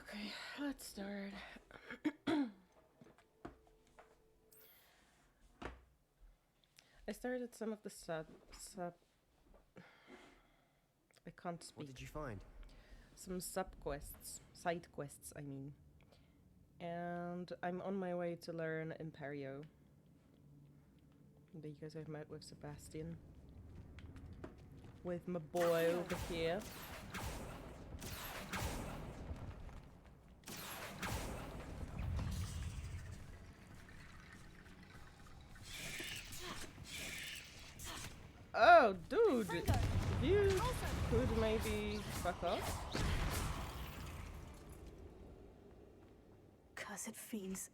Okay, let's start. I started some of the I can't speak. What did you find? Some side quests, I mean. And I'm on my way to learn Imperio. Because I've met with Sebastian. With my boy over here. Oh, dude! You could maybe fuck off. Cursed fiends.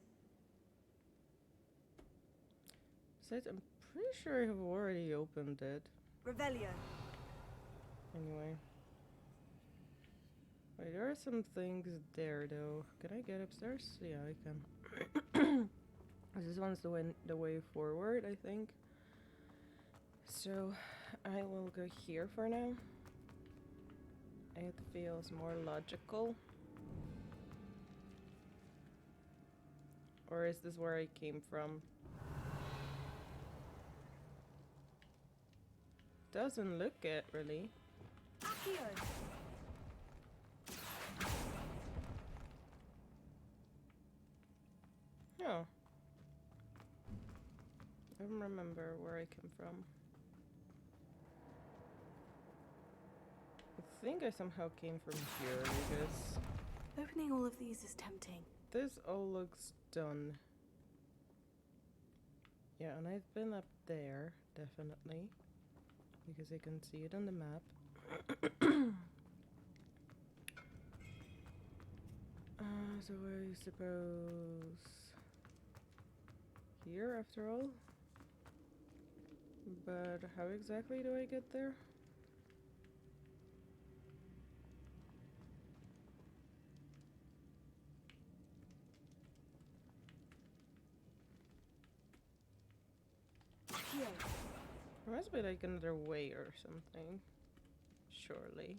Besides, I'm pretty sure I've already opened it. Revelio. Anyway. Wait, there are some things there though. Can I get upstairs? Yeah, I can. This one's the way forward, I think. So, I will go here for now. It feels more logical. Or is this where I came from? Doesn't look it, really. Accio. Oh. I don't remember where I came from. I think I somehow came from here because Opening all of these is tempting. this all looks done. Yeah, and I've been up there, definitely. Because I can see it on the map. So I suppose here after all? But how exactly do I get there? Accio. There must be like another way or something. Surely.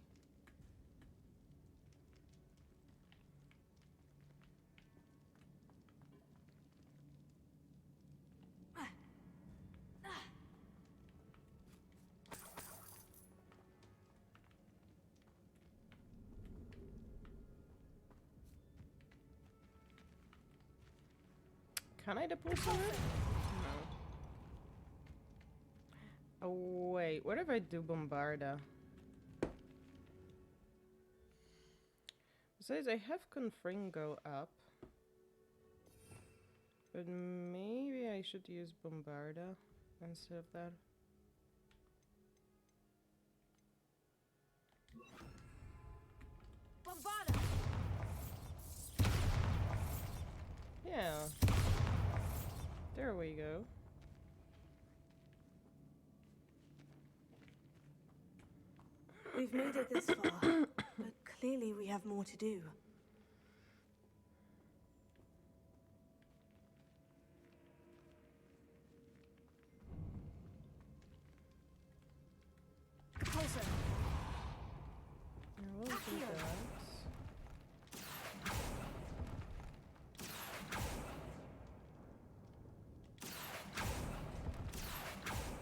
Can I deposit it? No. Oh wait, what if I do Bombarda? Besides, I have Confringo up. But maybe I should use Bombarda instead of that. Bombarda. Yeah. There we go. We've made it this far, but clearly we have more to do. Closer. I will do that.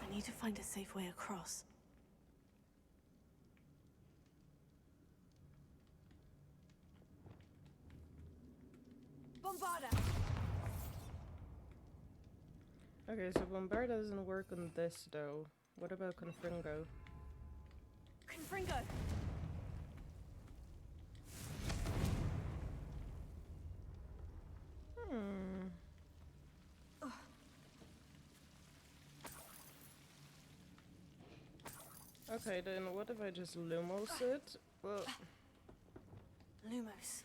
I need to find a safe way across. Bombarda. Okay, so Bombarda doesn't work on this though. What about Confringo? Confringo. Okay, then what if I just Lumos it? Well, Lumos.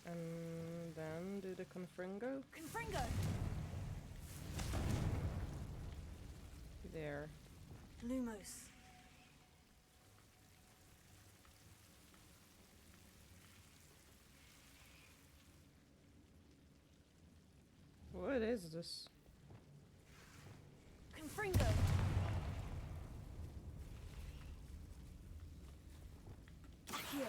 and then do the Confringo? Confringo. There. Lumos. What is this? Confringo. Accio.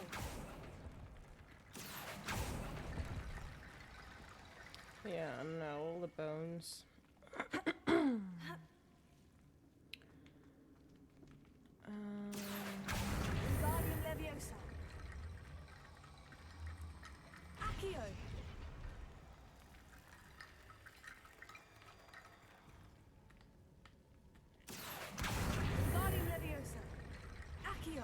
Yeah, no, all the bones. Wingardium Leviosa. Accio. Wingardium Leviosa. Accio.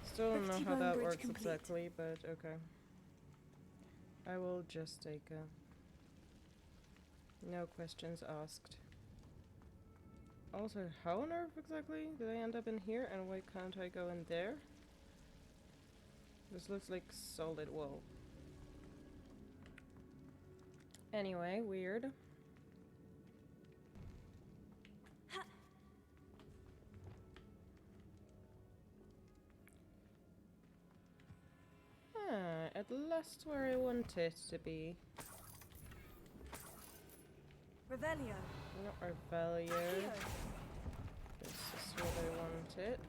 Still don't know Ricty how bone that bridge works complete. exactly, but okay. I will just take a... No questions asked. Also, how on earth exactly did I end up in here, and why can't I go in there? This looks like solid wall. Anyway, weird. Ah, at last where I want it to be. Revelio. Not Revelio. Accio. This is what I wanted.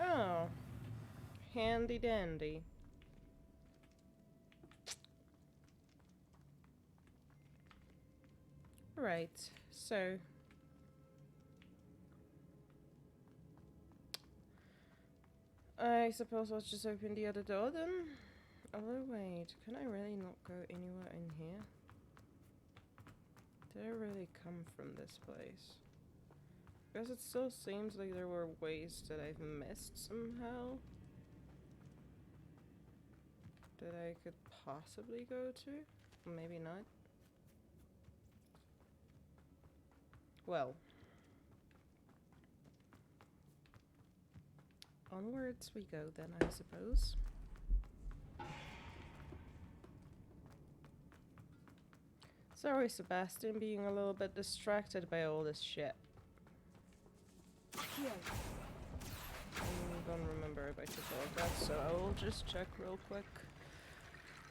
Oh. Handy dandy. Right, so... I suppose let's just open the other door then? Although wait, can I really not go anywhere in here? Did I really come from this place? Because it still seems like there were ways that I've missed somehow. That I could possibly go to? Maybe not. Well. Onwards we go then, I suppose. Sorry, Sebastian, being a little bit distracted by all this shit. Accio. I don't remember if I took all of that, so I will just check real quick.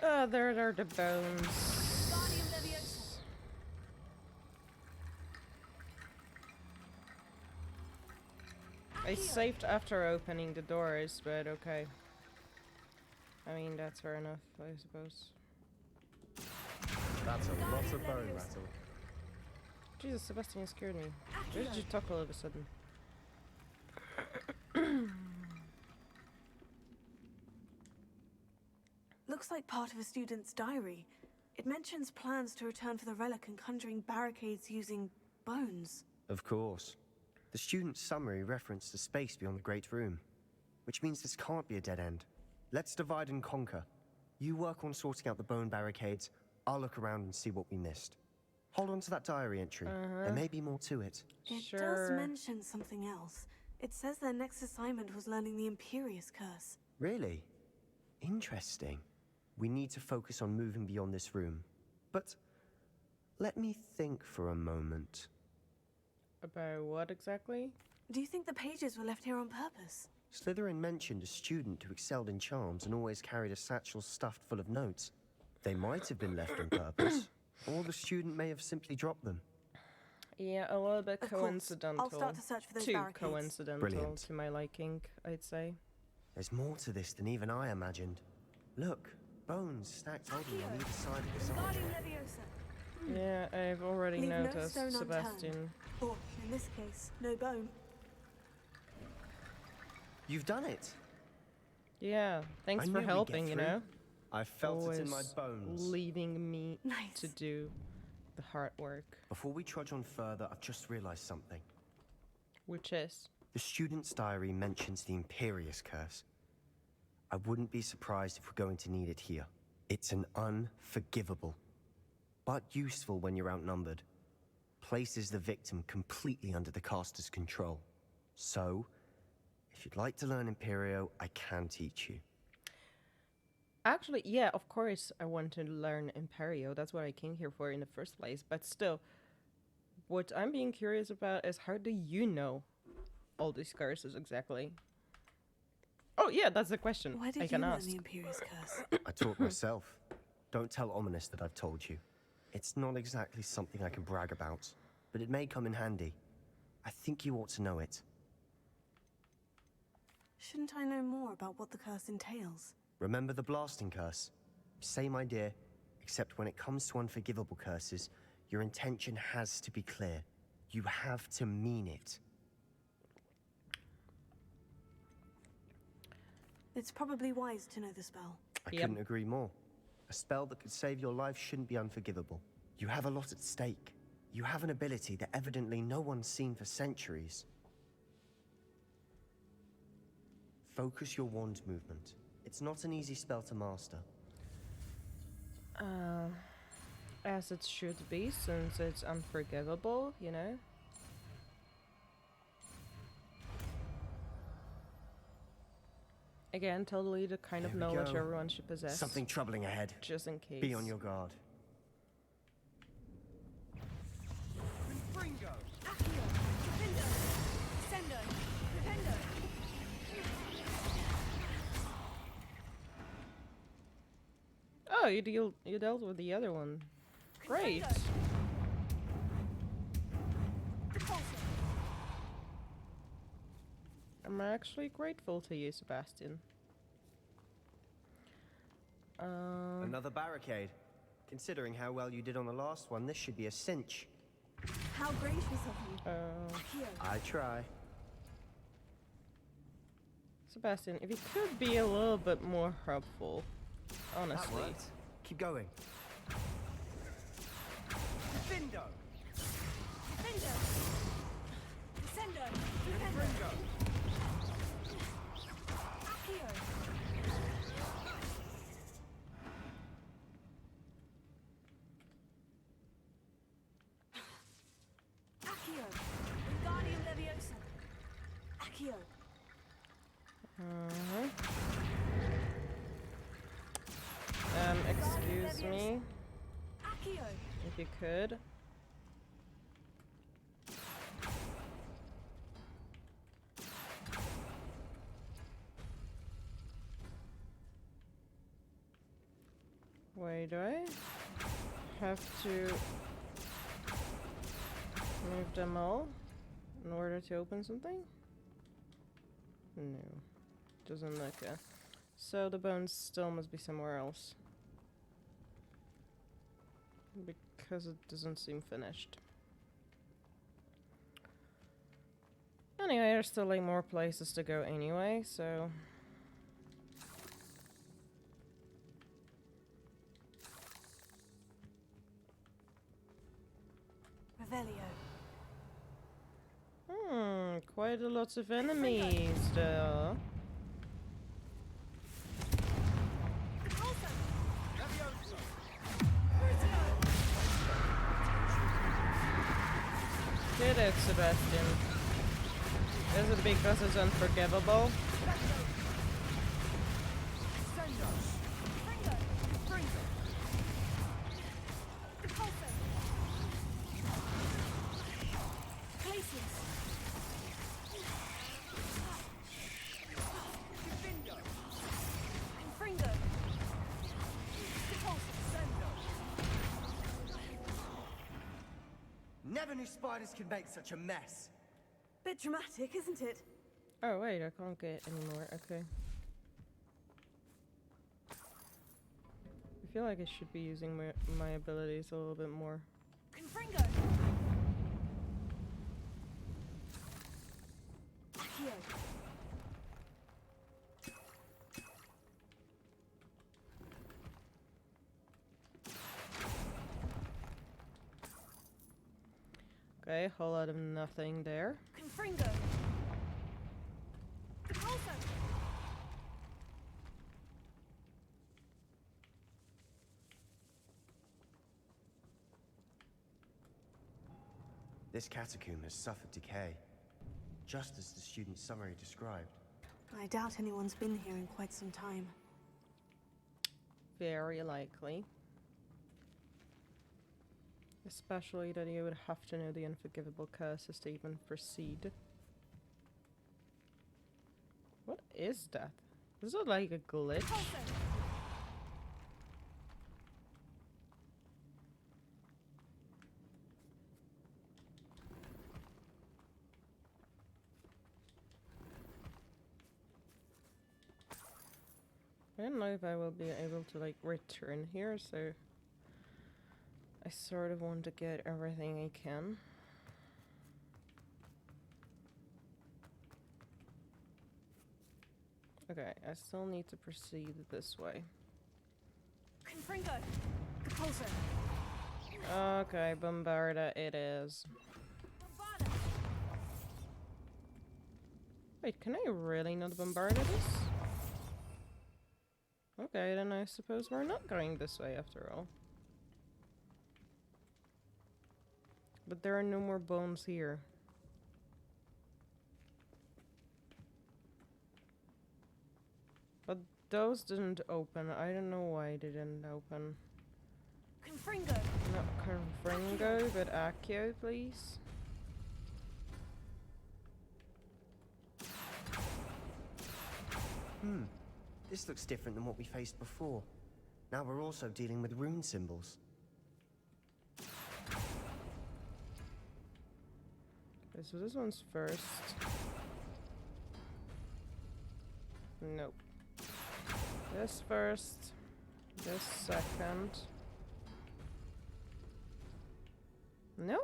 Ah, there are the bones. Wingardium Leviosa. I Accio. saved after opening the doors, but okay. I mean, that's fair enough, I suppose. That's a lot of bone rattle. Jesus, Sebastian scared me. Where did Accio. you talk all of a sudden? Looks like part of a student's diary. It mentions plans to return for the relic and conjuring barricades using bones. Of course. The student's summary referenced a space beyond the Great Room, which means this can't be a dead end. Let's divide and conquer. You work on sorting out the bone barricades, I'll look around and see what we missed. Hold on to that diary entry. There may be more to it. It Sure. does mention something else. It says their next assignment was learning the Imperious Curse. Really? Interesting. We need to focus on moving beyond this room. But let me think for a moment. About what exactly? Do you think the pages were left here on purpose? Slytherin mentioned a student who excelled in charms and always carried a satchel stuffed full of notes. They might have been left on purpose, or the student may have simply dropped them. Yeah, a little bit Of course. coincidental. I'll start to search for those Too barricades. coincidental Brilliant. to my liking, I'd say. There's more to this than even I imagined. Look, bones stacked oddly on either side of this archway. Wingardium Leviosa. Yeah, I've already Leave no noticed, stone unturned. Sebastian. Or, in this case, no bone. You've done it! Yeah, thanks I for knew we'd helping, get you through. know? I felt it in my Always bones. leaving me Nice. to do the hard work. Before we trudge on further, I've just realized something. Which is? The student's diary mentions the Imperious Curse. I wouldn't be surprised if we're going to need it here. It's an unforgivable, but useful when you're outnumbered. Places the victim completely under the caster's control. So, if you'd like to learn Imperio, I can teach you. Actually, yeah, of course I want to learn Imperio. That's what I came here for in the first place. But still, what I'm being curious about is how do you know all these curses exactly? Oh, yeah, that's the question Why did I you can learn ask. the Imperious Curse? I taught myself. Don't tell Ominous that I've told you. It's not exactly something I can brag about, but it may come in handy. I think you ought to know it. Shouldn't I know more about what the curse entails? Remember the blasting curse? Same idea, except when it comes to unforgivable curses, your intention has to be clear. You have to mean it. It's probably wise to know the spell. I Yep. couldn't agree more. A spell that could save your life shouldn't be unforgivable. You have a lot at stake. You have an ability that evidently no one's seen for centuries. Focus your wand movement. It's not an easy spell to master. As it should be, since it's unforgivable, you know? Again, totally the kind of There we knowledge go. everyone should possess. Something troubling ahead. Just in case. Be on your guard. Accio, Defendo, Descendo, Defendo. Oh, you dealt with the other one. Great. I'm actually grateful to you, Sebastian. Another barricade. Considering how well you did on the last one, this should be a cinch. How gracious of you. Accio. I try. Sebastian, if you could be a little bit more helpful, That honestly. worked. Keep going. Defendo, Descendo, Defendo. Accio. Accio, Wingardium Leviosa. Accio. Excuse me, Accio. if you could. Wait, do I have to move them all in order to open something? No, doesn't look it. So the bones still must be somewhere else. Because it doesn't seem finished. Anyway, there's still like more places to go anyway, so... Revelio. Quite a lot of enemies still. Get it, Sebastian. Is it because it's unforgivable? Never knew spiders could make such a mess. Bit dramatic, isn't it? Oh wait, I can't get any more. Okay. I feel like I should be using my abilities a little bit more. Confringo. Accio. Okay, whole lot of nothing there. Confringo. Repulso. This catacomb has suffered decay, just as the student's summary described. I doubt anyone's been here in quite some time. Very likely. Especially that you would have to know the unforgivable curses to even proceed. What is that? Is it like a glitch? Repulso. I don't know if I will be able to like return here, so I sort of want to get everything I can. Okay, I still need to proceed this way. Confringo! Capulso! Okay, Bombarda it is. Bombarda! Wait, can I really not Bombarda this? Okay, then I suppose we're not going this way after all. But there are no more bones here. But those didn't open. I don't know why they didn't open. Confringo! Not Confringo, but Accio, please. This looks different than what we faced before. Now we're also dealing with rune symbols. Okay, so this one's first. Nope. This first. This second. No?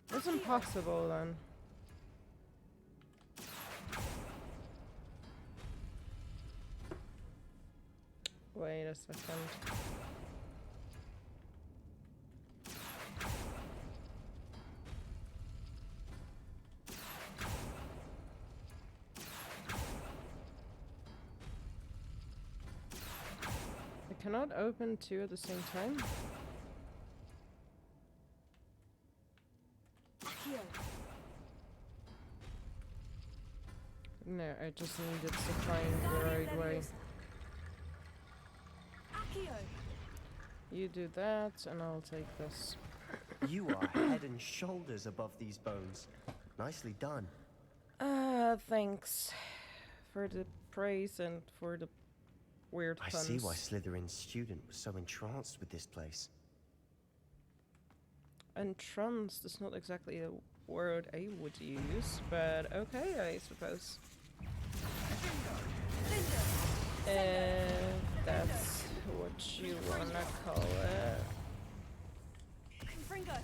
That's impossible then. Wait a second. I cannot open two at the same time. Accio! No, I just needed to find the right way. Accio! You do that, and I'll take this. You are head and shoulders above these bones. Nicely done. Thanks for the praise and for the weird I puns. see why Slytherin's student was so entranced with this place. Entranced is not exactly a word I would use, but okay, I suppose. That's what you wanna call it. Confringo!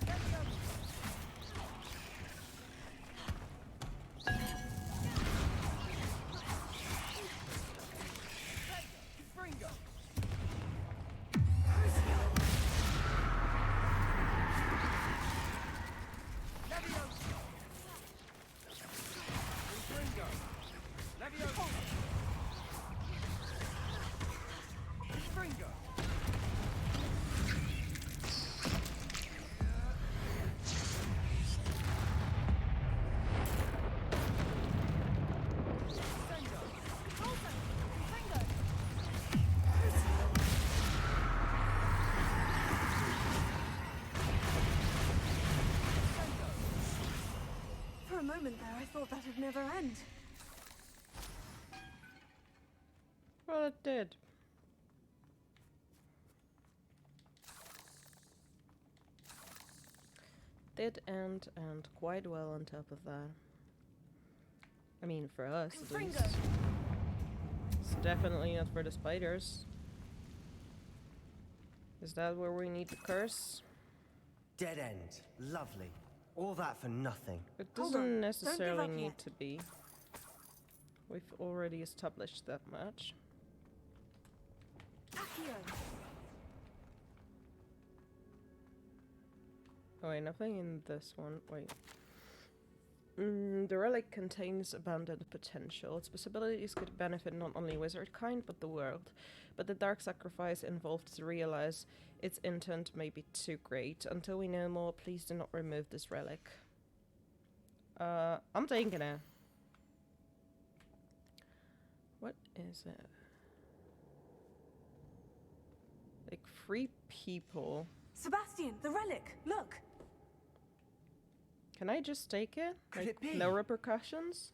For a moment there, I thought that'd never end. Well, it did. Did end, and quite well on top of that. I mean, for us, at least. Confringo! It's definitely not for the spiders. Is that where we need the curse? Dead end. Lovely. All that for nothing. It Hold doesn't on, don't give necessarily up need yet. to be. We've already established that much. Accio! Oh wait, nothing in this one. Wait. The relic contains abundant potential. Its possibilities could benefit not only wizard kind, but the world. But the dark sacrifice involved to realize its intent may be too great. Until we know more, please do not remove this relic. I'm taking it. What is it? Like, free people. Sebastian, the relic! Look! Can I just take it? Could Like, it be? no repercussions?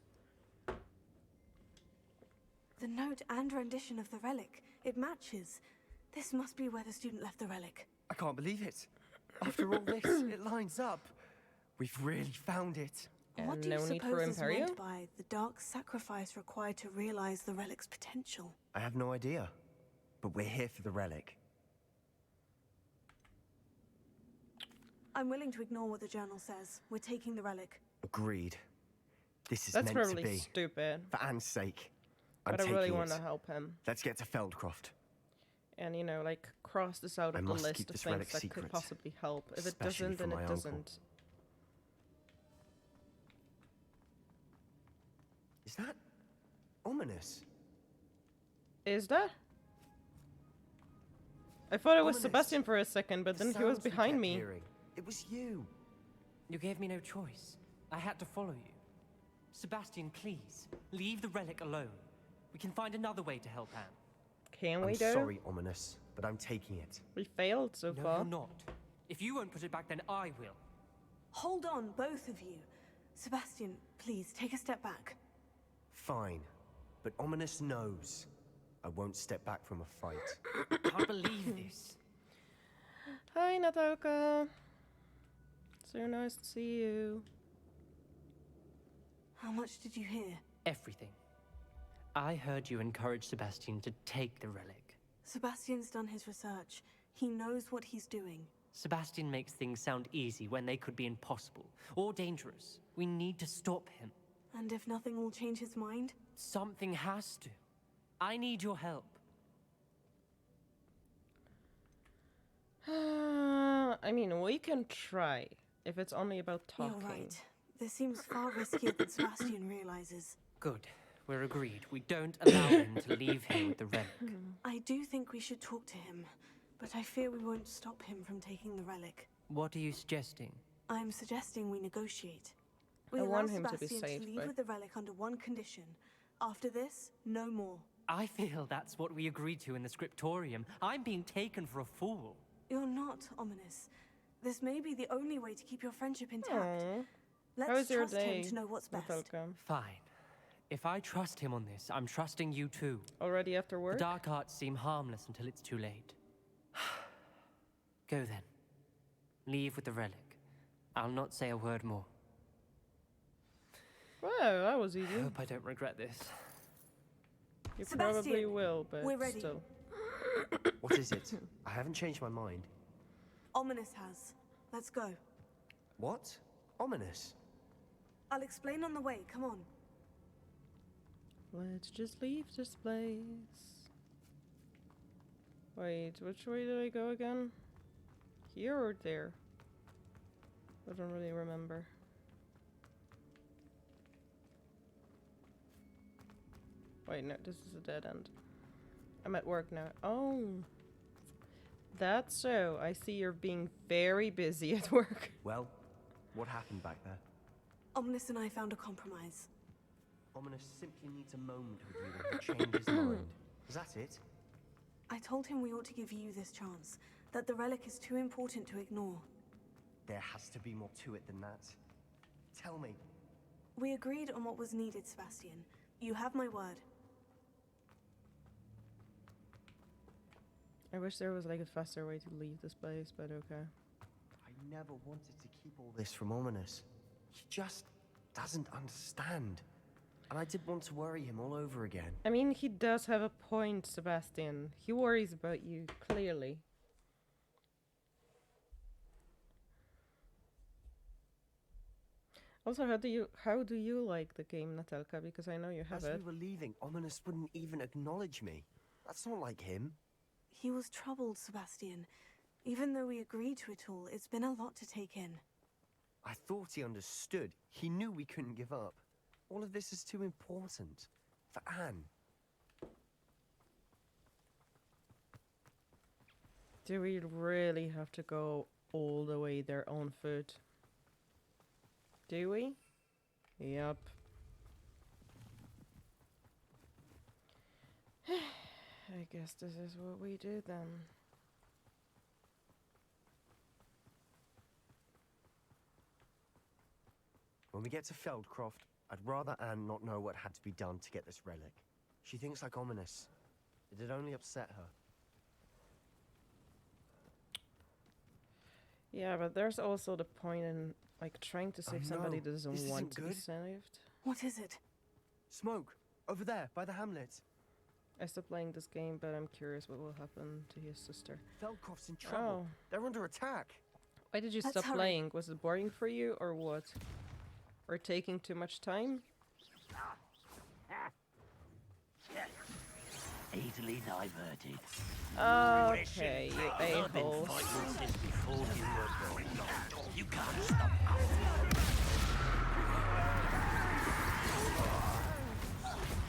The note and rendition of the relic. It matches. This must be where the student left the relic. I can't believe it. After all this, it lines up. We've really found it. And What do you no need for suppose is Imperio? meant by the dark sacrifice required to realize the relic's potential? I have no idea. But we're here for the relic. I'm willing to ignore what the journal says. We're taking the relic. Agreed. This is That's meant to probably be. stupid. For Anne's sake. I'm But I taking really want to it. help him. Let's get to Feldcroft. And, you know, like, cross this out I of the must list keep of this things relic that secret, could possibly help. If it especially doesn't, then from it my uncle. doesn't. Is that ominous? Is that? I thought it was Ominous. Sebastian for a second, but The then he was sounds we behind kept me. hearing. It was you. You gave me no choice. I had to follow you. Sebastian, please, leave the relic alone. We can find another way to help Anne. Can we I'm do? sorry, Ominous, but I'm taking it. We failed so No, far. you're not. If you won't put it back, then I will. Hold on, both of you. Sebastian, please, take a step back. Fine. But Ominous knows. I won't step back from a fight. Can't believe this. Hi, Natalka. So nice to see you. How much did you hear? Everything. I heard you encourage Sebastian to take the relic. Sebastian's done his research. He knows what he's doing. Sebastian makes things sound easy when they could be impossible or dangerous. We need to stop him. And if nothing will change his mind? Something has to. I need your help. I mean, we can try. If it's only about talking. You're right. This seems far riskier than Sebastian realizes. Good. We're agreed. We don't allow him to leave here with the relic. I do think we should talk to him, but I fear we won't stop him from taking the relic. What are you suggesting? I'm suggesting we negotiate. We I allow want him to be Sebastian safe, to leave but- with the relic under one condition. After this, no more. I feel that's what we agreed to in the scriptorium. I'm being taken for a fool. You're not, Ominous. This may be the only way to keep your friendship intact. Aww. Let's How was your trust day, him to know what's best. Natalka? Fine. If I trust him on this, I'm trusting you too. Already after The work? dark arts seem harmless until it's too late. Go then. Leave with the relic. I'll not say a word more. Well, that was easy. I hope I don't regret this. You Sebastian, probably will, but we're ready. still. What is it? I haven't changed my mind. Ominous has. Let's go. What? Ominous? I'll explain on the way. Come on. Let's just leave this place. Wait, which way did I go again? Here or there? I don't really remember. Wait, no, this is a dead end. I'm at work now. Oh. That's so. I see you're being very busy at work. Well, what happened back there? Ominous and I found a compromise. Ominous simply needs a moment with you when he changes his mind. Is that it? I told him we ought to give you this chance, that the relic is too important to ignore. There has to be more to it than that. Tell me. We agreed on what was needed, Sebastian. You have my word. I wish there was like a faster way to leave this place, but okay. I never wanted to keep all this from Ominous. He just doesn't understand. And I didn't want to worry him all over again. I mean, he does have a point, Sebastian. He worries about you, clearly. Also, how do you like the game, Natalka? Because I know you have As it. we were leaving, Ominous wouldn't even acknowledge me. That's not like him. He was troubled, Sebastian. Even though we agreed to it all, it's been a lot to take in. I thought he understood. He knew we couldn't give up. All of this is too important. For Anne. Do we really have to go all the way there on foot? Do we? Yep. I guess this is what we do then. When we get to Feldcroft, I'd rather Anne not know what had to be done to get this relic. She thinks like Ominous. It'd only upset her. Yeah, but there's also the point in Like trying to Oh save somebody no, that doesn't this isn't want to be good. saved. What is it? Smoke, over there, by the hamlet. I stopped playing this game, but I'm curious what will happen to his sister. Feldcroft's in trouble. Oh. They're under attack. Why did you Let's stop hurry. playing? Was it boring for you, or what? Or taking too much time? Easily diverted. Okay, you I've been a-holes. fighting since before you were born. You can't stop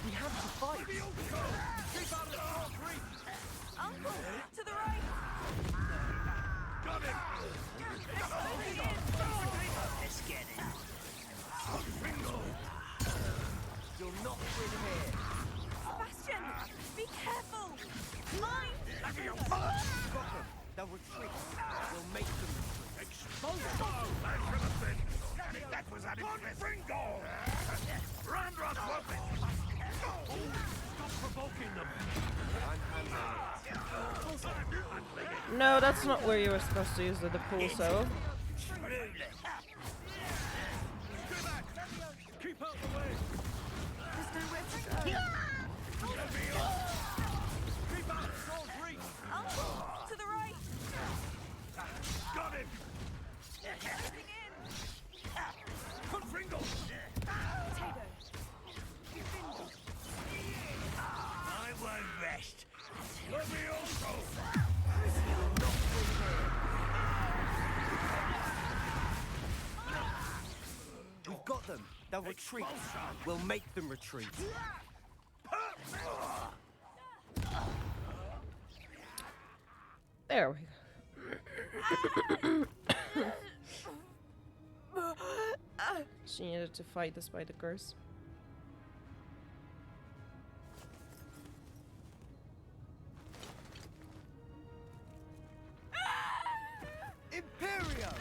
We have to fight. Uncle! To the right! Let's get it. You'll not win here. Sebastian! Be careful! Mine! Got them. They'll retreat. We'll make them retreat. That was an Fringo! Ranrock weapon! Stop provoking them! I'm handling No, that's not where you were supposed to use the pulso. Keep out the way! There's nowhere to go. Keep out of Troll's reach! Uncle! To the right! Got him! Moving in! Fringo! Potato! I won't rest. Let me also! We've got them. They'll retreat. We'll make them retreat. There we go. She needed to fight despite the curse. Imperio!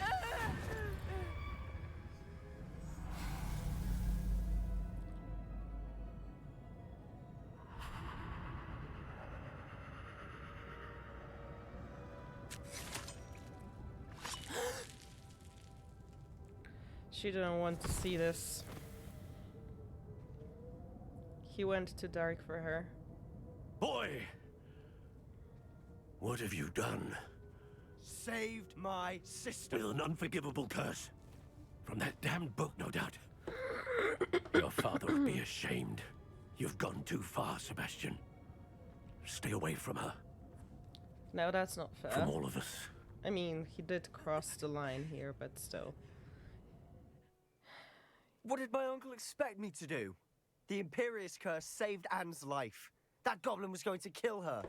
She didn't want to see this. He went too dark for her. Boy! What have you done? Saved my sister. With an unforgivable curse. From that damned book, no doubt. Your father would be ashamed. You've gone too far, Sebastian. Stay away from her. No, that's not fair. From all of us. I mean, he did cross the line here, but still. What did my uncle expect me to do? The Imperious curse saved Anne's life. That goblin was going to kill her.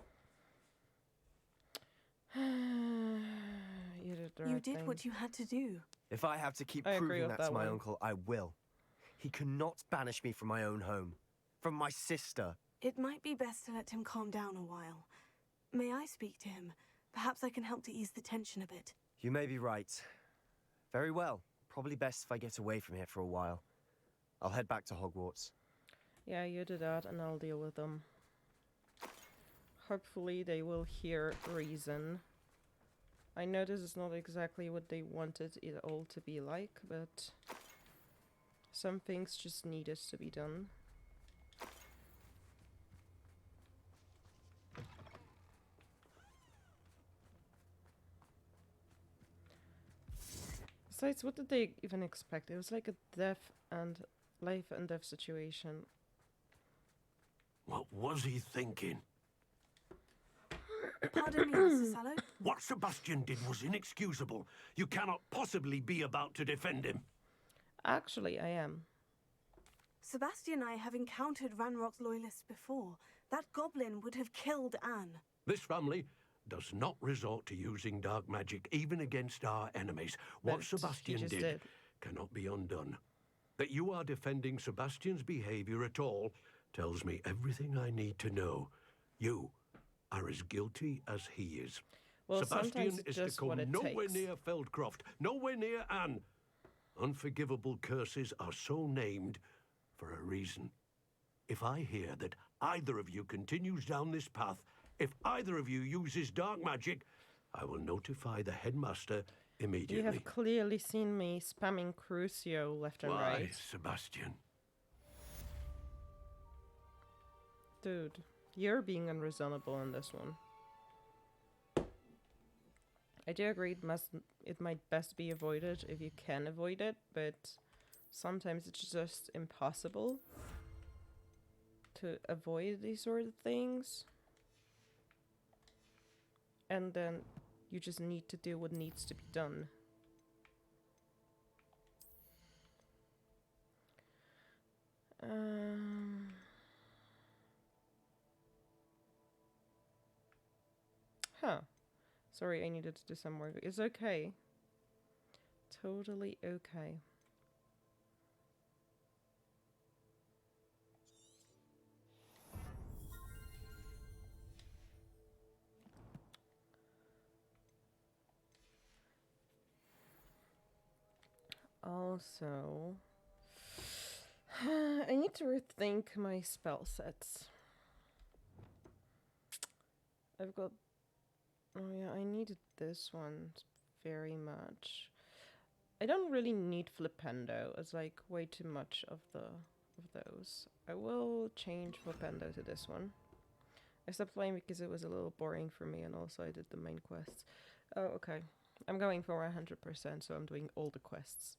You did the right You did thing. what you had to do. If I have to keep I agree proving with that to that my one. uncle, I will. He cannot banish me from my own home. From my sister. It might be best to let him calm down a while. May I speak to him? Perhaps I can help to ease the tension a bit. You may be right. Very well. Probably best if I get away from here for a while. I'll head back to Hogwarts. Yeah, you do that, and I'll deal with them. Hopefully they will hear reason. I know this is not exactly what they wanted it all to be like, but some things just needed to be done. Besides, what did they even expect? It was like a life and death situation. What was he thinking? Pardon me, Mr. Sallow. What Sebastian did was inexcusable. You cannot possibly be about to defend him. Actually, I am. Sebastian and I have encountered Ranrock's loyalists before. That goblin would have killed Anne. This family does not resort to using dark magic even against our enemies. What But he Sebastian just did did. cannot be undone. That you are defending Sebastian's behavior at all tells me everything I need to know. You are as guilty as he is. Well, Sebastian sometimes is just to what come it nowhere takes. near Feldcroft, nowhere near Anne. Unforgivable curses are so named for a reason. If I hear that either of you continues down this path, if either of you uses dark magic, I will notify the headmaster immediately. You have clearly seen me spamming Crucio left and Why, right. Sebastian? Dude, you're being unreasonable on this one. I do agree it might best be avoided if you can avoid it, but sometimes it's just impossible to avoid these sort of things. And then you just need to do what needs to be done. Huh. Sorry, I needed to do some work. It's okay. Totally okay. Also, I need to rethink my spell sets. I've got... Oh yeah, I needed this one very much. I don't really need Flipendo. It's like way too much of those. I will change Flipendo to this one. I stopped playing because it was a little boring for me, and also I did the main quests. Oh, okay. I'm going for 100%, so I'm doing all the quests.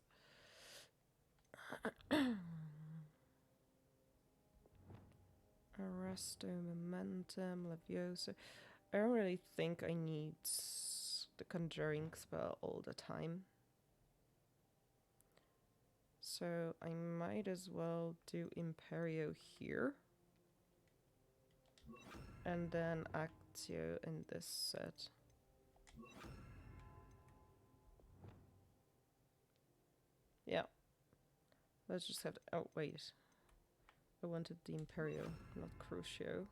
Arresto, Momentum, Levioso. I don't really think I need the Conjuring spell all the time. So I might as well do Imperio here. And then Actio in this set. Yeah. Let's just have to... Oh, wait. I wanted the Imperio, not Crucio.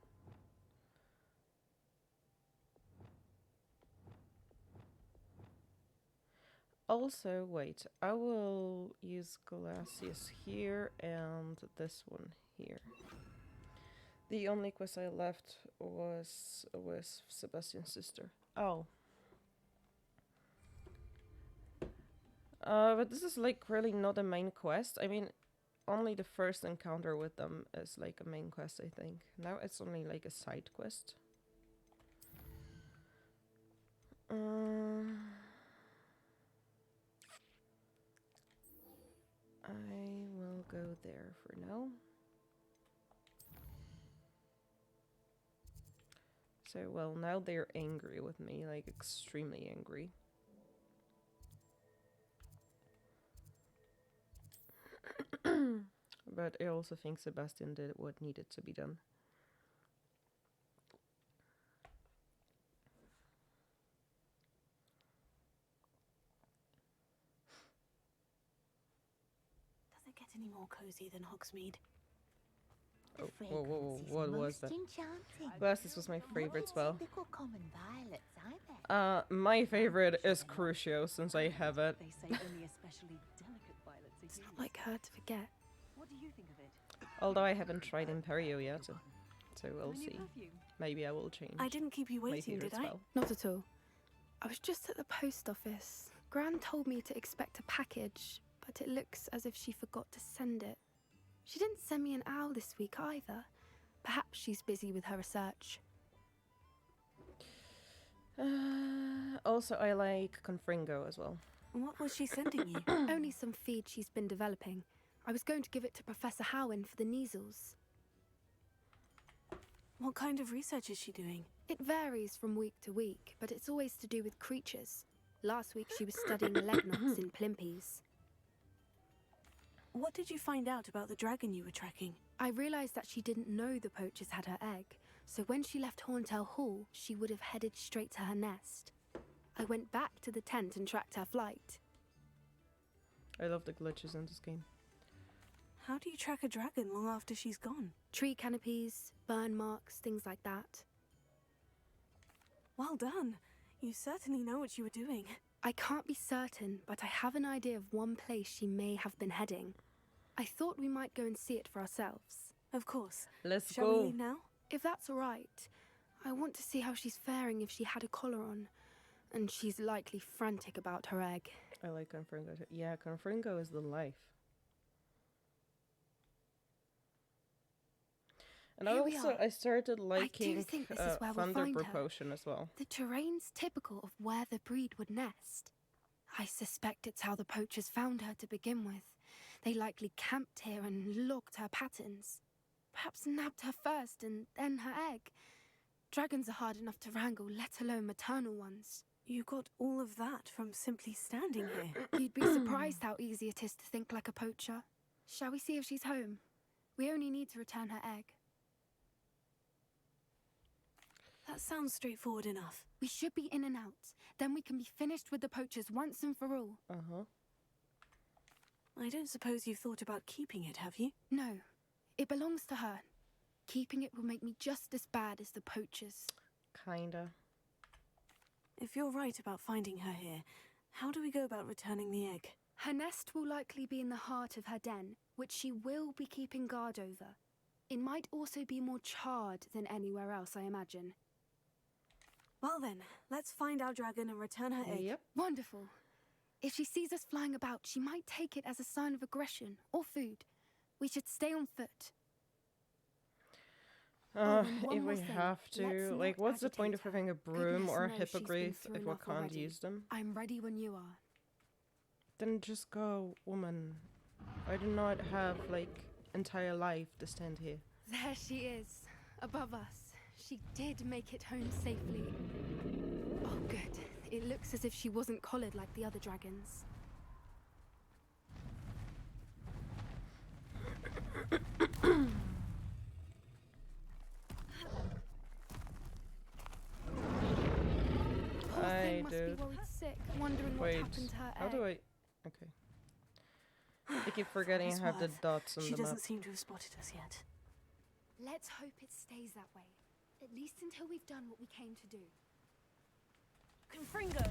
Also, wait, I will use Glacius here and this one here. The only quest I left was with Sebastian's sister. Oh. But this is like really not a main quest. I mean, only the first encounter with them is like a main quest, I think. Now it's only like a side quest. I will go there for now. So, well, now they're angry with me, like extremely angry. But I also think Sebastian did what needed to be done. Does it get any more cozy than Hogsmeade? Oh, whoa, whoa, whoa, what was that? This was my favorite spell. My favorite is Crucio, since I have it. They say only especially delicate violets are It's used. not like her to forget. What do you think of it? Although I haven't tried Imperio yet, so we'll My new see. perfume. Maybe I will change. I didn't keep you my waiting, favorite did I? spell. Not at all. I was just at the post office. Gran told me to expect a package, but it looks as if she forgot to send it. She didn't send me an owl this week either. Perhaps she's busy with her research. Also, I like Confringo as well. What was she sending you? Only some feed she's been developing. I was going to give it to Professor Howin for the measles. What kind of research is she doing? It varies from week to week, but it's always to do with creatures. Last week she was studying legnots in Plimpes. What did you find out about the dragon you were tracking? I realised that she didn't know the poachers had her egg, so when she left Horntail Hall, she would have headed straight to her nest. I went back to the tent and tracked her flight. I love the glitches in this game. How do you track a dragon long after she's gone? Tree canopies, burn marks, things like that. Well done. You certainly know what you were doing. I can't be certain, but I have an idea of one place she may have been heading. I thought we might go and see it for ourselves. Of course. Let's Shall go. we leave now? If that's all right, I want to see how she's faring if she had a collar on. And she's likely frantic about her egg. I like Confringo too. Yeah, Confringo is the life. And Here we also, are. I started liking think this is where we'll find Thunderbird her. Potion as well. The terrain's typical of where the breed would nest. I suspect it's how the poachers found her to begin with. They likely camped here and logged her patterns. Perhaps nabbed her first and then her egg. Dragons are hard enough to wrangle, let alone maternal ones. You got all of that from simply standing here. You'd be surprised how easy it is to think like a poacher. Shall we see if she's home? We only need to return her egg. That sounds straightforward enough. We should be in and out. Then we can be finished with the poachers once and for all. Uh-huh. I don't suppose you've thought about keeping it, have you? No, it belongs to her. Keeping it will make me just as bad as the poachers. Kinda. If you're right about finding her here, how do we go about returning the egg? Her nest will likely be in the heart of her den, which she will be keeping guard over. It might also be more charred than anywhere else, I imagine. Well then, let's find our dragon and return her egg. Yep. Wonderful. If she sees us flying about, she might take it as a sign of aggression or food. We should stay on foot. and one If more we thing, have let's to, not like, what's the point of agitate having a her. broom Goodness or a knows she's been hippogriff through if we enough can't already. use them? I'm ready when you are. Then just go, woman. I do not have, like, entire life to stand here. There she is, above us. She did make it home safely. Oh, good. It looks as if she wasn't collared like the other dragons. Poor thing must be worried sick, wondering what Wait, happened to her how egg. do I... Okay. I keep forgetting I his have the worth, dots on She the map. doesn't seem to have spotted us yet. Let's hope it stays that way. At least until we've done what we came to do. Confringo!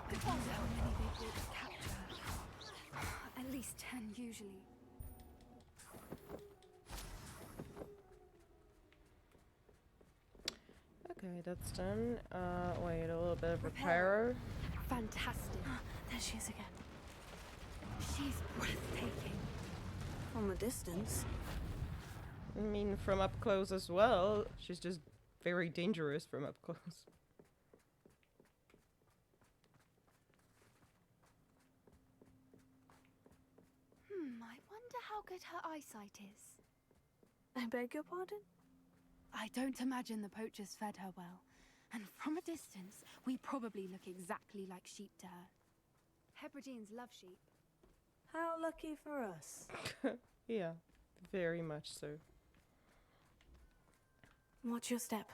I wonder how many they brought to capture her. At least 10 usually. Okay, that's done. Wait, a little bit of Repair. repair. Fantastic. There she is again. She's breathtaking. From a distance. I mean, from up close as well. She's just very dangerous from up close. I wonder how good her eyesight is. I beg your pardon? I don't imagine the poachers fed her well. And from a distance, we probably look exactly like sheep to her. Hebrideans love sheep. How lucky for us. Yeah, very much so. Watch your step.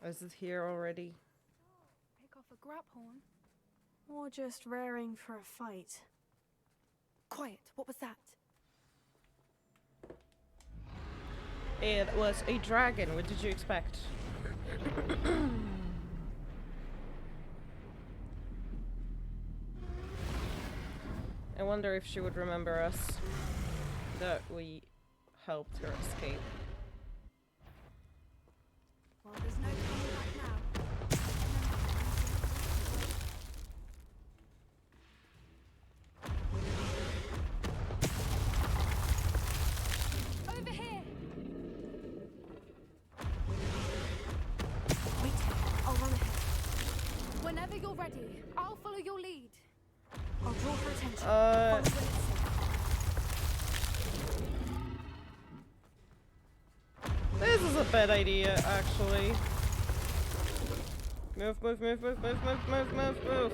Is it here already? Pick off a grab horn. Or just raring for a fight. Quiet, what was that? It was a dragon. What did you expect? I wonder if she would remember us. That we helped her escape. Well, there's no coming back now. Over here! Wait here. I'll run ahead. Whenever you're ready, I'll follow your lead. I'll draw her attention. Follow when it's safe. This is a bad idea, actually. Move, move, move, move, move, move, move, move, move.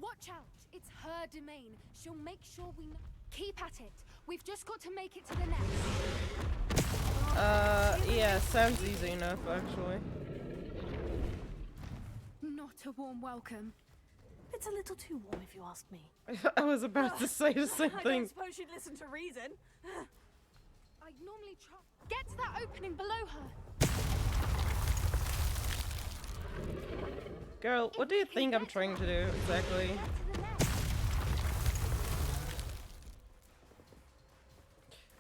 Watch out! It's her domain. She'll make sure we know. Keep at it. We've just got to make it to the nest. Yeah, sounds easy enough, actually. Not a warm welcome. It's a little too warm if you ask me. I was about to say the same I thing. don't suppose she'd listen to reason. I'd normally try. Get to that opening below her. Girl, what do you think I'm trying to do exactly?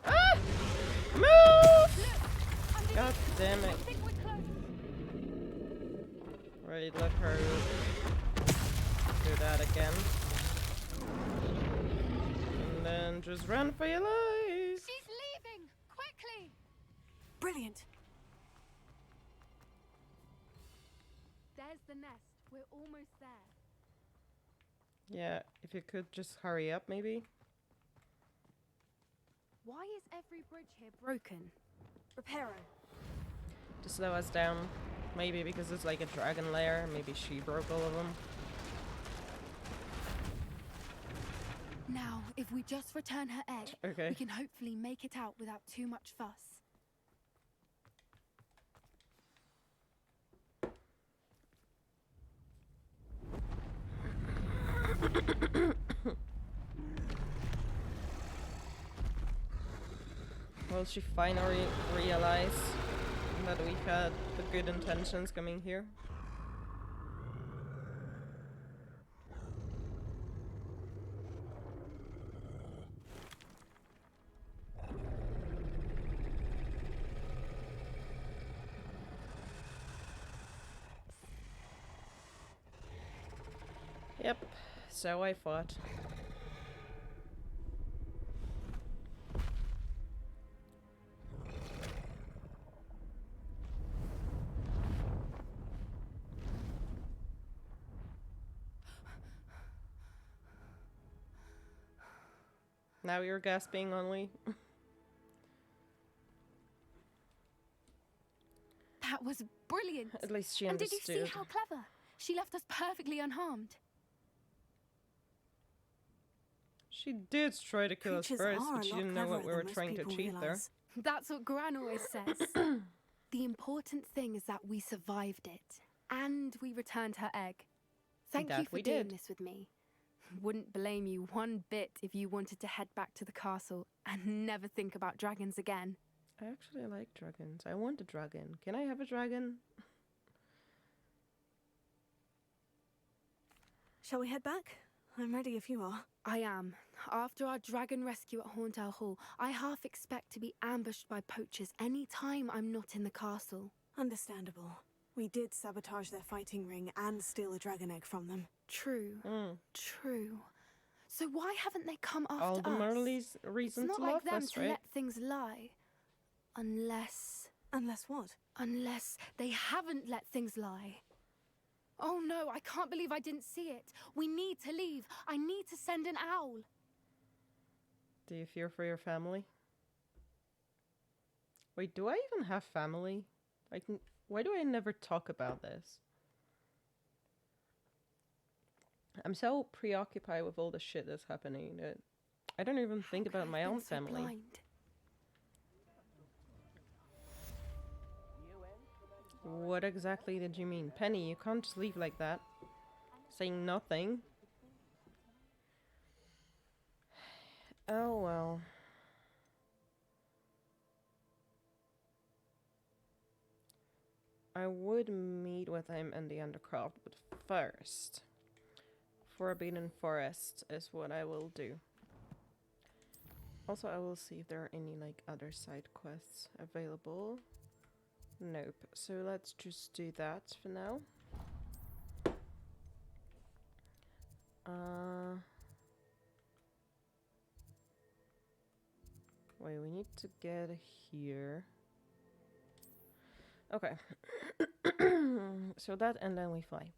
Ah! Move! God damn it. Right, let her do that again. And then just run for your life. She's leaving! Quickly! Brilliant. There's the nest. We're almost there. Yeah, if you could just hurry up, maybe. Why is every bridge here broken? Reparo. To slow us down. Maybe because it's like a dragon lair. Maybe she broke all of them. Now, if we just return her egg, Okay. we can hopefully make it out without too much fuss. Will she finally realize that we had the good intentions coming here? Yep, so I thought. Now you're gasping only. That was brilliant! At least she And did understood. you see how clever? She left us perfectly unharmed. She did try to kill us Creatures first, are but a she lot didn't know what cleverer we were than most trying to people achieve there. realise. That's what Gran always says. The important thing is that we survived it. And we returned her egg. Thank That you for we doing did. this with me. Wouldn't blame you one bit if you wanted to head back to the castle and never think about dragons again. I actually like dragons. I want a dragon. Can I have a dragon? Shall we head back? I'm ready if you are. I am. After our dragon rescue at Hauntel Hall, I half expect to be ambushed by poachers any time I'm not in the castle. Understandable. We did sabotage their fighting ring and steal a dragon egg from them. True. Mm. True. So why haven't they come after All the more us? reason It's not to like love them us, to right? let things lie. Unless What? they haven't let things lie. Oh no, I can't believe I didn't see it. We need to leave. I need to send an owl. Do you fear for your family? Wait, do I even have family? Why do I never talk about this? I'm so preoccupied with all the shit that's happening that I don't even think about my own family. Blind? What exactly did you mean? Penny, you can't just leave like that. Saying nothing. Oh well. I would meet with him in the Undercroft, but first, Forbidden Forest is what I will do. Also, I will see if there are any like other side quests available. Nope. So let's just do that for now. Wait, we need to get here. Okay. So that, and then we fly.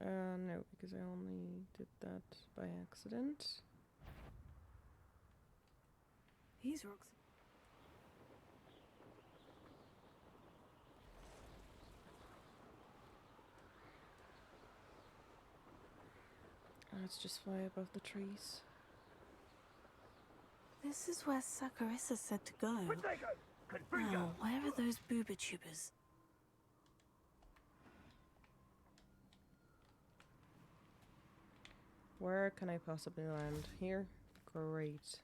No, because I only did that by accident. These rocks. Let's just fly above the trees. This is where Saccharissa said to go. Confringo. Now, where are those booba tubers? Where can I possibly land? Here? Great.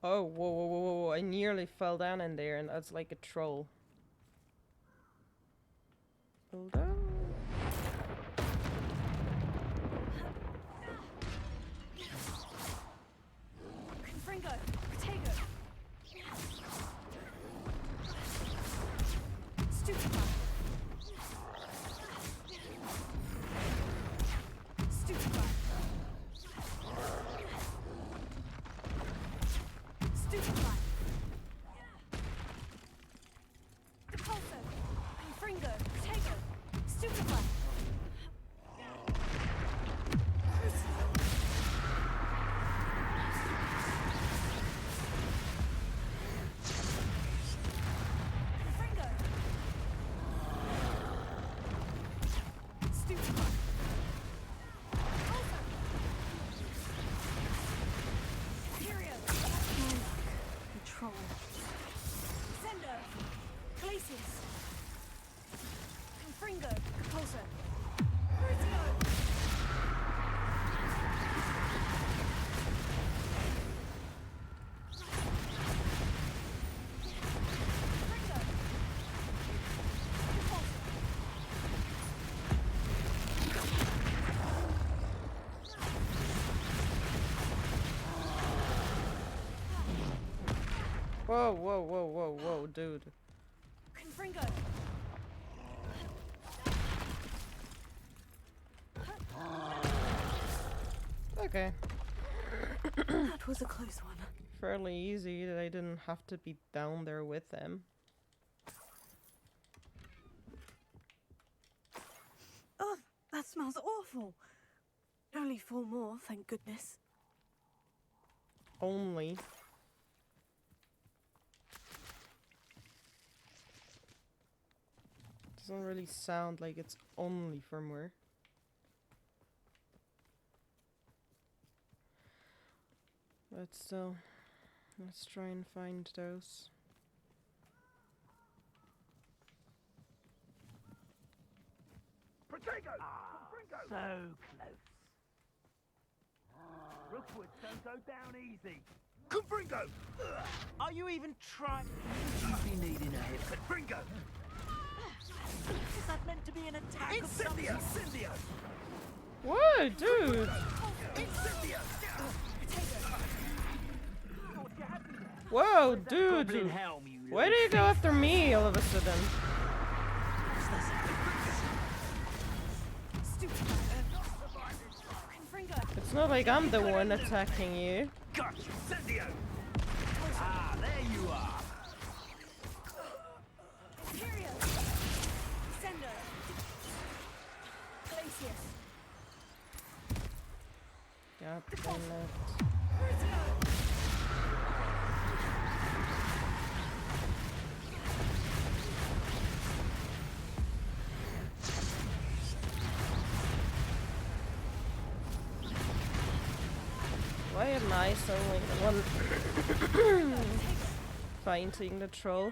Oh, whoa, whoa, whoa, whoa, whoa. I nearly fell down in there, and that's like a troll. Hold on. Confringo! Protego! Stupefy! Stupefy! Stupefy! Repulso! Confringo! Protego! Stupefy! Confringo! Stupefy! Repulso! Imperio! Control. Sendo! Glacius! Confringo! Repulso! Crucio! Confringo! Repulso! Whoa, whoa, whoa, whoa, whoa, dude. Confringo! Okay. That was a close one. Fairly easy that I didn't have to be down there with them. Oh, that smells awful. Only 4 more, thank goodness. Only. Doesn't really sound like it's only for more. But still, let's try and find those. Protego! Confringo! So close. Rookwood don't go down easy. Confringo! Are you even trying? You'd be needing a hit. Confringo! Is that meant to be an attack? Incendio! Incendio! Whoa, dude! Incendio! Whoa, dude! Goblin helm, you Why do you go after me all of a sudden? Confringo! It's not like I'm the one attacking you. Gotcha! Incendio! Ah, there you are! Imperio! Sendo! Glacius! God damn it. Crucio! Why am I suddenly the one fighting the troll?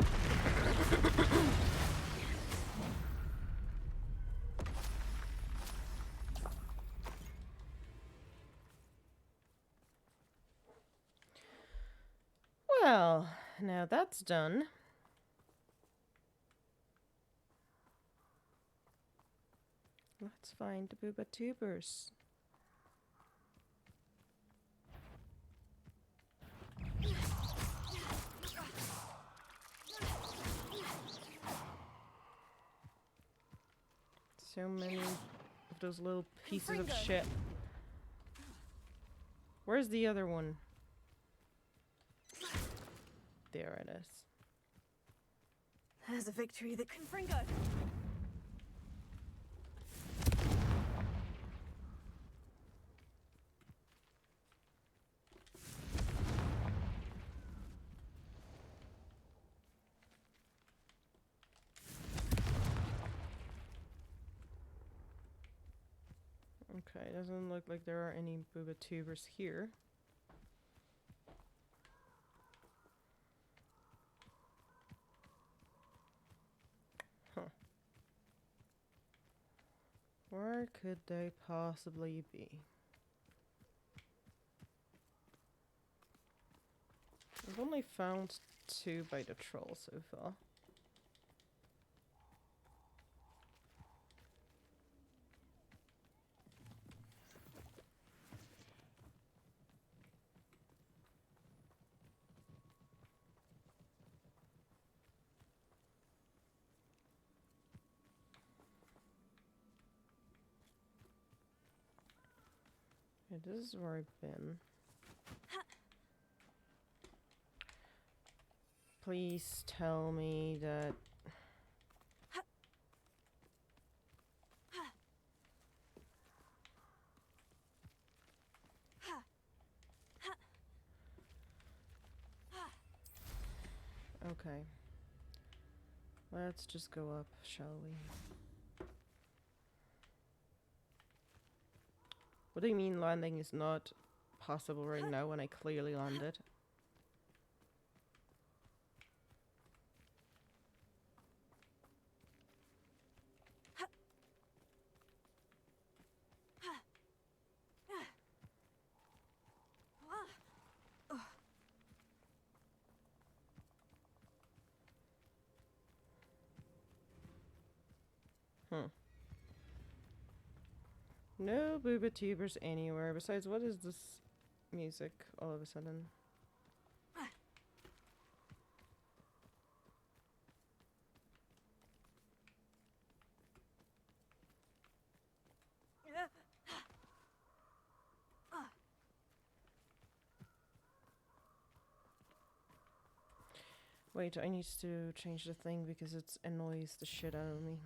Well, now that's done. Let's find the booba tubers. So many of those little pieces of shit. Where's the other one? There it is. There's a victory that Confringo! Okay, doesn't look like there are any booba tubers here. Where could they possibly be? I've only found 2 by the troll so far. Yeah, this is where I've been. Please tell me that... Okay. Let's just go up, shall we? What do you mean landing is not possible right now when I clearly landed? No booba tubers anywhere. Besides, what is this music all of a sudden? Wait, I need to change the thing because it annoys the shit out of me.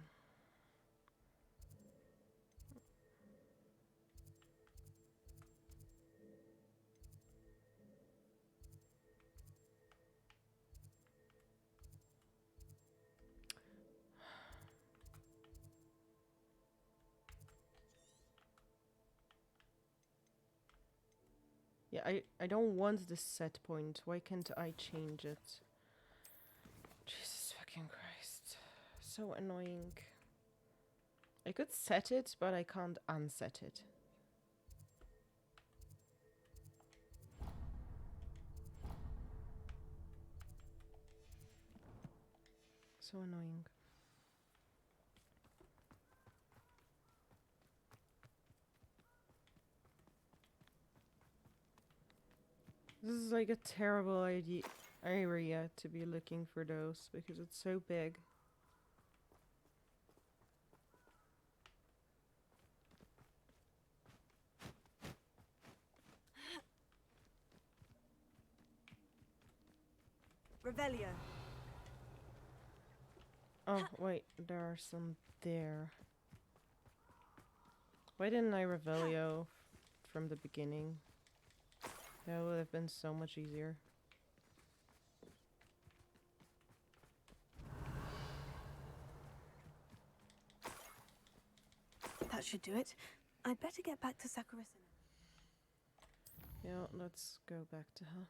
Yeah, I don't want this set point. Why can't I change it? Jesus fucking Christ. So annoying. I could set it, but I can't unset it. So annoying. This is like a terrible area to be looking for those because it's so big. Revelio. Oh, wait, there are some there. Why didn't I Revelio from the beginning? That would have been so much easier. That should do it. I'd better get back to Sakurisa. Yeah, let's go back to her.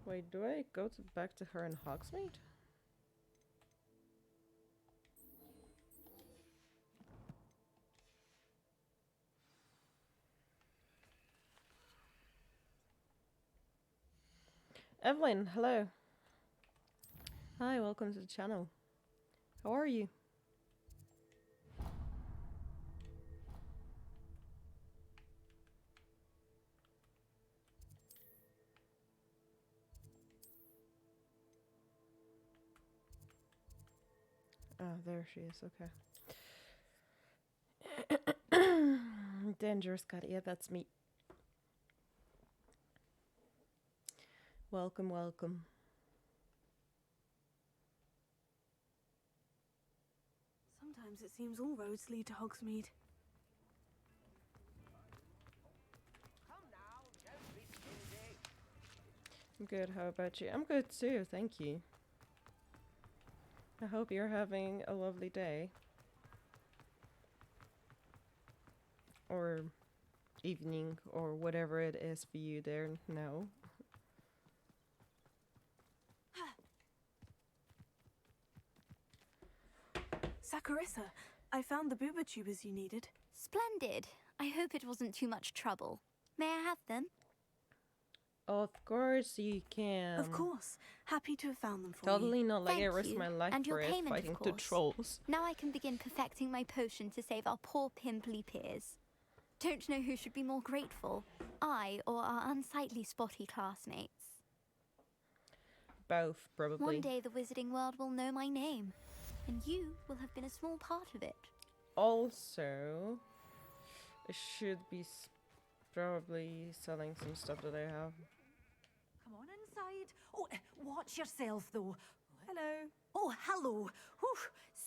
Wait, do I go back to her in Hogsmeade? Evelyn, hello. Hi, welcome to the channel. How are you? Oh, there she is, okay. Dangerous cat, yeah, that's me. Welcome, welcome. Sometimes it seems all roads lead to Hogsmeade. I'm good, how about you? I'm good too, thank you. I hope you're having a lovely day. Or evening, or whatever it is for you there now. Sakurissa, I found the booba tubers you needed. Splendid. I hope it wasn't too much trouble. May I have them? Of course you can. Of course. Happy to have found them for Totally you. not like I Thank risked you. my life And for your it payment, of fighting two course. trolls. Now I can begin perfecting my potion to save our poor pimply peers. Don't know who should be more grateful, I or our unsightly spotty classmates. Both, probably. One day the wizarding world will know my name, and you will have been a small part of it. Also, I should be probably selling some stuff that I have. Come on inside. Oh, watch yourself, though. Hello. Oh, hello. Whew.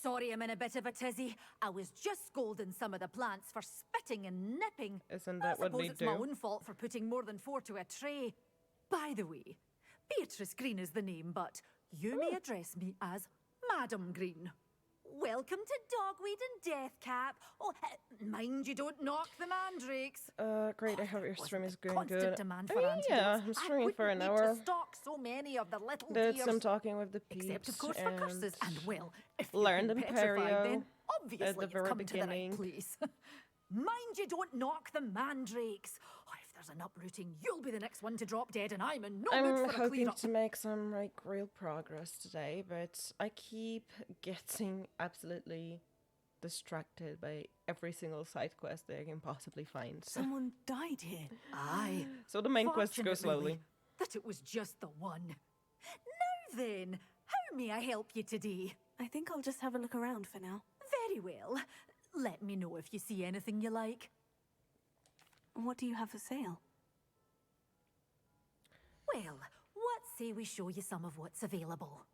Sorry I'm in a bit of a tizzy. I was just scolding some of the plants for spitting and nipping. Isn't that what suppose we it's do? my own fault for putting more than 4 to a tray. By the way, Beatrice Green is the name, but you may address me as Madam Green. Welcome to Dogweed and Deathcap. Oh, mind you don't knock the mandrakes. Great, I hope your stream is going Constant good. demand I for mean, yeah, antidotes. I'm streaming for an I hour. wouldn't need to stock so many of the little Did dears. some talking with the peeps Except, of course, for curses. And, well, if learned you've been petrified, Imperio then obviously at the you've very come to the beginning. right place. Mind you don't knock the mandrakes. Oh, if there's an uprooting, you'll be the next one to drop dead, and I'm in no I'm mood for a hoping clean-up. to make some like real progress today, but I keep getting absolutely distracted by every single side quest that I can possibly find. So, Someone died here. Aye. so the main quests go Fortunately, slowly. that it was just the one. Now then, how may I help you today? I think I'll just have a look around for now. Very well. Let me know if you see anything you like. What do you have for sale? Well, what say we show you some of what's available?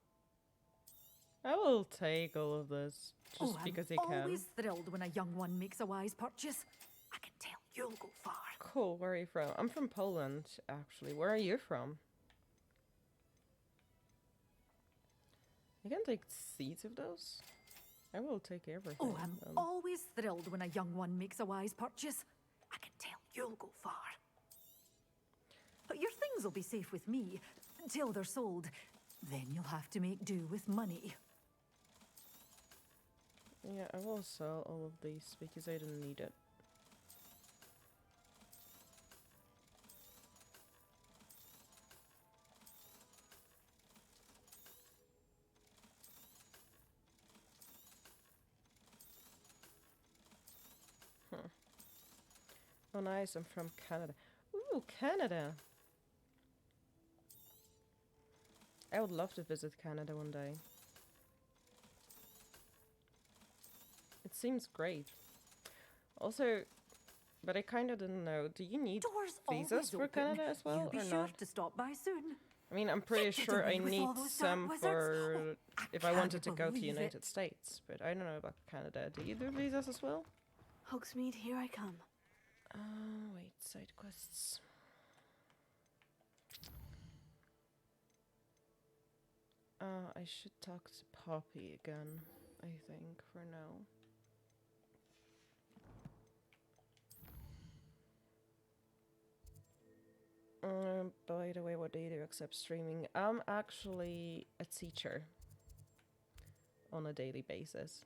I will take all of this just I'm because I can. always thrilled when a young one makes a wise purchase. I can tell you'll go far. Cool, where are you from? I'm from Poland, actually. Where are you from? I can take seeds of those. I will take everything. Oh, I'm then. always thrilled when a young one makes a wise purchase. I can tell you'll go far. But your things will be safe with me until they're sold. Then you'll have to make do with money. Yeah, I will sell all of these because I don't need it. Oh nice, I'm from Canada. Ooh, Canada! I would love to visit Canada one day. It seems great. Also, but I kind of didn't know. Do you need Doors visas always for open. Canada as well, You be or sure not? to stop by soon. I mean, I'm pretty Get sure I away with need all those some dark for wizards. Oh, if I wanted to can't go to believe United it. States, but I don't know about Canada. Do you do visas as well? Hogsmeade, here I come. Wait, side quests. I should talk to Poppy again, I think, for now. By the way, what do you do except streaming? I'm actually a teacher on a daily basis.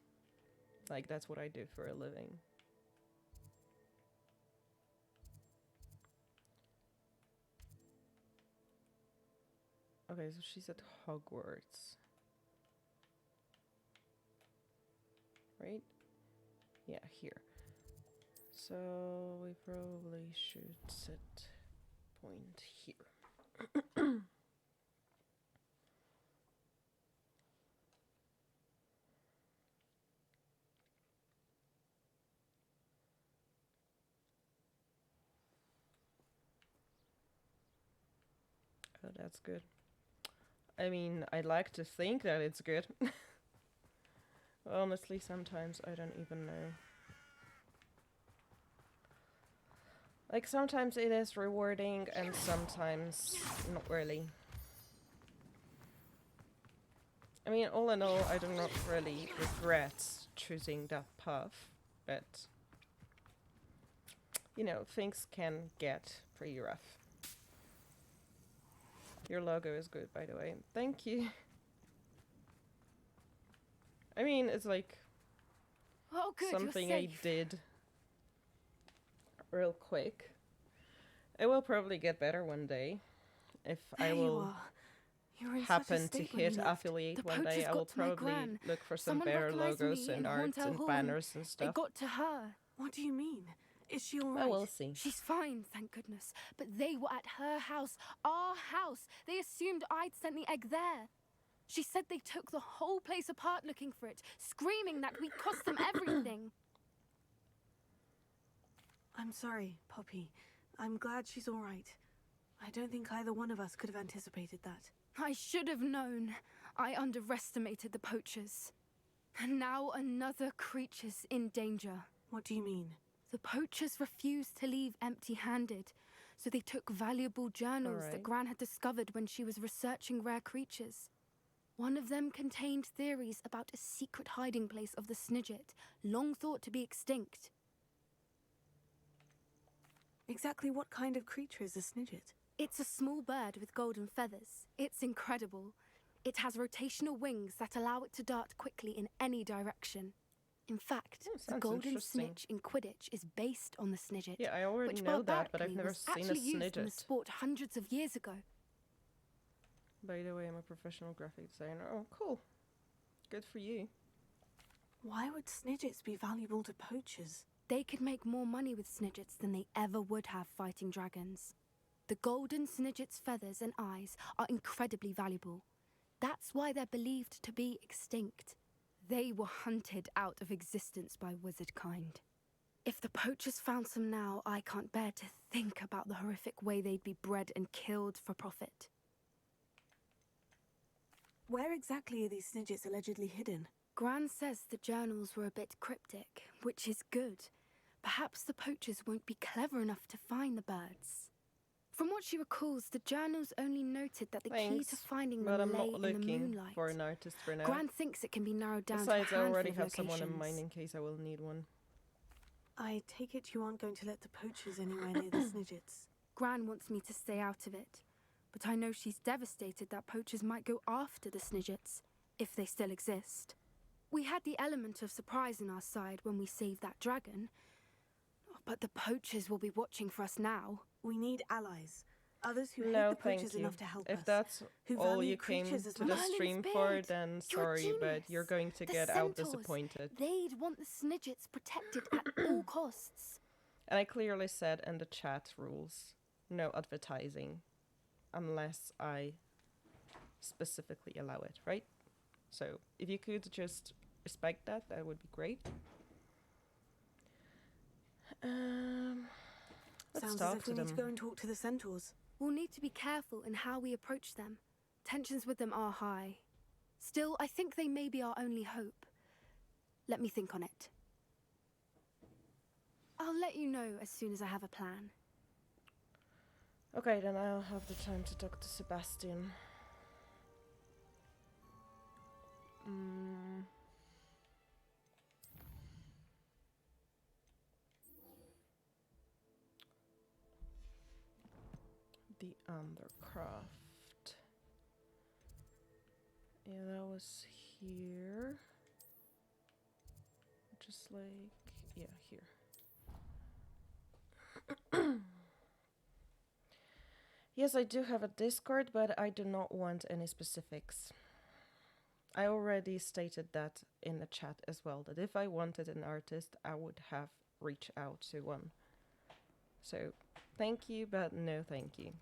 Like, that's what I do for a living. Okay, so she's at Hogwarts. Right? Yeah, here. So we probably should set point here. Oh, that's good. I mean, I like to think that it's good. Honestly, sometimes I don't even know. Like, sometimes it is rewarding and sometimes not really. I mean, all in all, I do not really regret choosing that path, but you know, things can get pretty rough. Your logo is good, by the way. Thank you. I mean, it's like Oh, good, something you're I safe. did real quick. It will probably get better one day. If I There you will are. You were in such a happen to state when you hit left. affiliate The one day, poachers I will got to my probably gran. look for some Someone better recognized logos me and in art Hauntel and Hall, banners and stuff. it got to her. What do you mean? Is she all Well, right? we'll see. She's fine, thank goodness. But they were at her house, our house. They assumed I'd sent the egg there. She said they took the whole place apart looking for it, screaming that we'd cost them everything. I'm sorry, Poppy. I'm glad she's all right. I don't think either one of us could have anticipated that. I should have known. I underestimated the poachers. And now another creature's in danger. What do you mean? The poachers refused to leave empty-handed, so they took valuable journals that Alright. Gran had discovered when she was researching rare creatures. One of them contained theories about a secret hiding place of the Snidget, long thought to be extinct. Exactly what kind of creature is a Snidget? It's a small bird with golden feathers. It's incredible. It has rotational wings that allow it to dart quickly in any direction. In fact, Oh, the sounds golden interesting. snitch in Quidditch is based on the Snidget. Yeah, I already which know that, but I've barbarically never was seen a actually used in the Snidget. sport hundreds of years ago. By the way, I'm a professional graphic designer. Oh, cool. Good for you. Why would Snidgets be valuable to poachers? They could make more money with Snidgets than they ever would have fighting dragons. The golden Snidget's feathers and eyes are incredibly valuable. That's why they're believed to be extinct. They were hunted out of existence by wizard kind. If the poachers found some now, I can't bear to think about the horrific way they'd be bred and killed for profit. Where exactly are these Snidgets allegedly hidden? Gran says the journals were a bit cryptic, which is good. Perhaps the poachers won't be clever enough to find the birds. From what she recalls, the journals only noted that the key to Thanks, finding but them I'm lay not in the looking moonlight. for an artist for now. Gran thinks it can be narrowed down Besides, to a I handful already of have someone in locations. mind in case I will need one. I take it you aren't going to let the poachers anywhere near the Snidgets. Gran wants me to stay out of it, but I know she's devastated that poachers might go after the Snidgets, if they still exist. We had the element of surprise on our side when we saved that dragon, but the poachers will be watching for us now. We need allies. Others who hate No, the thank poachers you. enough to help us. If that's who all value you came creatures as to the much- stream Merlin's for, beard. then You're a sorry, but you're genius. going to The get out centaurs, disappointed. They'd want the Snidgets protected at all costs. And I clearly said in the chat rules, no advertising, unless I specifically allow it, right? So if you could just respect that, that would be great. Let's Sounds as talk if to we need them. to go and talk to the centaurs. We'll need to be careful in how we approach them. Tensions with them are high. Still, I think they may be our only hope. Let me think on it. I'll let you know as soon as I have a plan. Okay, then I'll have the time to talk to Sebastian. The Undercraft. Yeah, that was here. Just like, yeah, here. Yes, I do have a Discord, but I do not want any specifics. I already stated that in the chat as well, that if I wanted an artist, I would have reached out to one. So, thank you, but no thank you.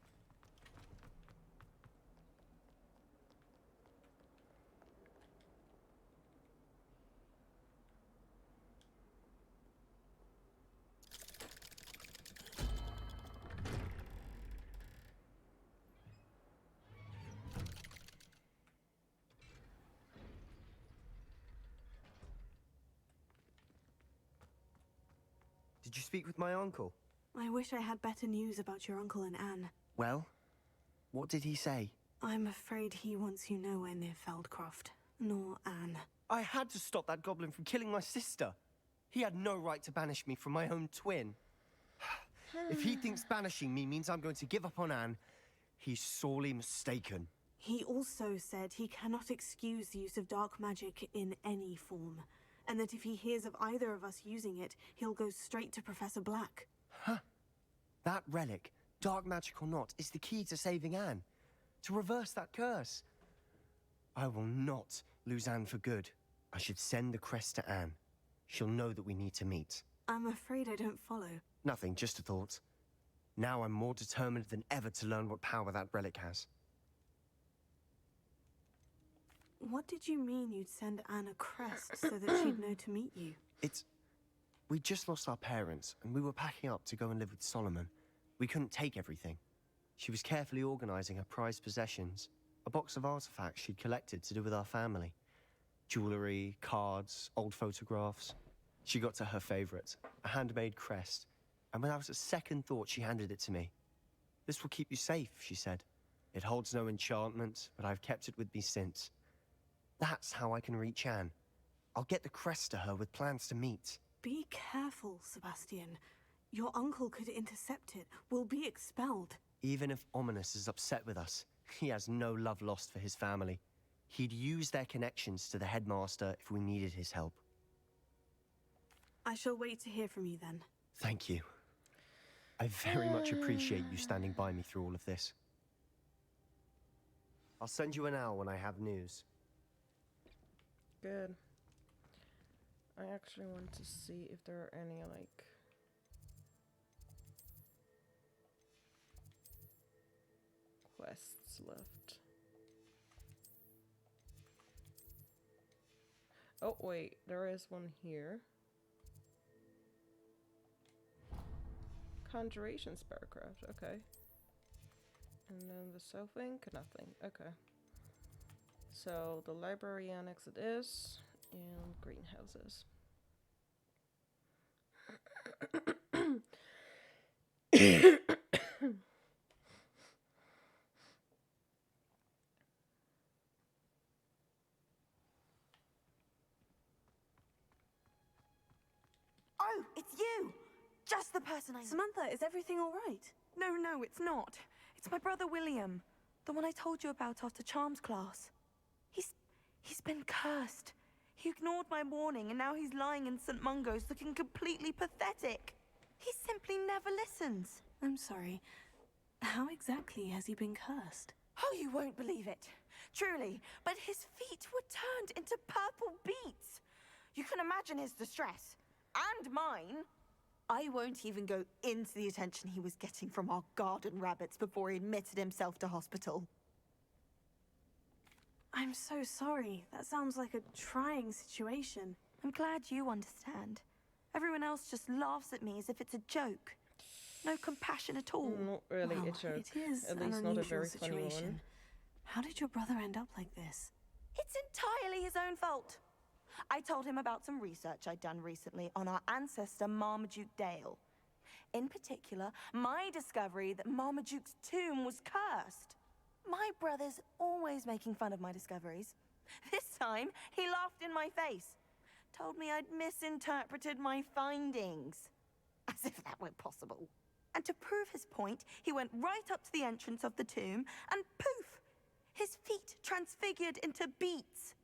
Did you speak with my uncle? I wish I had better news about your uncle and Anne. Well, what did he say? I'm afraid he wants you nowhere near Feldcroft, nor Anne. I had to stop that goblin from killing my sister. He had no right to banish me from my own twin. If he thinks banishing me means I'm going to give up on Anne, he's sorely mistaken. He also said he cannot excuse the use of dark magic in any form. and that if he hears of either of us using it, he'll go straight to Professor Black. Huh? That relic, dark magic or not, is the key to saving Anne. To reverse that curse. I will not lose Anne for good. I should send the crest to Anne. She'll know that we need to meet. I'm afraid I don't follow. Nothing, just a thought. Now I'm more determined than ever to learn what power that relic has. What did you mean you'd send Anne a crest so that she'd know to meet you? We just lost our parents, and we were packing up to go and live with Solomon. We couldn't take everything. She was carefully organizing her prized possessions, a box of artifacts she'd collected to do with our family. Jewelry, cards, old photographs. She got to her favorite, a handmade crest, and without a second thought, she handed it to me. "This will keep you safe," she said. "It holds no enchantment, but I've kept it with me since. That's how I can reach Anne. I'll get the crest to her with plans to meet." Be careful, Sebastian. Your uncle could intercept it. We'll be expelled. Even if Ominous is upset with us, he has no love lost for his family. He'd use their connections to the headmaster if we needed his help. I shall wait to hear from you then. Thank you. I very much appreciate you standing by me through all of this. I'll send you an owl when I have news. Good. I actually want to see if there are any, like... quests left. Oh, wait. There is one here. Conjuration Sparrowcraft. Okay. And then the South Wing? Nothing. Okay. So, the library annex it is. And greenhouses. Oh, it's you! Just the person I... Samantha, is everything all right? No, it's not. It's my brother William. The one I told you about after Charms class. He's been cursed. He ignored my warning, and now he's lying in St. Mungo's looking completely pathetic. He simply never listens. I'm sorry. How exactly has he been cursed? Oh, you won't believe it. Truly, but his feet were turned into purple beets. You can imagine his distress. And mine. I won't even go into the attention he was getting from our garden rabbits before he admitted himself to hospital. I'm so sorry. That sounds like a trying situation. I'm glad you understand. Everyone else just laughs at me as if it's a joke. No compassion at all. Not really Well, a joke. it is At an least not a unusual very funny situation. one. How did your brother end up like this? It's entirely his own fault. I told him about some research I'd done recently on our ancestor Marmaduke Dale. In particular, my discovery that Marmaduke's tomb was cursed. My brother's always making fun of my discoveries. This time, he laughed in my face. Told me I'd misinterpreted my findings. As if that were possible. And to prove his point, he went right up to the entrance of the tomb and poof! His feet transfigured into beets.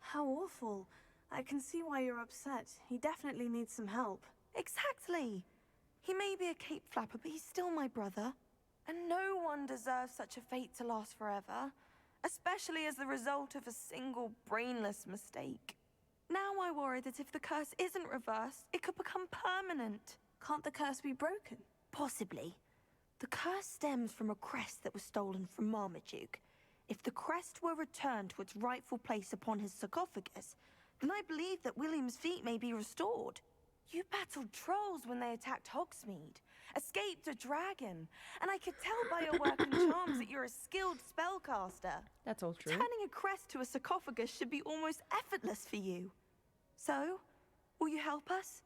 How awful. I can see why you're upset. He definitely needs some help. Exactly. He may be a cape flapper, but he's still my brother. And no one deserves such a fate to last forever. Especially as the result of a single brainless mistake. Now I worry that if the curse isn't reversed, it could become permanent. Can't the curse be broken? Possibly. The curse stems from a crest that was stolen from Marmaduke. If the crest were returned to its rightful place upon his sarcophagus, then I believe that William's feet may be restored. You battled trolls when they attacked Hogsmeade, escaped a dragon, and I could tell by your work and charms that you're a skilled spellcaster. That's all true. Turning a crest to a sarcophagus should be almost effortless for you. So, will you help us?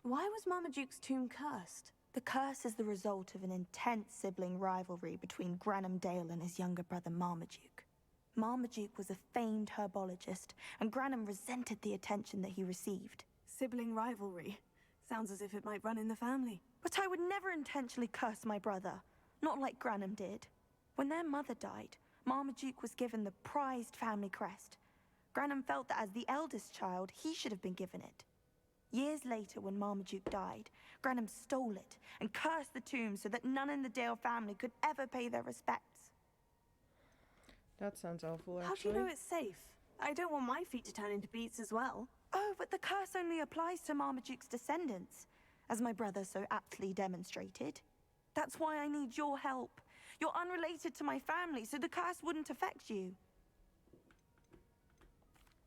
Why was Marmaduke's tomb cursed? The curse is the result of an intense sibling rivalry between Granham Dale and his younger brother Marmaduke. Marmaduke was a famed herbologist, and Granham resented the attention that he received. Sibling rivalry. Sounds as if it might run in the family. But I would never intentionally curse my brother, not like Granham did. When their mother died, Marmaduke was given the prized family crest. Granham felt that as the eldest child, he should have been given it. Years later, when Marmaduke died, Granham stole it and cursed the tomb so that none in the Dale family could ever pay their respects. That sounds awful, actually. How do you know it's safe? I don't want my feet to turn into beets as well. Oh, but the curse only applies to Marmaduke's descendants, as my brother so aptly demonstrated. That's why I need your help. You're unrelated to my family, so the curse wouldn't affect you.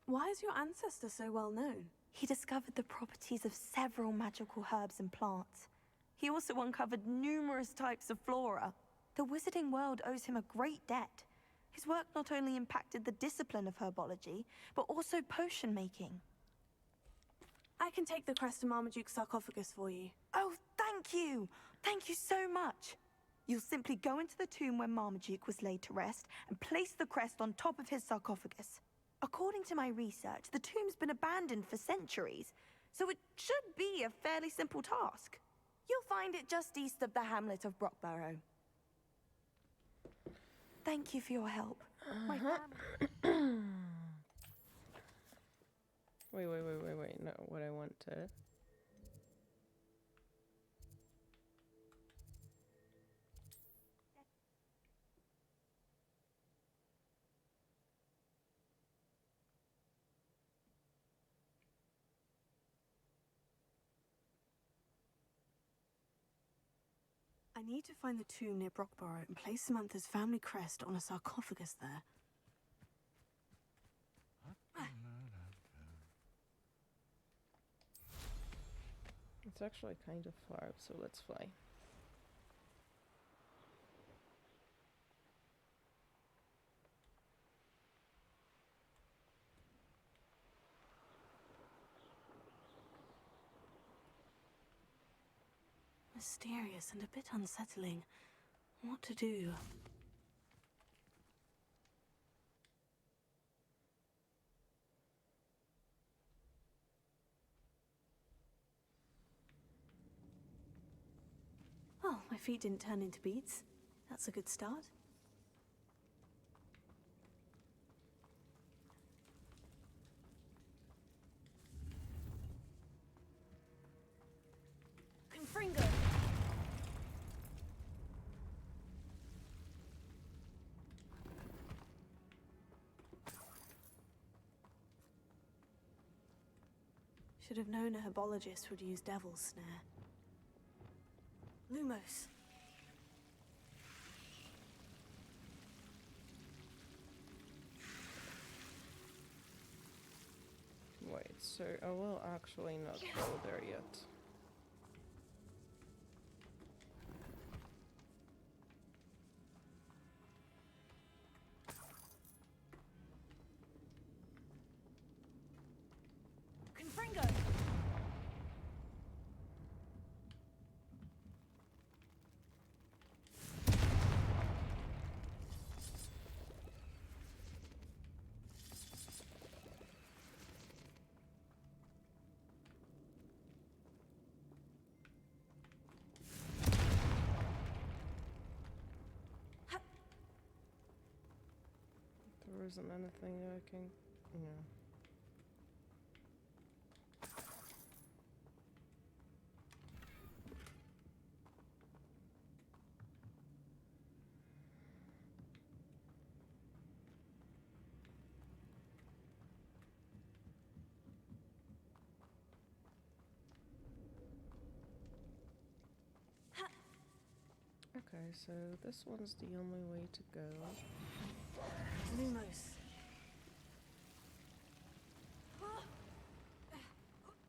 Why is your ancestor so well known? He discovered the properties of several magical herbs and plants. He also uncovered numerous types of flora. The wizarding world owes him a great debt. His work not only impacted the discipline of herbology, but also potion making. I can take the crest to Marmaduke's sarcophagus for you. Oh, thank you! Thank you so much! You'll simply go into the tomb where Marmaduke was laid to rest and place the crest on top of his sarcophagus. According to my research, the tomb's been abandoned for centuries, so it should be a fairly simple task. You'll find it just east of the hamlet of Brockborough. Thank you for your help. My family... Wait. No, what I want to... I need to find the tomb near Brockborough and place Samantha's family crest on a sarcophagus there. It's actually kind of far, so let's fly. Mysterious and a bit unsettling. What to do? Well, my feet didn't turn into beads. That's a good start. Confringo! Should have known a herbologist would use Devil's Snare. Lumos. Wait, so I will actually not go there yet. Confringo! There isn't anything I can... No. Okay, so this one's the only way to go. Lumos.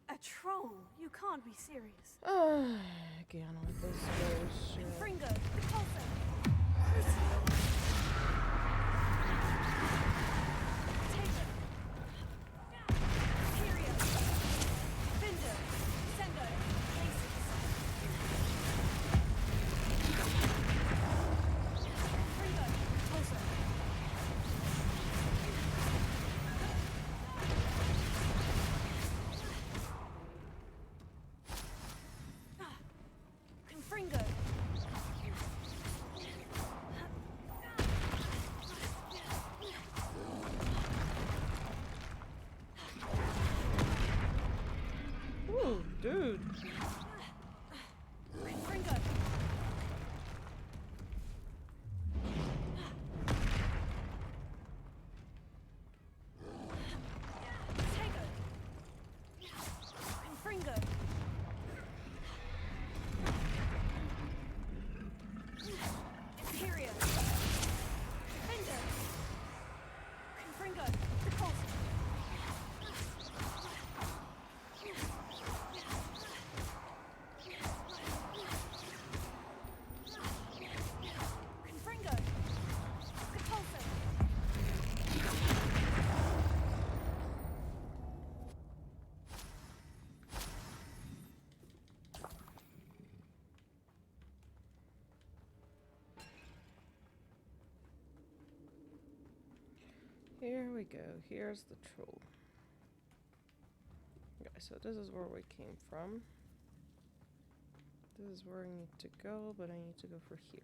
A troll? You can't be serious. Again with this bullshit. Confringo! Repulsor! Here we go. Here's the troll. Okay, so this is where we came from. This is where I need to go, but I need to go for here.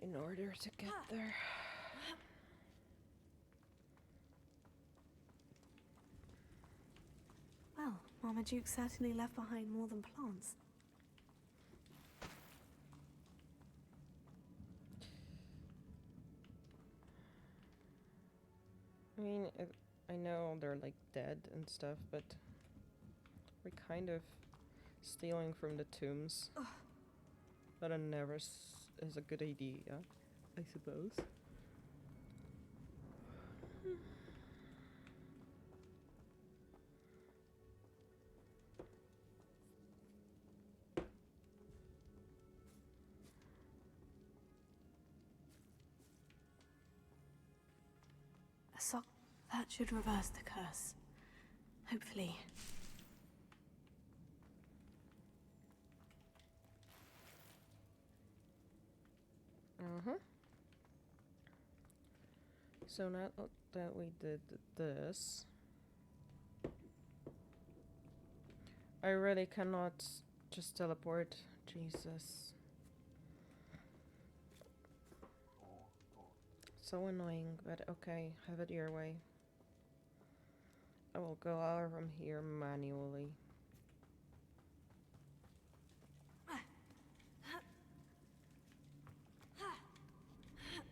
In order to get there. Well, Marmaduke certainly left behind more than plants. I mean, I know they're like dead and stuff, but we're kind of stealing from the tombs. But it never is a good idea, I suppose. A sock that should reverse the curse. Hopefully. So now that we did this, I really cannot just teleport. Jesus. So annoying, but okay, have it your way. I will go out from here manually.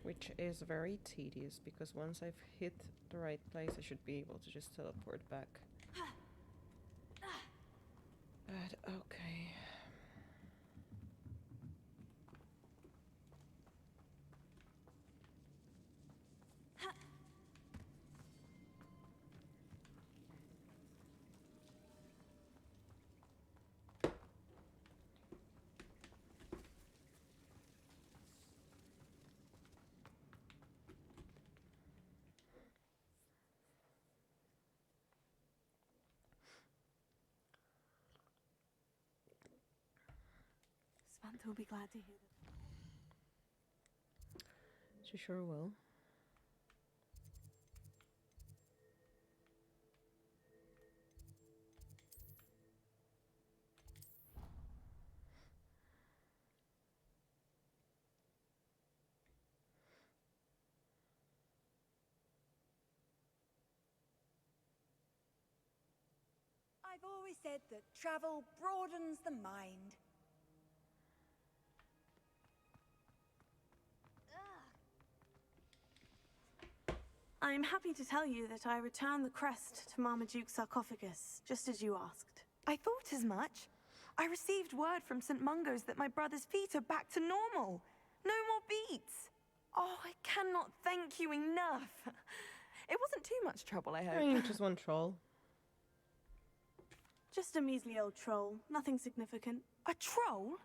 Which is very tedious, because once I've hit the right place, I should be able to just teleport back. But okay. Samantha will be glad to hear that. She sure will. I've always said that travel broadens the mind. I'm happy to tell you that I returned the crest to Marmaduke's sarcophagus, just as you asked. I thought as much. I received word from St. Mungo's that my brother's feet are back to normal. No more beats. Oh, I cannot thank you enough. It wasn't too much trouble, I hope. I mean, just one troll. Just a measly old troll, nothing significant. A troll?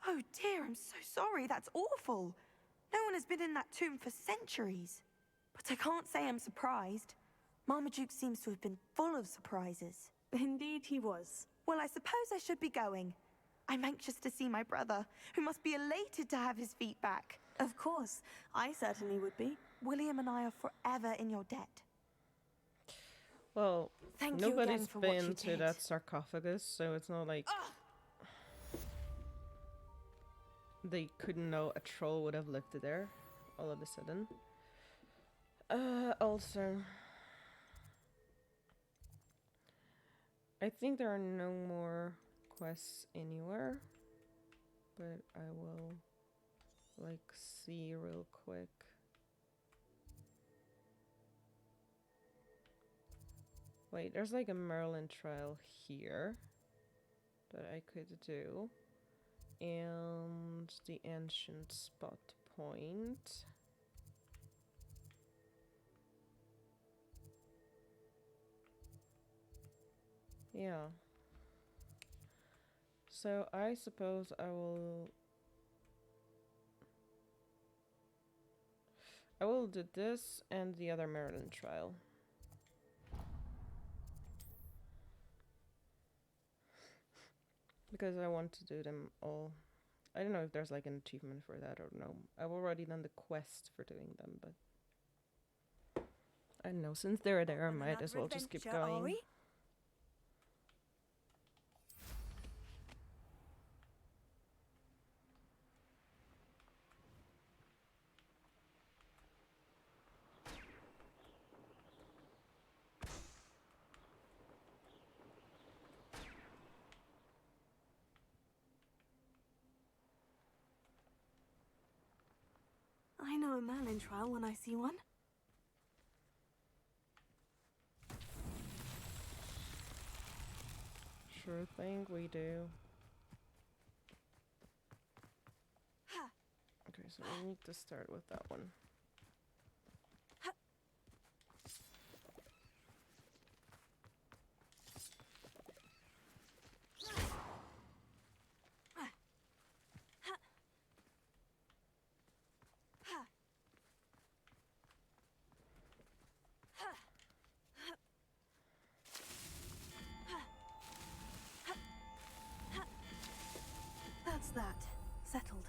Oh dear, I'm so sorry. That's awful. No one has been in that tomb for centuries. But I can't say I'm surprised. Marmaduke seems to have been full of surprises. Indeed he was. Well, I suppose I should be going. I'm anxious to see my brother, who must be elated to have his feet back. Of course, I certainly would be. William and I are forever in your debt. Well, Thank you again nobody's for what you been to did. that sarcophagus, so it's not like they couldn't know a troll would have lived there all of a sudden. Also, I think there are no more quests anywhere, but I will like see real quick. Wait, there's like a Merlin trial here that I could do, and the ancient spot point. Yeah. So I suppose I will do this and the other Merlin trial. Because I want to do them all I don't know if there's like an achievement for that or no. I've already done the quest for doing them, but I don't know. Since they're there, I On might as another well just keep adventure, are going. we? I know a Merlin trial when I see one. Sure thing, we do. Okay, so we need to start with that one. That's that. Settled.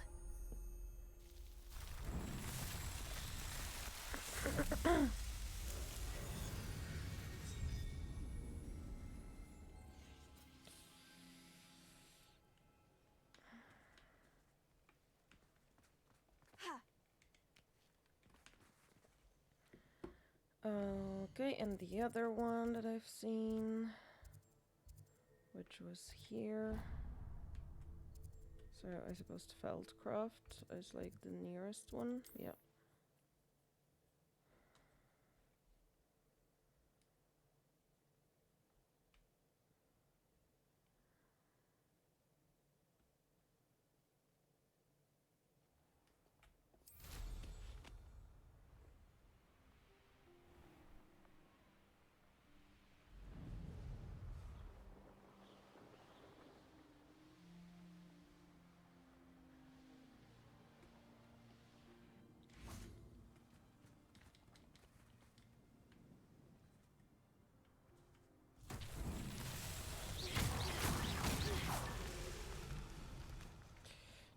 Okay, and the other one that I've seen, which was here. So I suppose Feldcroft is like the nearest one. Yeah.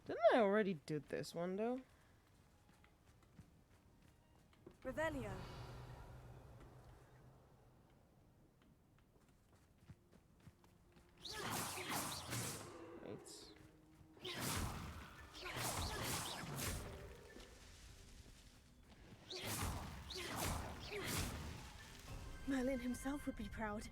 Didn't I already did this one though? Revelio. Wait. Merlin himself would be proud.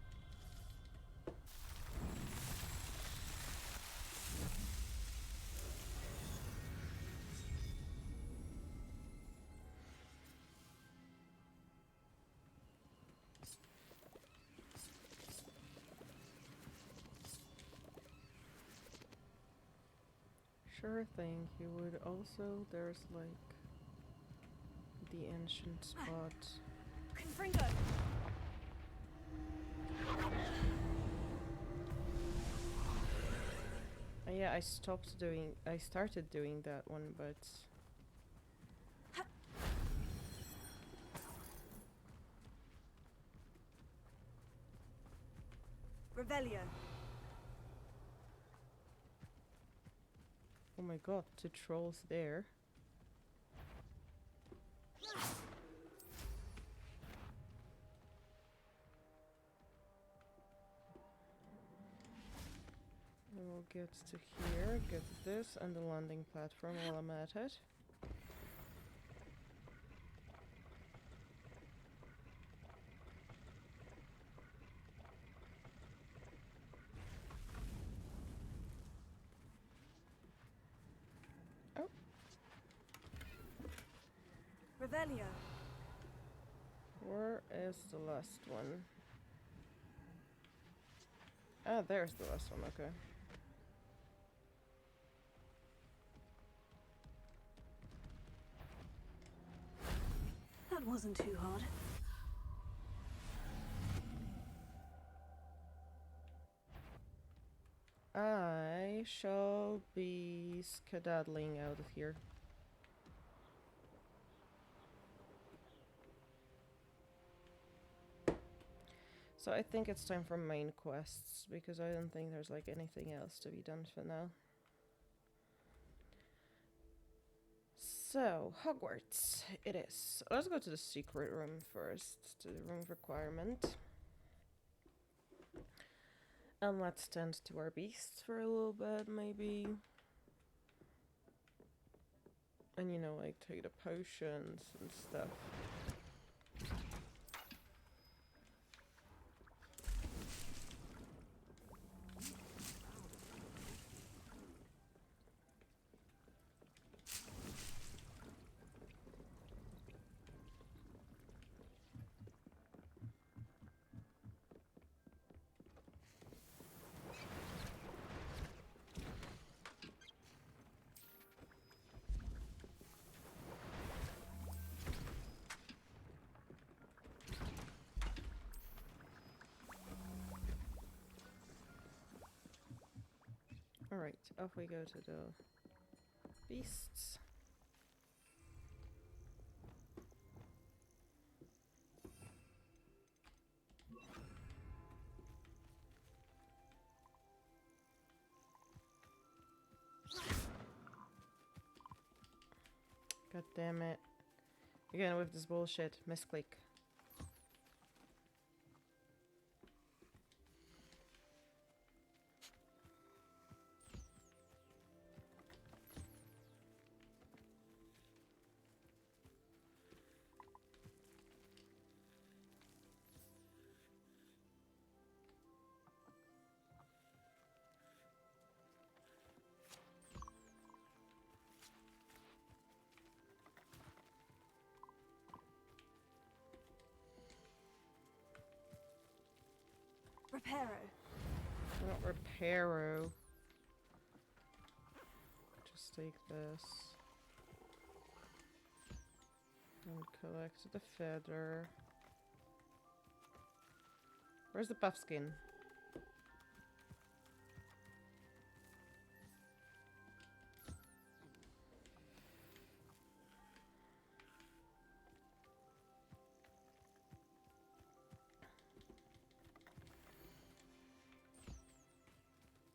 Sure thing, he would also, there's like the ancient spot. Confringo! Yeah, I started doing that one, but Revelio. oh my god, two trolls there. We'll get to here, get this and the landing platform while I'm at it. Oh, Revelio. where is the last one? Ah, there's the last one, okay. That wasn't too hard. I shall be skedaddling out of here. So I think it's time for main quests, because I don't think there's like anything else to be done for now. So, Hogwarts it is. Let's go to the secret room first, to the room requirement. And let's tend to our beasts for a little bit, maybe. And, you know, like, take the potions and stuff. Alright, off we go to the beasts. God damn it. Again with this bullshit. Misclick. Reparo. Not Reparo. Just take this. And collect the feather. Where's the buff skin?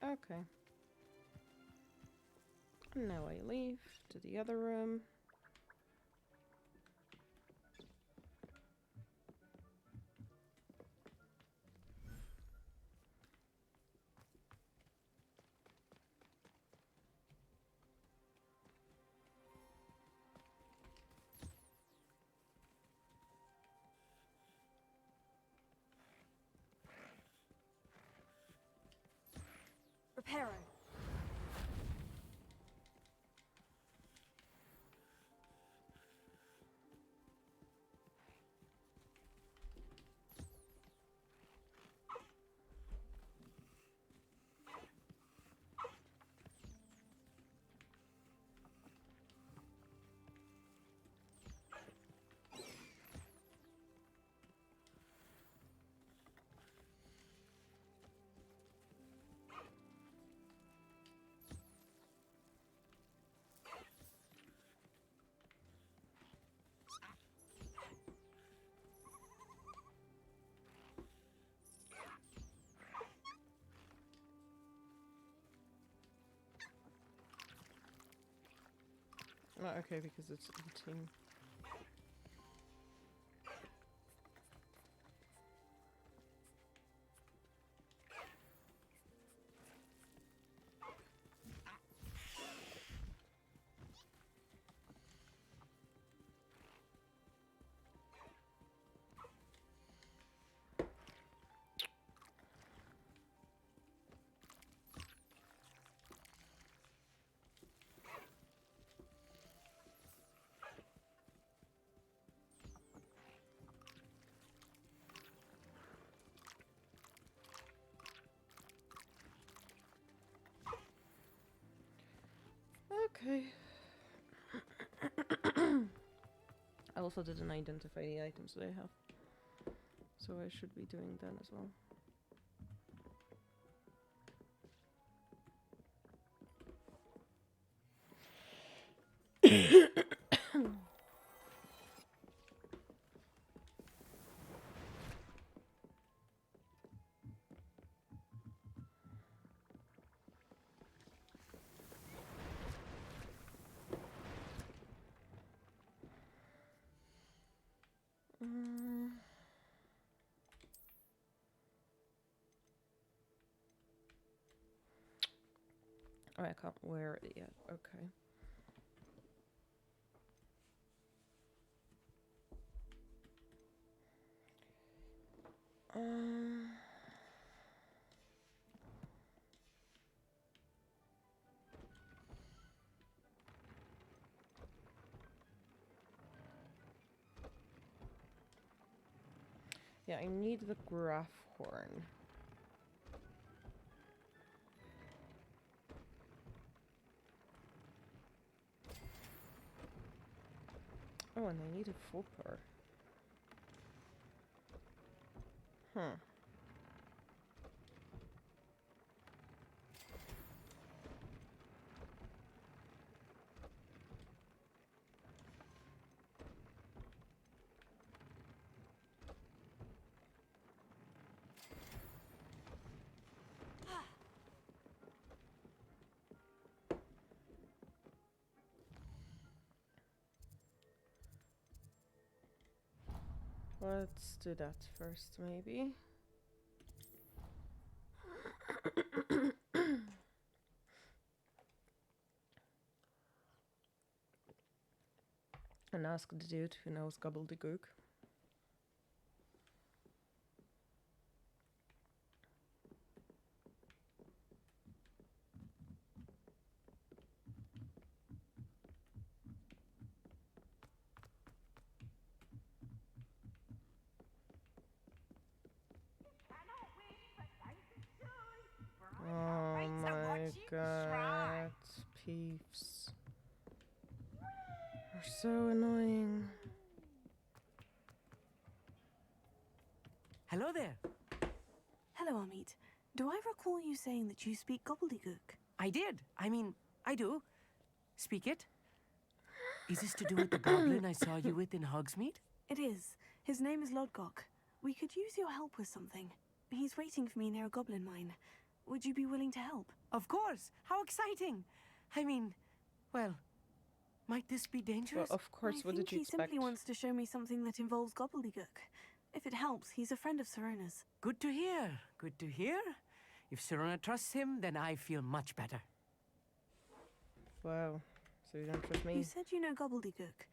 Okay. Now I leave to the other room. Reparo. Oh, okay, because it's eating. Okay. I also didn't identify the items that I have. So I should be doing that as well. Oh, I can't wear it yet. Okay. Yeah, I need the graph horn. Oh, and I need a flipper. Huh. Let's do that first, maybe. And ask the dude who knows gobbledygook. Oh my god, peeps. They're so annoying. Hello there. Hello, Amit. Do I recall you saying that you speak gobbledygook? I did. I mean, I do. Speak it. Is this to do with the goblin I saw you with in Hogsmeade? It is. His name is Lodgok. We could use your help with something. He's waiting for me near a goblin mine. Would you be willing to help? Of course. How exciting. I mean, well, might this be dangerous? Well, of course, what did you expect? He simply wants to show me something that involves gobbledygook. If it helps, he's a friend of Sirona's. Good to hear. Good to hear. If Sirona trusts him, then I feel much better. Wow. So you don't trust me? You said you know gobbledygook,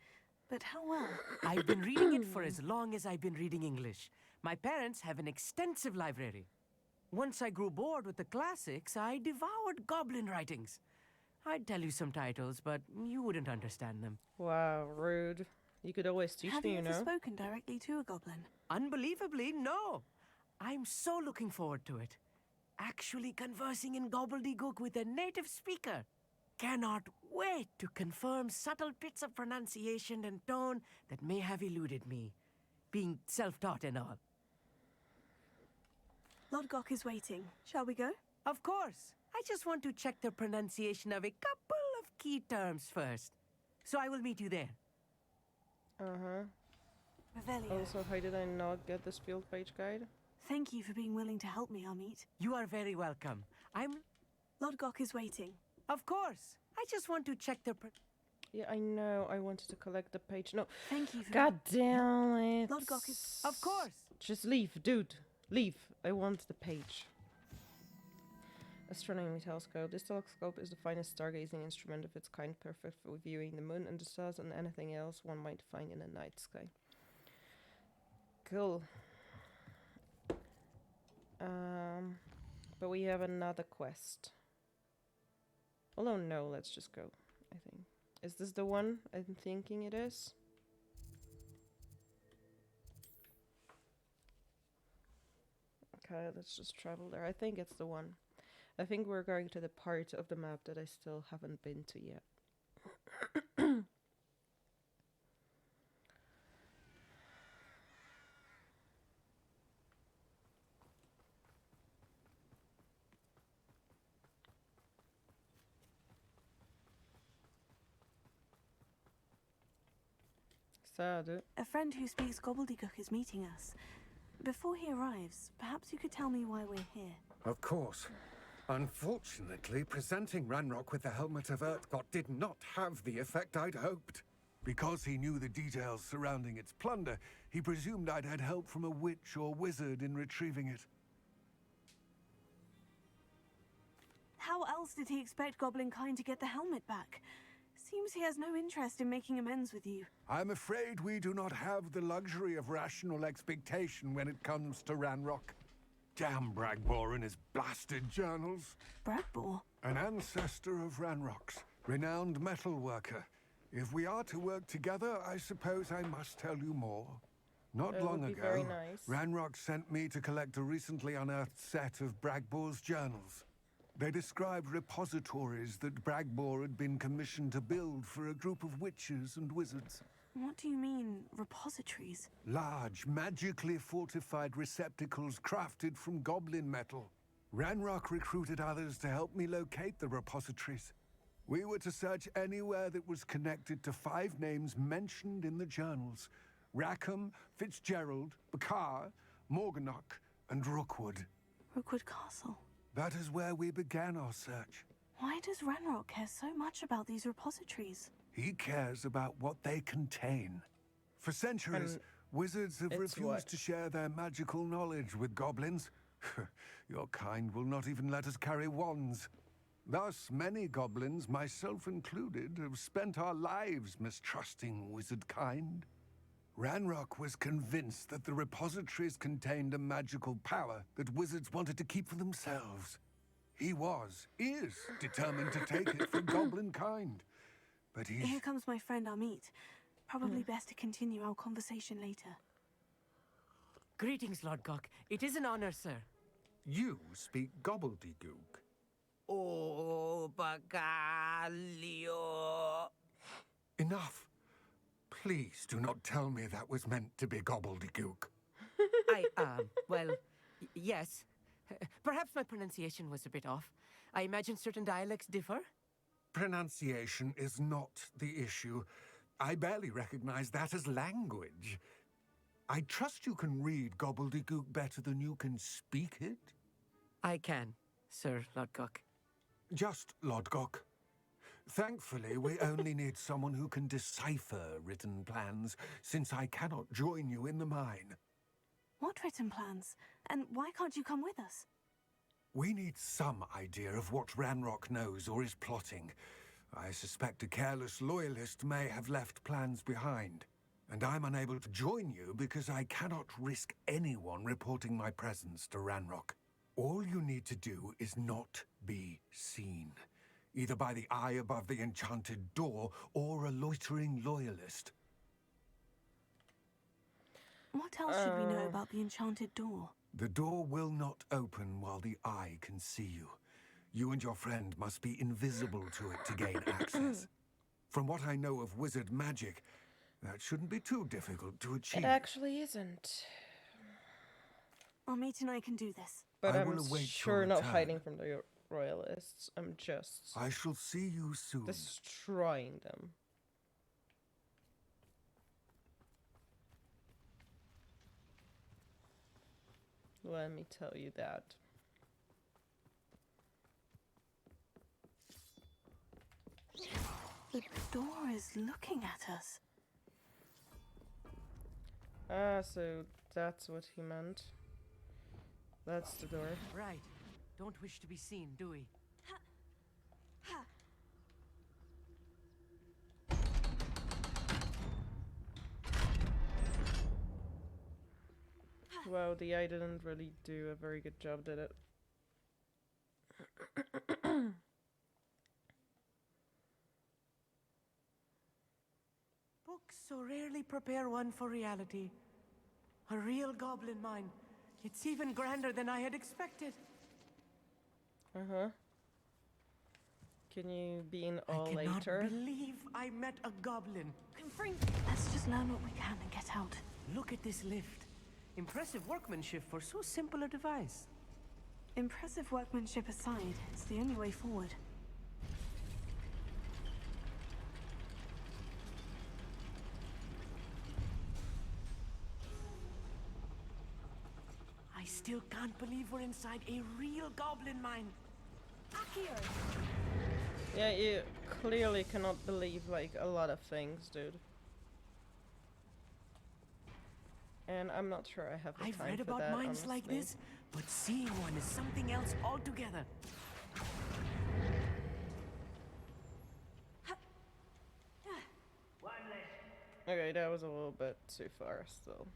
but how well? I've been reading it for as long as I've been reading English. My parents have an extensive library. Once I grew bored with the classics, I devoured goblin writings. I'd tell you some titles, but you wouldn't understand them. Wow, rude. You could always teach Have me, you you ever know? spoken directly to a goblin? Unbelievably, no. I'm so looking forward to it. Actually conversing in gobbledygook with a native speaker. Cannot wait to confirm subtle bits of pronunciation and tone that may have eluded me, being self-taught and all. Lodgok is waiting. Shall we go? Of course. I just want to check the pronunciation of a couple of key terms first. So I will meet you there. Uh-huh. Revelio. Also, how did I not get this field page guide? Thank you for being willing to help me, Amit. You are very welcome. Lodgok is waiting. Of course. I just want to check the Yeah, I know. I wanted to collect the page. No. Thank you for... God damn it. Lodgok is... Of course. Just leave, dude. Leave. I want the page. Astronomy telescope. This telescope is the finest stargazing instrument of its kind, perfect for viewing the moon and the stars and anything else one might find in the night sky. Cool. But we have another quest. Although no, let's just go, I think. Is this the one I'm thinking it is? Okay, let's just travel there. I think it's the one. I think we're going to the part of the map that I still haven't been to yet. Sad. A friend who speaks gobbledygook is meeting us. Before he arrives, perhaps you could tell me why we're here. Of course. Unfortunately, presenting Ranrock with the Helmet of Urtkot did not have the effect I'd hoped. Because he knew the details surrounding its plunder, he presumed I'd had help from a witch or wizard in retrieving it. How else did he expect Goblin Kind to get the helmet back? Seems he has no interest in making amends with you. I'm afraid we do not have the luxury of rational expectation when it comes to Ranrock. Damn Bragbor and his blasted journals. Bragbor? An ancestor of Ranrock's, renowned metal worker. If we are to work together, I suppose I must tell you more. Not That long would be ago, very nice. Ranrock sent me to collect a recently unearthed set of Bragbor's journals. They described repositories that Bragbor had been commissioned to build for a group of witches and wizards. What do you mean, repositories? Large, magically fortified receptacles crafted from goblin metal. Ranrock recruited others to help me locate the repositories. We were to search anywhere that was connected to 5 names mentioned in the journals: Rackham, Fitzgerald, Bakar, Morganach, and Rookwood. Rookwood Castle. That is where we began our search. Why does Ranrock care so much about these repositories? He cares about what they contain. For centuries, wizards have refused to share their magical knowledge with goblins. Your kind will not even let us carry wands. Thus, many goblins, myself included, have spent our lives mistrusting wizard kind. Ranrock was convinced that the repositories contained a magical power that wizards wanted to keep for themselves. He is determined to take it from goblin kind. But he's... Here comes my friend Amit. Probably best to continue our conversation later. Greetings, Lord Gok. It is an honor, sir. You speak gobbledygook. Oh, Bagalio. Enough. Please do not tell me that was meant to be gobbledygook. Yes. Perhaps my pronunciation was a bit off. I imagine certain dialects differ. Pronunciation is not the issue. I barely recognize that as language. I trust you can read gobbledygook better than you can speak it? I can, Sir Lodgok. Just Lodgok. Thankfully, we only need someone who can decipher written plans, since I cannot join you in the mine. What written plans? And why can't you come with us? We need some idea of what Ranrock knows or is plotting. I suspect a careless loyalist may have left plans behind. And I'm unable to join you because I cannot risk anyone reporting my presence to Ranrock. All you need to do is not be seen, either by the eye above the enchanted door or a loitering loyalist. What else should we know about the enchanted door? The door will not open while the eye can see you. You and your friend must be invisible to it to gain access. From what I know of wizard magic, that shouldn't be too difficult to achieve. It actually isn't. Amit and I can do this. But I'm await sure your not return. hiding from the royalists. I'm just I shall see you soon. destroying them. Let me tell you that. The door is looking at us. Ah, so that's what he meant. That's the door. Right. Don't wish to be seen, do we? Well, the eye didn't really do a very good job, did it? Books so rarely prepare one for reality. A real goblin mine. It's even grander than I had expected. Uh-huh. Can you be in all I cannot later? believe I met a goblin. Let's just learn what we can and get out. Look at this lift. Impressive workmanship for so simple a device. Impressive workmanship aside, it's the only way forward. I still can't believe we're inside a real goblin mine. Akio! Yeah, you clearly cannot believe, like, a lot of things, dude. And I'm not sure I have the I've time read for about that, mines like honestly. this, but seeing one is something else altogether. Okay, that was a little bit too far still.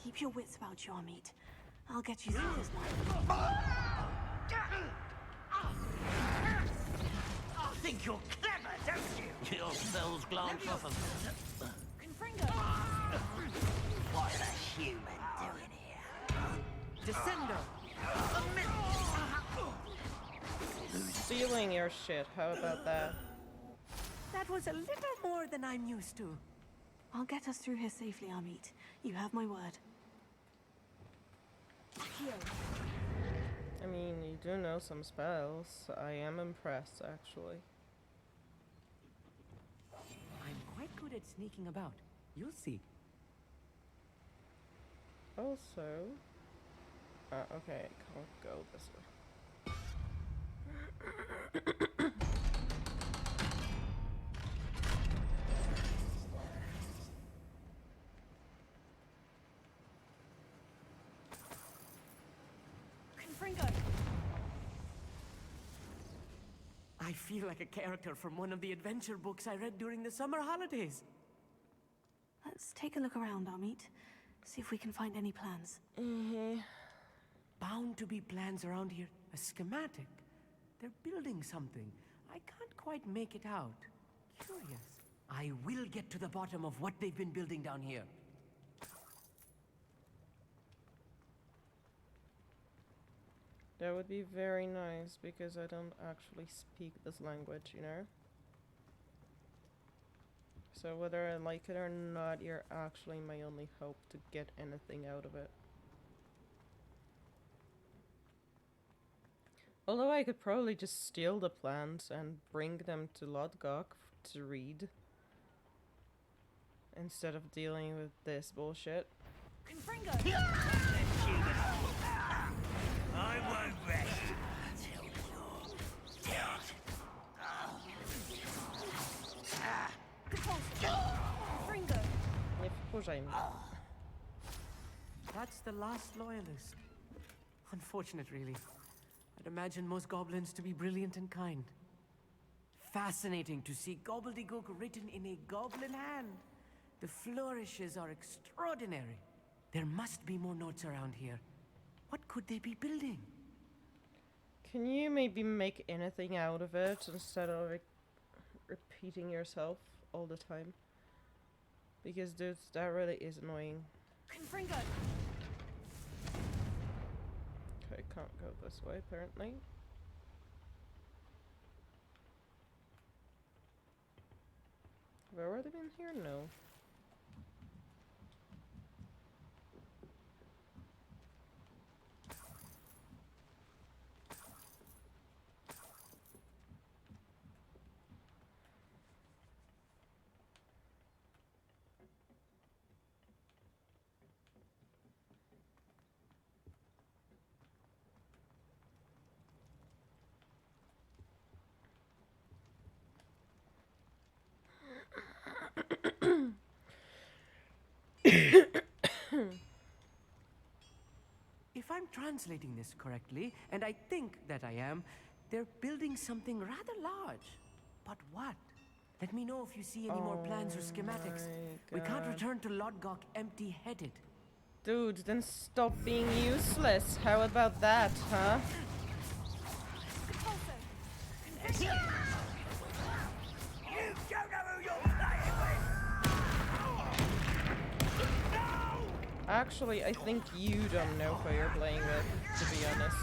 Keep your wits about you, Amit. I'll get you through this now. Think you're clever, don't you? Your spells glance off of... Confringo! What's a human doing here? Descendo! Stealing your shit, how about that? That was a little more than I'm used to. I'll get us through here safely, Amit. You have my word. I mean, you do know some spells. I am impressed, actually. I'm quite good at sneaking about. You'll see. Also... okay, can't go this way. Confringo! I feel like a character from one of the adventure books I read during the summer holidays. Let's take a look around, Amit. See if we can find any plans. Bound to be plans around here. A schematic. They're building something. I can't quite make it out. Curious. I will get to the bottom of what they've been building down here. That would be very nice, because I don't actually speak this language, you know? So whether I like it or not, you're actually my only hope to get anything out of it. Although I could probably just steal the plans and bring them to Lodgok to read. Instead of dealing with this bullshit. Confringo! I won't rest till you're dead. Confringo! Nie wkurzaj mnie. That's the last loyalist. Unfortunate, really. I'd imagine most goblins to be brilliant and kind. Fascinating to see gobbledygook written in a goblin hand. The flourishes are extraordinary. There must be more notes around here. What could they be building? Can you maybe make anything out of it instead of repeating yourself all the time? Because dudes, that really is annoying. Confringo! Okay, can't go this way apparently. Have I already been here? No. If I'm translating this correctly, and I think that I am, they're building something rather large. But what? Let me know if you see any more plans or schematics. We can't return to Lodgok empty-headed. Dude, then stop being useless. How about that, huh? You don't know who you're playing with! No! Actually, I think you don't know who you're playing with, to be honest.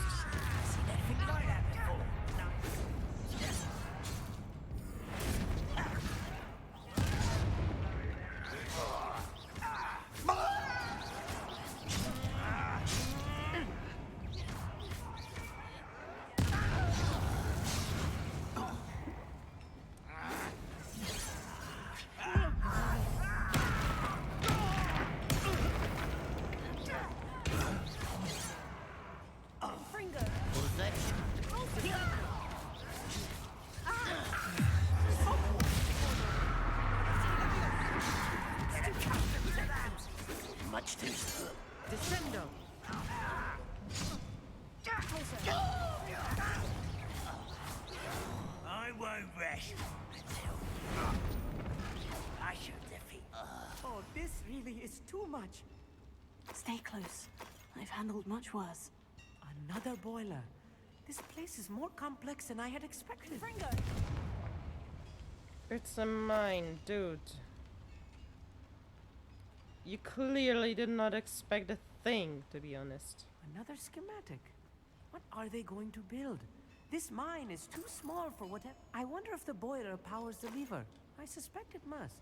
Descendo! I won't rest until I shall defeat. Oh, this really is too much. Stay close. I've handled much worse. Another boiler. This place is more complex than I had expected. It's a mine, dude. You clearly did not expect a thing, to be honest. Another schematic. What are they going to build? This mine is too small for what... I wonder if the boiler powers the lever. I suspect it must.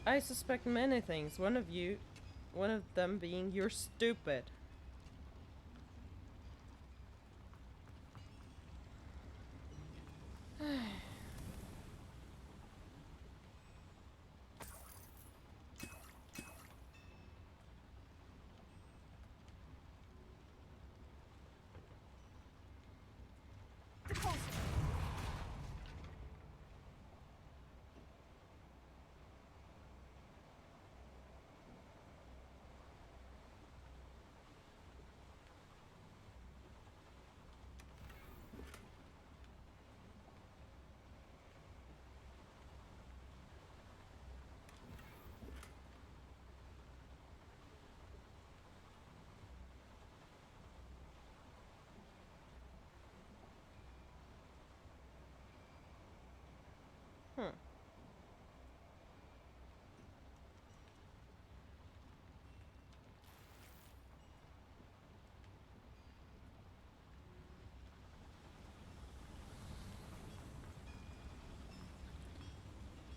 I suspect many things. One of them being you're stupid.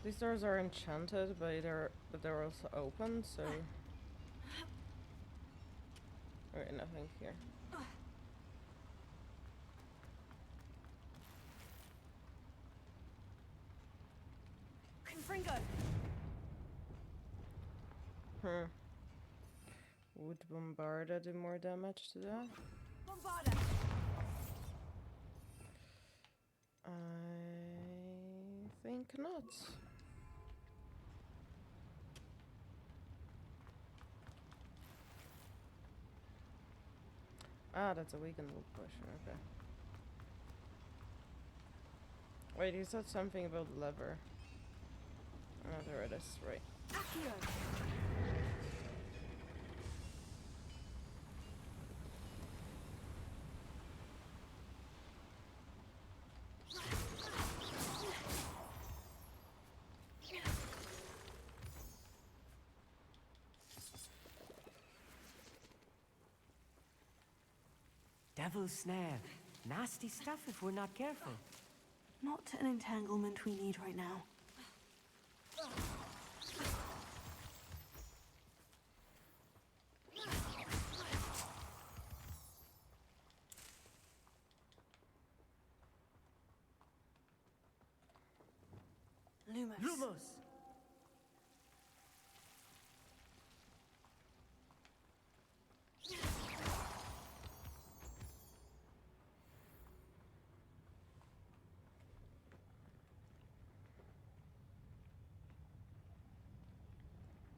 These doors are enchanted, but they're also open, so... Alright, nothing here. Would Bombarda do more damage to that? Bombarda! I think not. Ah, that's a weakened potion, okay. Wait, you said something about lever. Oh, there it is, right. Accio! Devil's snare. Nasty stuff if we're not careful. Not an entanglement we need right now. Lumos. Lumos!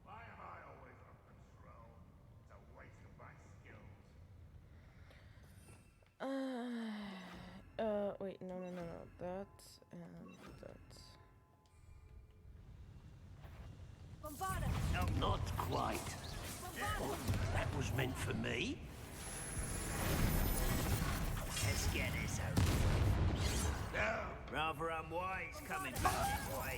Why am I always on control? It's a waste of my skills. Wait, no. That and that. Bombarda! No, not quite. Oh, that was meant for me. Let's get this over. No, rather unwise coming back this way.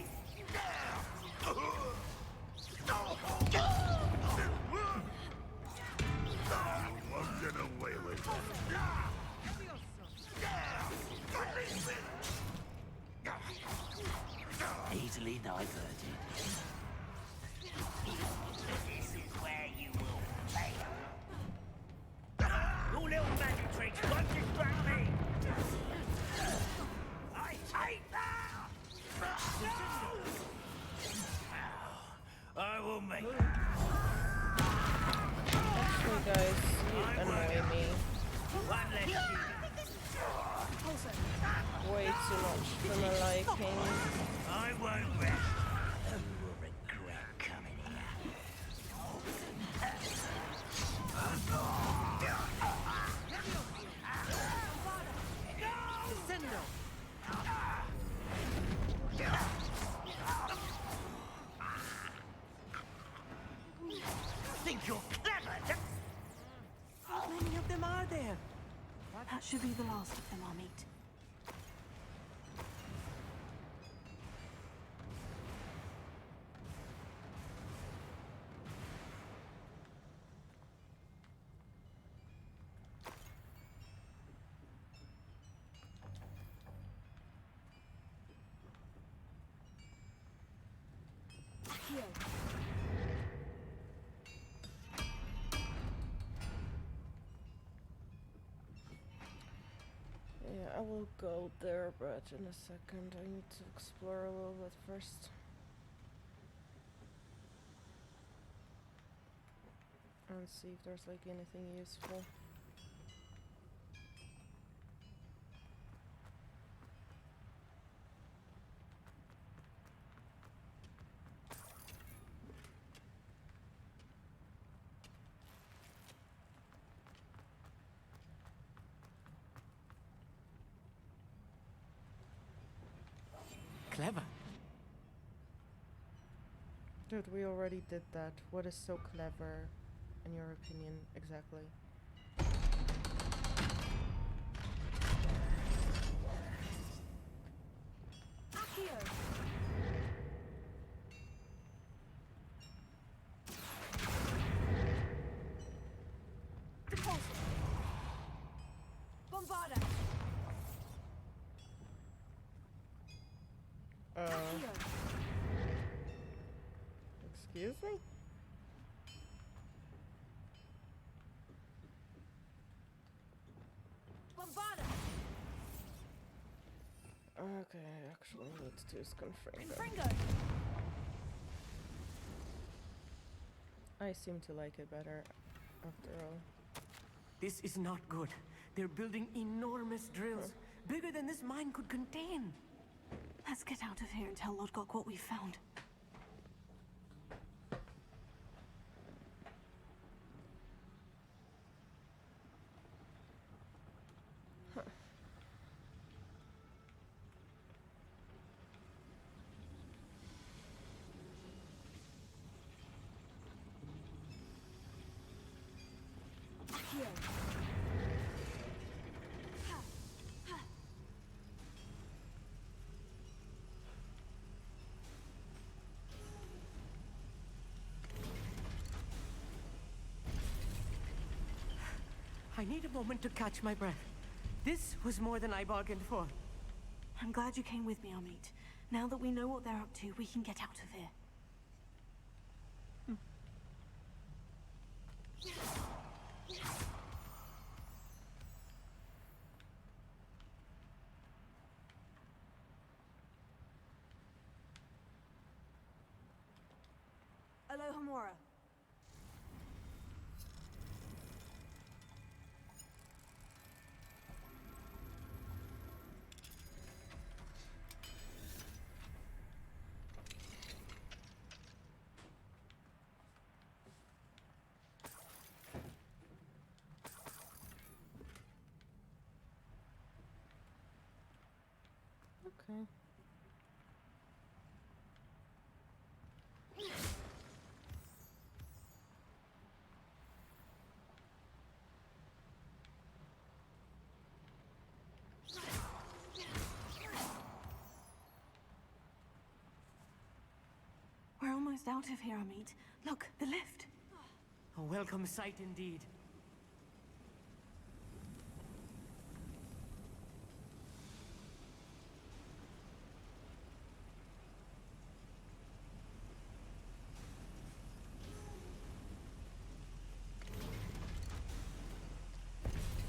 Won't get away with it. Easily diverted. This is where you will fail. Your little magic tricks won't distract me. I take that. No! I will make it. Actually, guys, you annoy me. One less shooting. Way too much for my liking. I won't rest. You will regret coming here. you're clever? How many of them are there? That should be the last of them, Amit. Yeah, I will go there, but in a second I need to explore a little bit first. And see if there's like anything useful. Clever. Dude, we already did that. What is so clever, in your opinion, exactly? Bombarda. Excuse me? Bombarda. Okay, actually let's do is Confringo. Confringo. I seem to like it better, after all. This is not good. They're building enormous drills, bigger than this mine could contain. Let's get out of here and tell Lord Gok what we found. I need a moment to catch my breath. This was more than I bargained for. I'm glad you came with me, Amit. Now that we know what they're up to, we can get out of here. Alohomora. Okay. We're almost out of here, Amit. Look, the lift. A welcome sight indeed.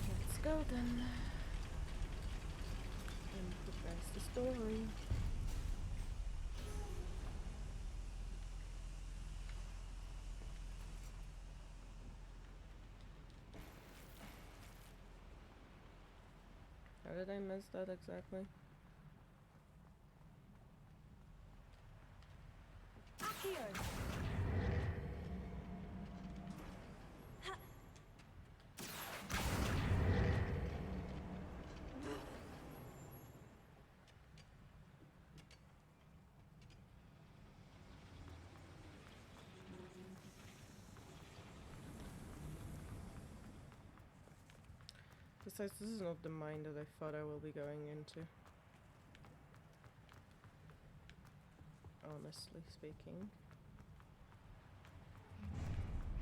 Let's go then. And progress the story. How did I miss that exactly? Accio. Besides, this is not the mine that I thought I will be going into. Honestly speaking.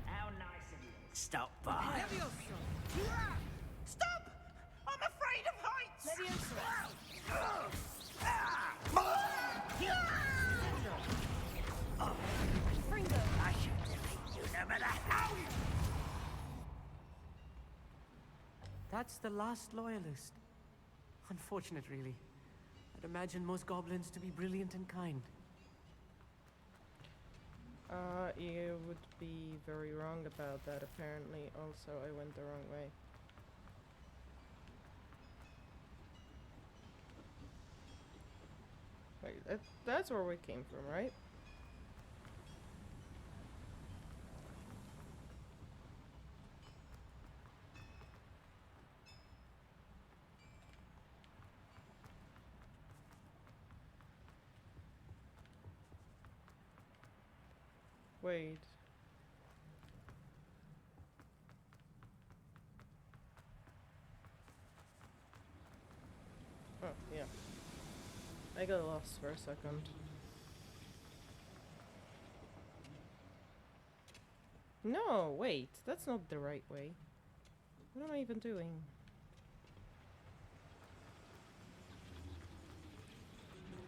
How nice of you. Stop by. Stop! I'm afraid of heights! Fringo! I should delete you no matter how you... That's the last loyalist. Unfortunate, really. I'd imagine most goblins to be brilliant and kind. You would be very wrong about that, apparently. Also, I went the wrong way. Wait, that's where we came from, right? Wait. Oh, yeah. I got lost for a second. No, wait. That's not the right way. What am I even doing?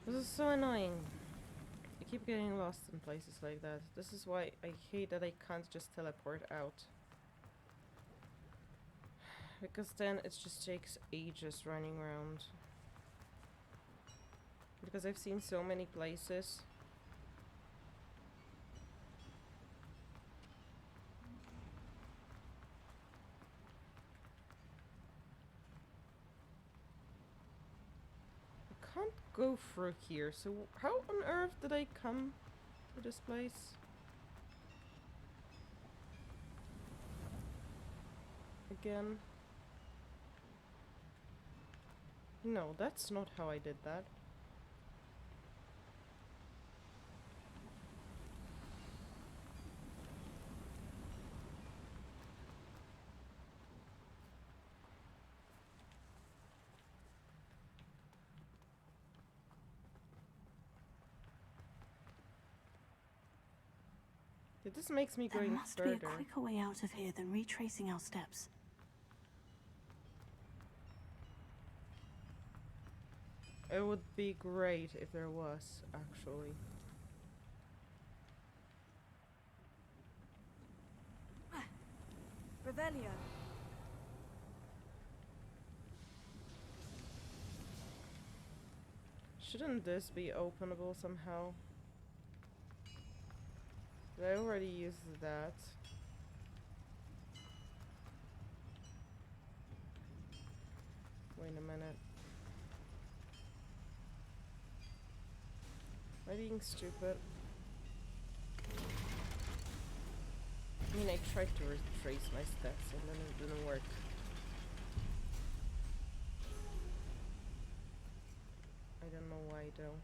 This is so annoying. I keep getting lost in places like that. This is why I hate that I can't just teleport out. Because then it just takes ages running around. Because I've seen so many places. I can't go through here, so how on earth did I come to this place? Again. No, that's not how I did that. This makes me There going must further. be a quicker way out of here than retracing our steps. It would be great if there was, actually. Revelio. Shouldn't this be openable somehow? Did I already use that? Wait a minute. Am I being stupid? I mean, I tried to retrace my steps and then it didn't work. I don't know why though.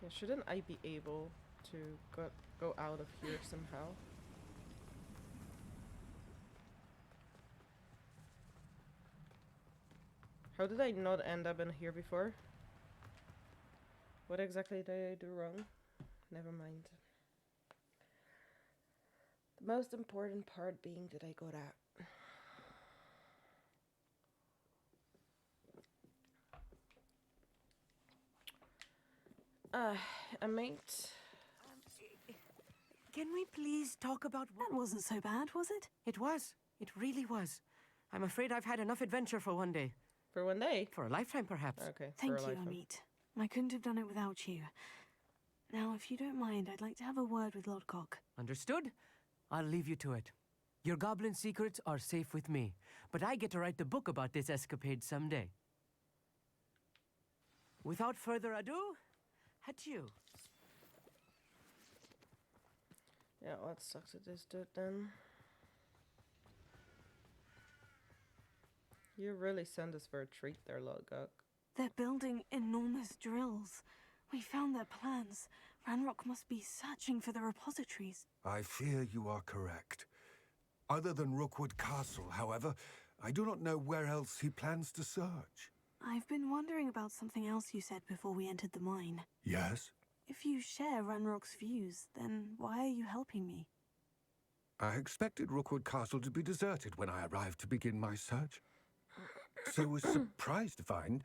Yeah, shouldn't I be able to go out of here somehow? How did I not end up in here before? What exactly did I do wrong? Never mind. The most important part being that I got out. I might... Can we please talk about... That wasn't so bad, was it? It was. It really was. I'm afraid I've had enough adventure for one day. For one day? For a lifetime, perhaps. Okay, Thank for a you, lifetime. Amit. I couldn't have done it without you. Now, if you don't mind, I'd like to have a word with Lodcock. Understood? I'll leave you to it. Your goblin secrets are safe with me, but I get to write the book about this escapade someday. Without further ado, adieu. Yeah, let's talk to this dude then. You really sent us for a treat there, Lodgok. They're building enormous drills We found their plans. Ranrock must be searching for the repositories. I fear you are correct. Other than Rookwood Castle, however, I do not know where else he plans to search. I've been wondering about something else you said before we entered the mine. Yes? If you share Ranrock's views, then why are you helping me? I expected Rookwood Castle to be deserted when I arrived to begin my search. So was surprised to find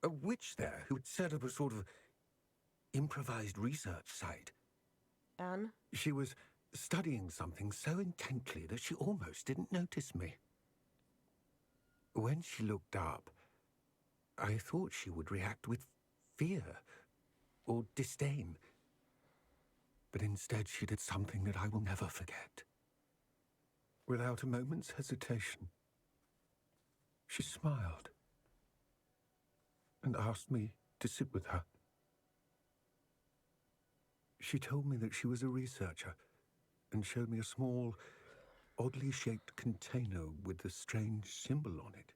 a witch there who had set up a sort of improvised research site. Anne? She was studying something so intently that she almost didn't notice me. When she looked up, I thought she would react with fear or disdain. But instead she did something that I will never forget. Without a moment's hesitation, she smiled and asked me to sit with her. She told me that she was a researcher and showed me a small, oddly shaped container with a strange symbol on it.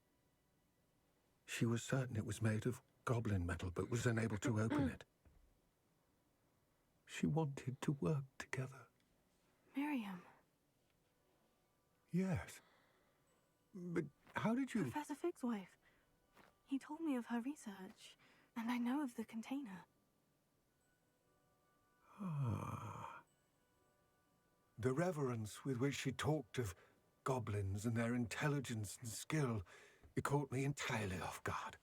She was certain it was made of goblin metal, but was unable to open it. She wanted to work together. Miriam. Yes. But how did you... Professor Fig's wife. He told me of her research, and I know of the container. Ah. The reverence with which she talked of goblins and their intelligence and skill, it caught me entirely off guard.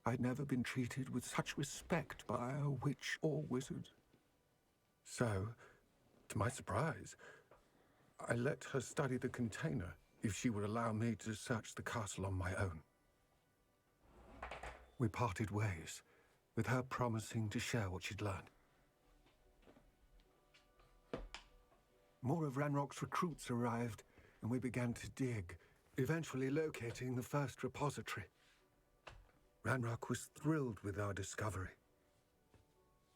I'd never been treated with such respect by a witch or wizard. So, to my surprise, I let her study the container if she would allow me to search the castle on my own. We parted ways, with her promising to share what she'd learned. More of Ranrock's recruits arrived, and we began to dig, eventually locating the first repository. Ranrock was thrilled with our discovery,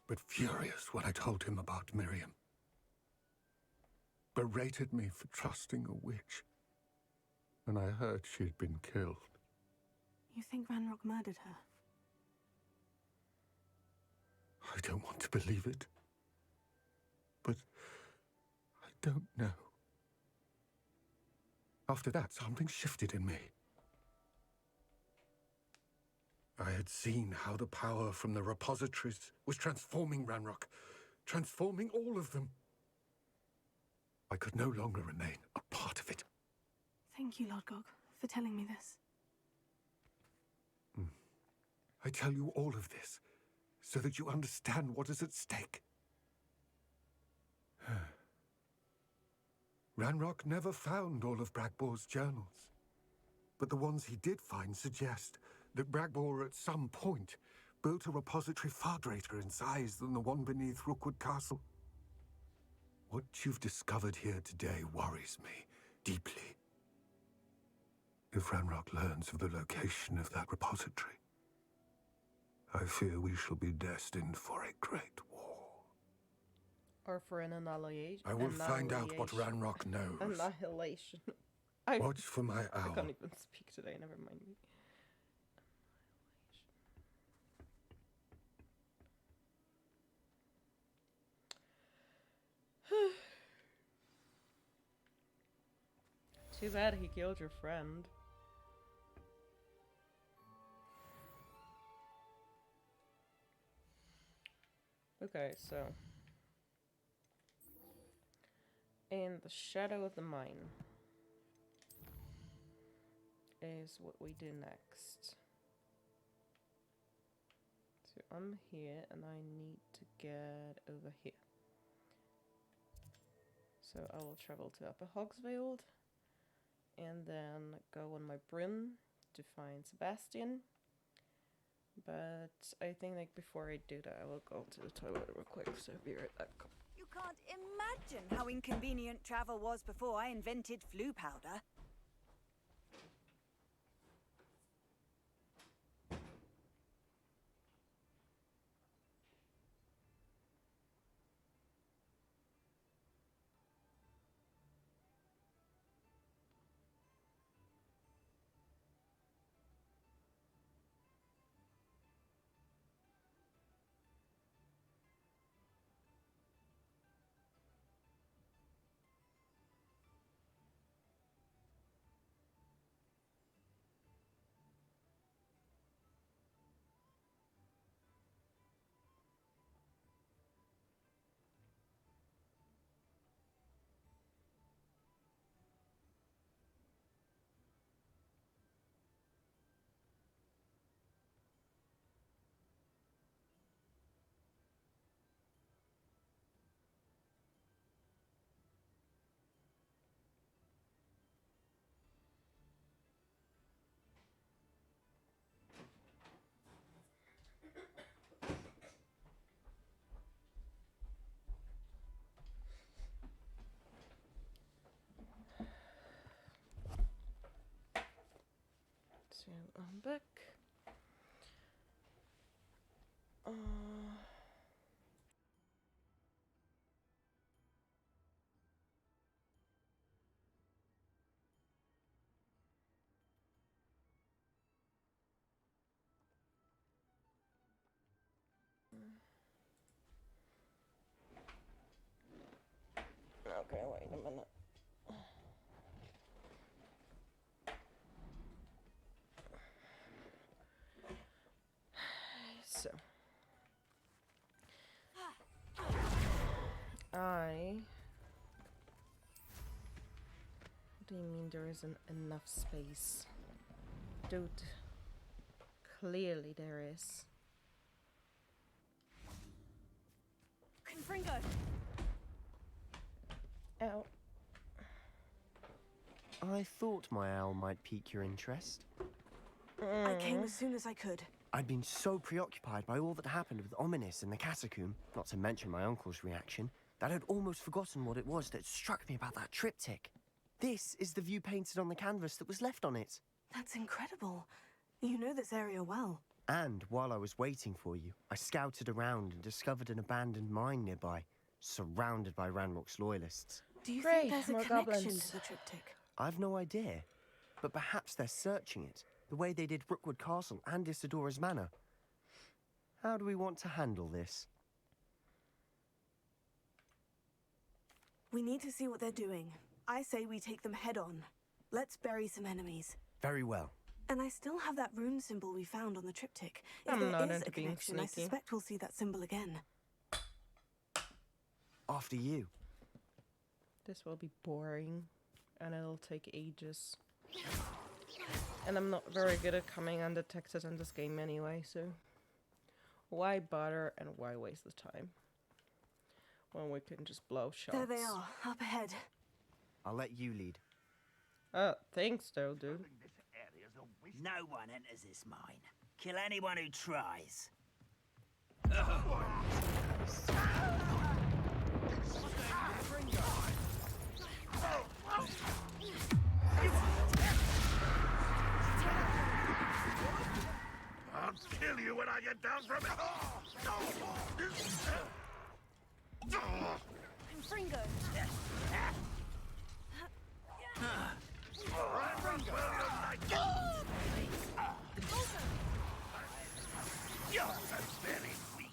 but furious when I told him about Miriam. Berated me for trusting a witch, and I heard she'd been killed. You think Ranrock murdered her? I don't want to believe it, but I don't know. After that, something shifted in me. I had seen how the power from the repositories was transforming Ranrock, transforming all of them. I could no longer remain a part of it. Thank you, Lord Gog, for telling me this. I tell you all of this so that you understand what is at stake. Ranrock never found all of Bragbor's journals, but the ones he did find suggest that Bragbor at some point built a repository far greater in size than the one beneath Rookwood Castle. What you've discovered here today worries me deeply. If Ranrock learns of the location of that repository, I fear we shall be destined for a great war. Or for an annihilation. I will find out what Ranrock knows. Annihilation. Watch for my owl. I can't even speak today, never mind me. Too bad he killed your friend. Okay, so in the shadow of the mine is what we do next. So I'm here and I need to get over here. So I will travel to Upper Hogsveld and then go on my broom to find Sebastian. But I think like before I do that, I will go to the toilet real quick, so be right back. You can't imagine how inconvenient travel was before I invented flu powder. I'm back. Okay, wait a minute. So, what do you mean there isn't enough space? Dude, clearly there is. Confringo! Ow. I thought my owl might pique your interest. I came as soon as I could. I'd been so preoccupied by all that happened with Ominous and the catacomb, not to mention my uncle's reaction, that I'd almost forgotten what it was that struck me about that triptych. This is the view painted on the canvas that was left on it. That's incredible. You know this area well. And while I was waiting for you, I scouted around and discovered an abandoned mine nearby, surrounded by Ranrock's loyalists. Do you Great, think there's a more connection goblins. to the triptych? I've no idea, but perhaps they're searching it, the way they did Rookwood Castle and Isidora's Manor. How do we want to handle this? We need to see what they're doing. I say we take them head on. Let's bury some enemies. Very well. And I still have that rune symbol we found on the triptych. If I'm there not is into a being connection, I sneaky. suspect we'll see that symbol again. After you. This will be boring, and it'll take ages. And I'm not very good at coming undetected in this game anyway, so why bother and why waste the time when we can just blow shots? There they are, up ahead. I'll let you lead. Thanks though, dude. No one enters this mine. Kill anyone who tries. I'll kill you when I get down from it. Confringo! You're so very weak.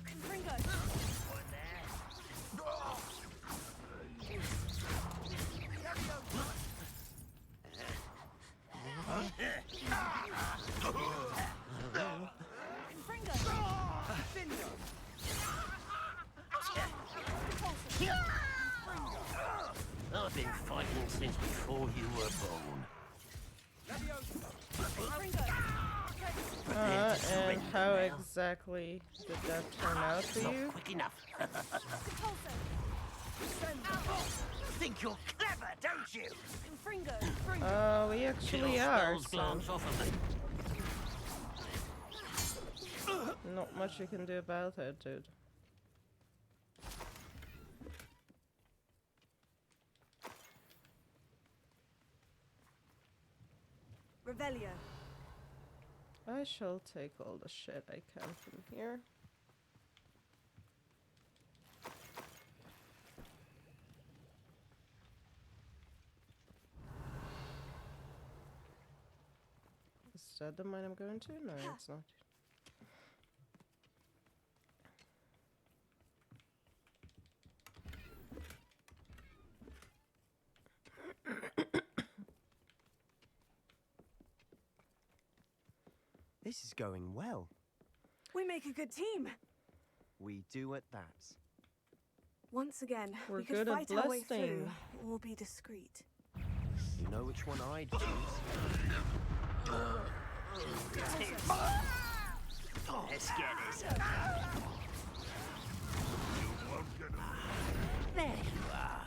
Confringo! I've been fighting since before you were born. And how exactly did that turn out for Not you? quick enough. Think you're clever, don't you? Confringo! We actually Kill are, spells so glance off of them. not much you can do about it, dude. Revelio. I shall take all the shit I can from here. Is that the mine I'm going to? No, it's not. This is going well. We make a good team. We do at that. Once again, We're we could good at fight our way blasting. through, or be discreet. You know which one I'd choose? Let's get this. There you are.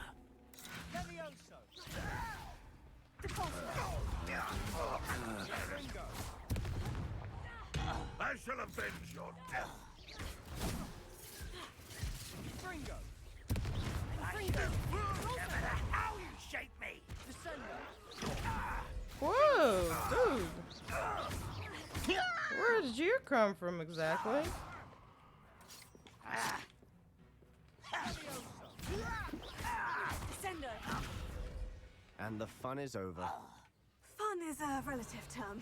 I shall avenge your death. No matter how you shape me. Whoa, dude. Where did you come from exactly? And the fun is over. Fun is a relative term.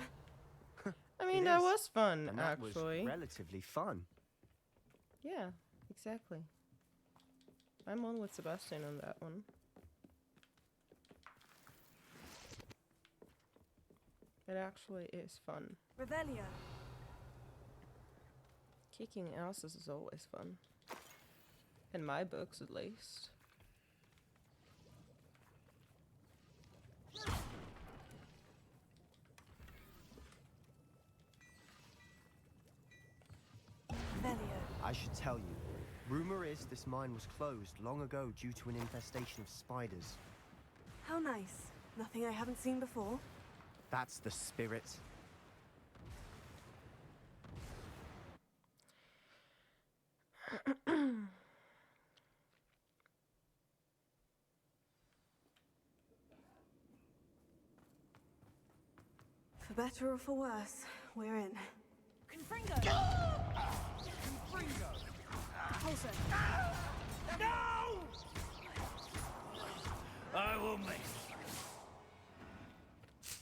I mean, It that is. was fun, And that actually. was relatively fun. Yeah, exactly. I'm on with Sebastian on that one. It actually is fun. Revelio. Kicking asses is always fun. In my books, at least. I should tell you, rumor is this mine was closed long ago due to an infestation of spiders. How nice. Nothing I haven't seen before. That's the spirit. For better or for worse, we're in. Confringo! Confringo! Pulsar! No! I will make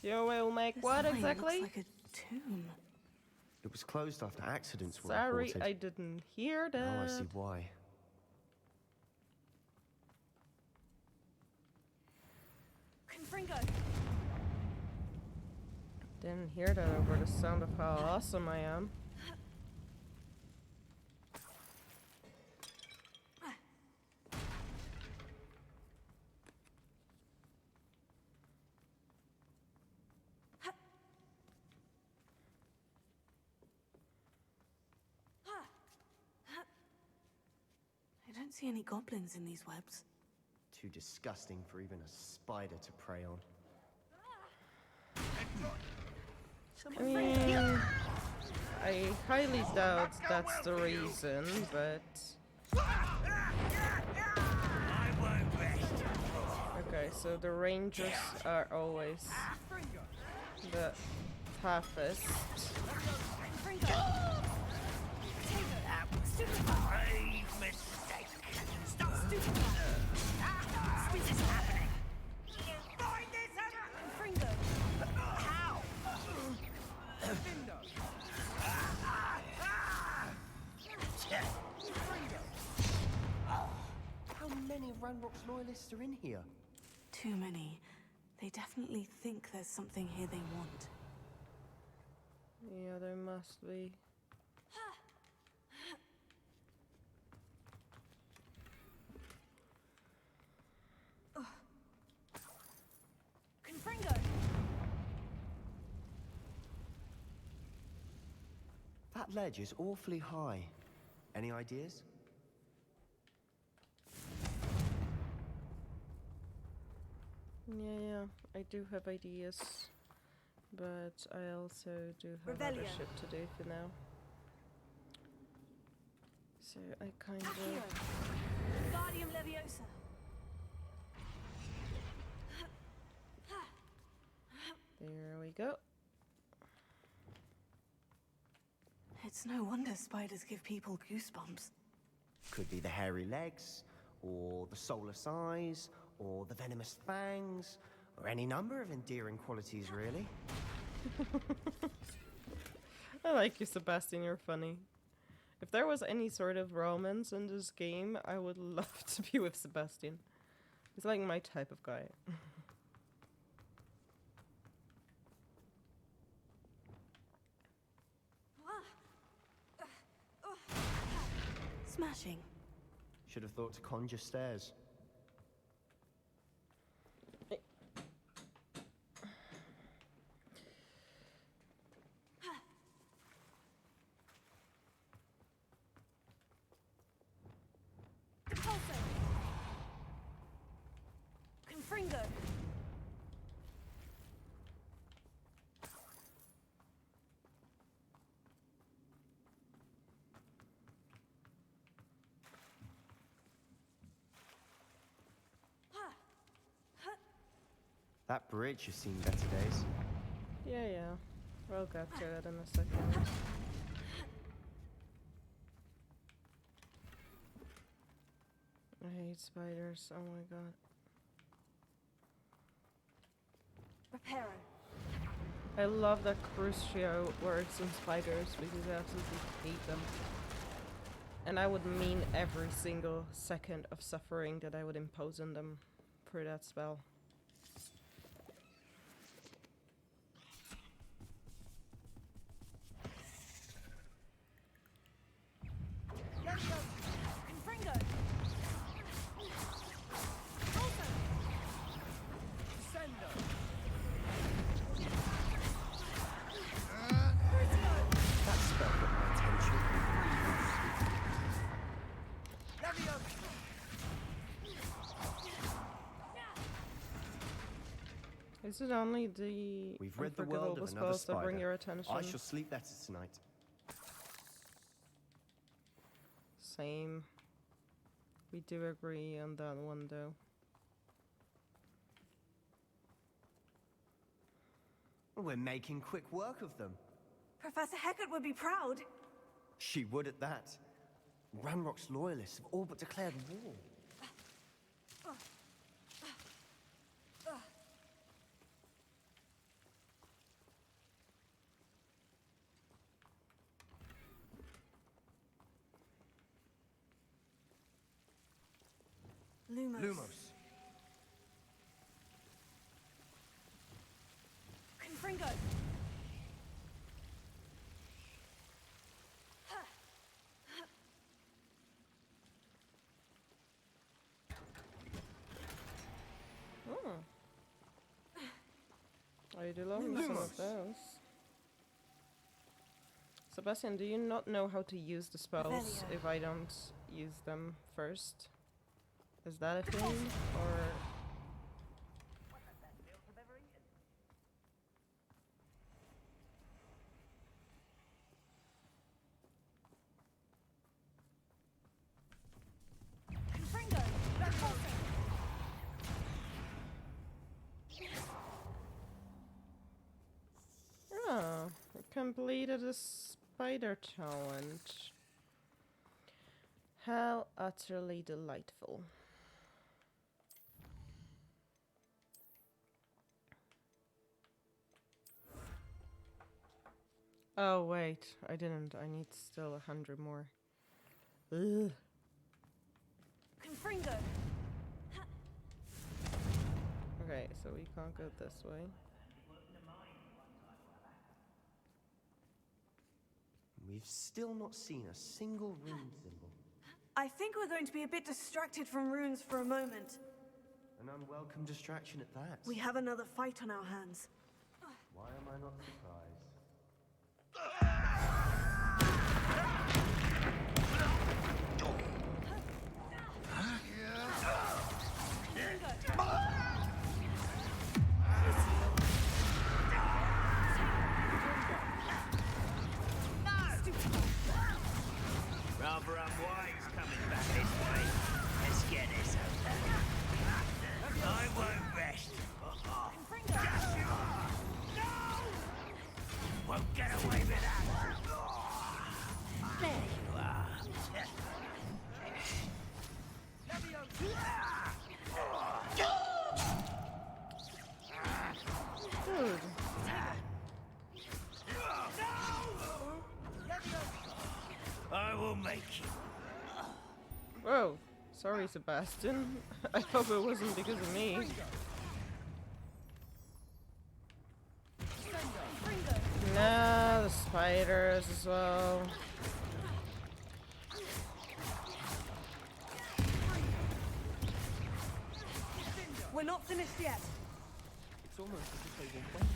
You will make This what mine exactly? looks like a tomb. It was closed after accidents were Sorry, reported. I didn't hear that. Now I see why. Confringo! Didn't hear that over the sound of how awesome I am. I don't see any goblins in these webs. Too disgusting for even a spider to prey on. I mean, I highly doubt that's the reason, but... Okay, so the rangers are always the toughest. Grave mistake. Stop stupefying. What is happening? Find this Confringo! How? How many of Ranrock's loyalists are in here? Too many. They definitely think there's something here they want. Yeah, there must be. Confringo! That ledge is awfully high. Any ideas? Yeah, I do have ideas. But I also do have other Revelio. shit to do for now. So I kind Accio! of... Guardium Leviosa! There we go. It's no wonder spiders give people goosebumps. Could be the hairy legs, or the soulless eyes, or the venomous fangs, or any number of endearing qualities, really. I like you, Sebastian, you're funny. If there was any sort of romance in this game, I would love to be with Sebastian. He's like my type of guy. Smashing. Should have thought to conjure stairs. Pulsar! Confringo! That bridge has seen better days. Yeah. We'll get to it in a second. I hate spiders, oh my god. Reparo. I love that Crucio works in spiders because I absolutely hate them. And I would mean every single second of suffering that I would impose on them for that spell. That spell got my attention. Is it only the We've rid the world unforgivable of another spells that bring spider. your attention? I shall sleep better tonight. Same. We do agree on that one though. We're making quick work of them. Professor Hecat would be proud. She would at that. Ranrock's loyalists have all but declared war. Lumos. Confringo. Oh. I do love some of those. Sebastian, do you not know how to use the spells if I don't use them first? Is that a thing, or...? Oh, I completed a spider challenge. How utterly delightful. Oh wait, I didn't. I need still 100 more. Ugh. Confringo. Okay, so we can't go this way. We've still not seen a single rune symbol. I think we're going to be a bit distracted from runes for a moment. An unwelcome distraction at that. We have another fight on our hands. Why am I not surprised? Rather unwise coming back this way. Let's get this over. I won't rest. Won't get away with that. There you are. Dude. I will make you. Whoa. Sorry, Sebastian. I hope it wasn't because of me. No, the spiders as well. We're not finished yet. It's almost as if they were waiting.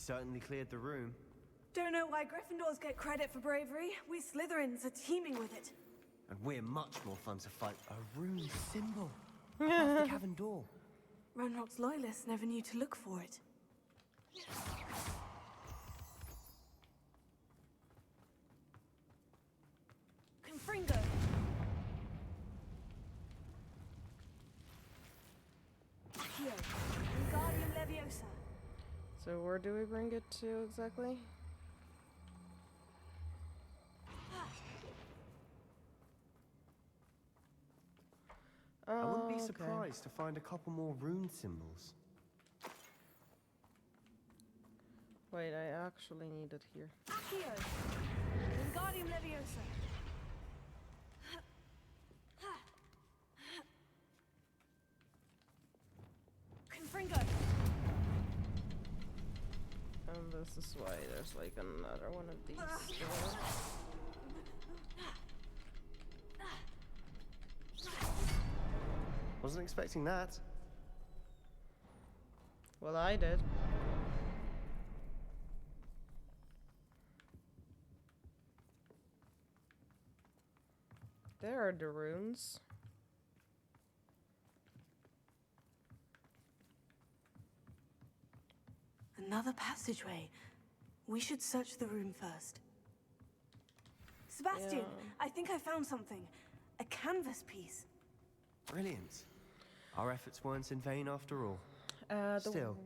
certainly cleared the room. Don't know why Gryffindors get credit for bravery. We Slytherins are teeming with it. And we're much more fun to fight. A rune symbol. Above the cavern door. Ranrock's loyalists never knew to look for it. Confringo! Accio! Wingardium Leviosa! So where do we bring it to exactly? I wouldn't be Okay. surprised to find a couple more rune symbols. Wait, I actually need it here. Accio! Wingardium Leviosa! Confringo! And this is why there's like another one of these. Here. Wasn't expecting that. Well, I did. There are the runes. Another passageway. We should search the room first. Sebastian, I think I found something. A canvas piece. Brilliant. Our efforts weren't in vain after all. Still,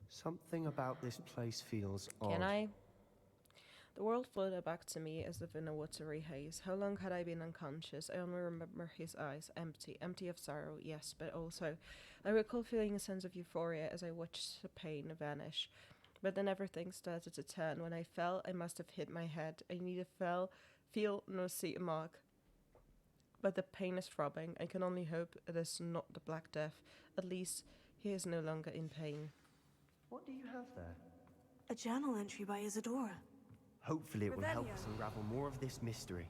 something about this place feels odd. Can I? The world floated back to me as if in a watery haze. How long had I been unconscious? I only remember his eyes, empty of sorrow, yes, but also I recall feeling a sense of euphoria as I watched the pain vanish. But then everything started to turn. When I fell, I must have hit my head. I neither feel nor see a mark. But the pain is throbbing. I can only hope it is not the Black Death. At least he is no longer in pain. What do you have there? A journal entry by Isadora. Hopefully it will help Revelio. us unravel more of this mystery.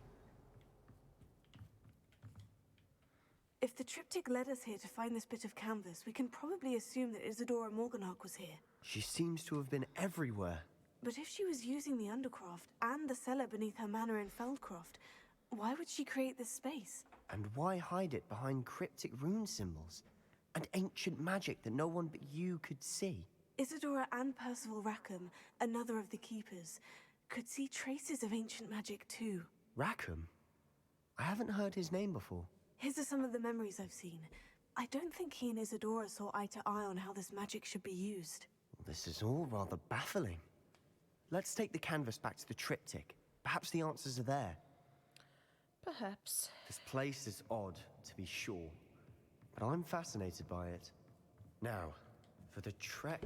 If the triptych led us here to find this bit of canvas, we can probably assume that Isadora Morganach was here. She seems to have been everywhere. But if she was using the Undercroft and the cellar beneath her manor in Feldcroft, why would she create this space? And why hide it behind cryptic rune symbols? And ancient magic that no one but you could see? Isadora and Percival Rackham, another of the keepers, could see traces of ancient magic too. Rackham? I haven't heard his name before. His are some of the memories I've seen. I don't think he and Isadora saw eye to eye on how this magic should be used. This is all rather baffling. Let's take the canvas back to the triptych. Perhaps the answers are there. Perhaps. This place is odd, to be sure, but I'm fascinated by it. Now, for the trek...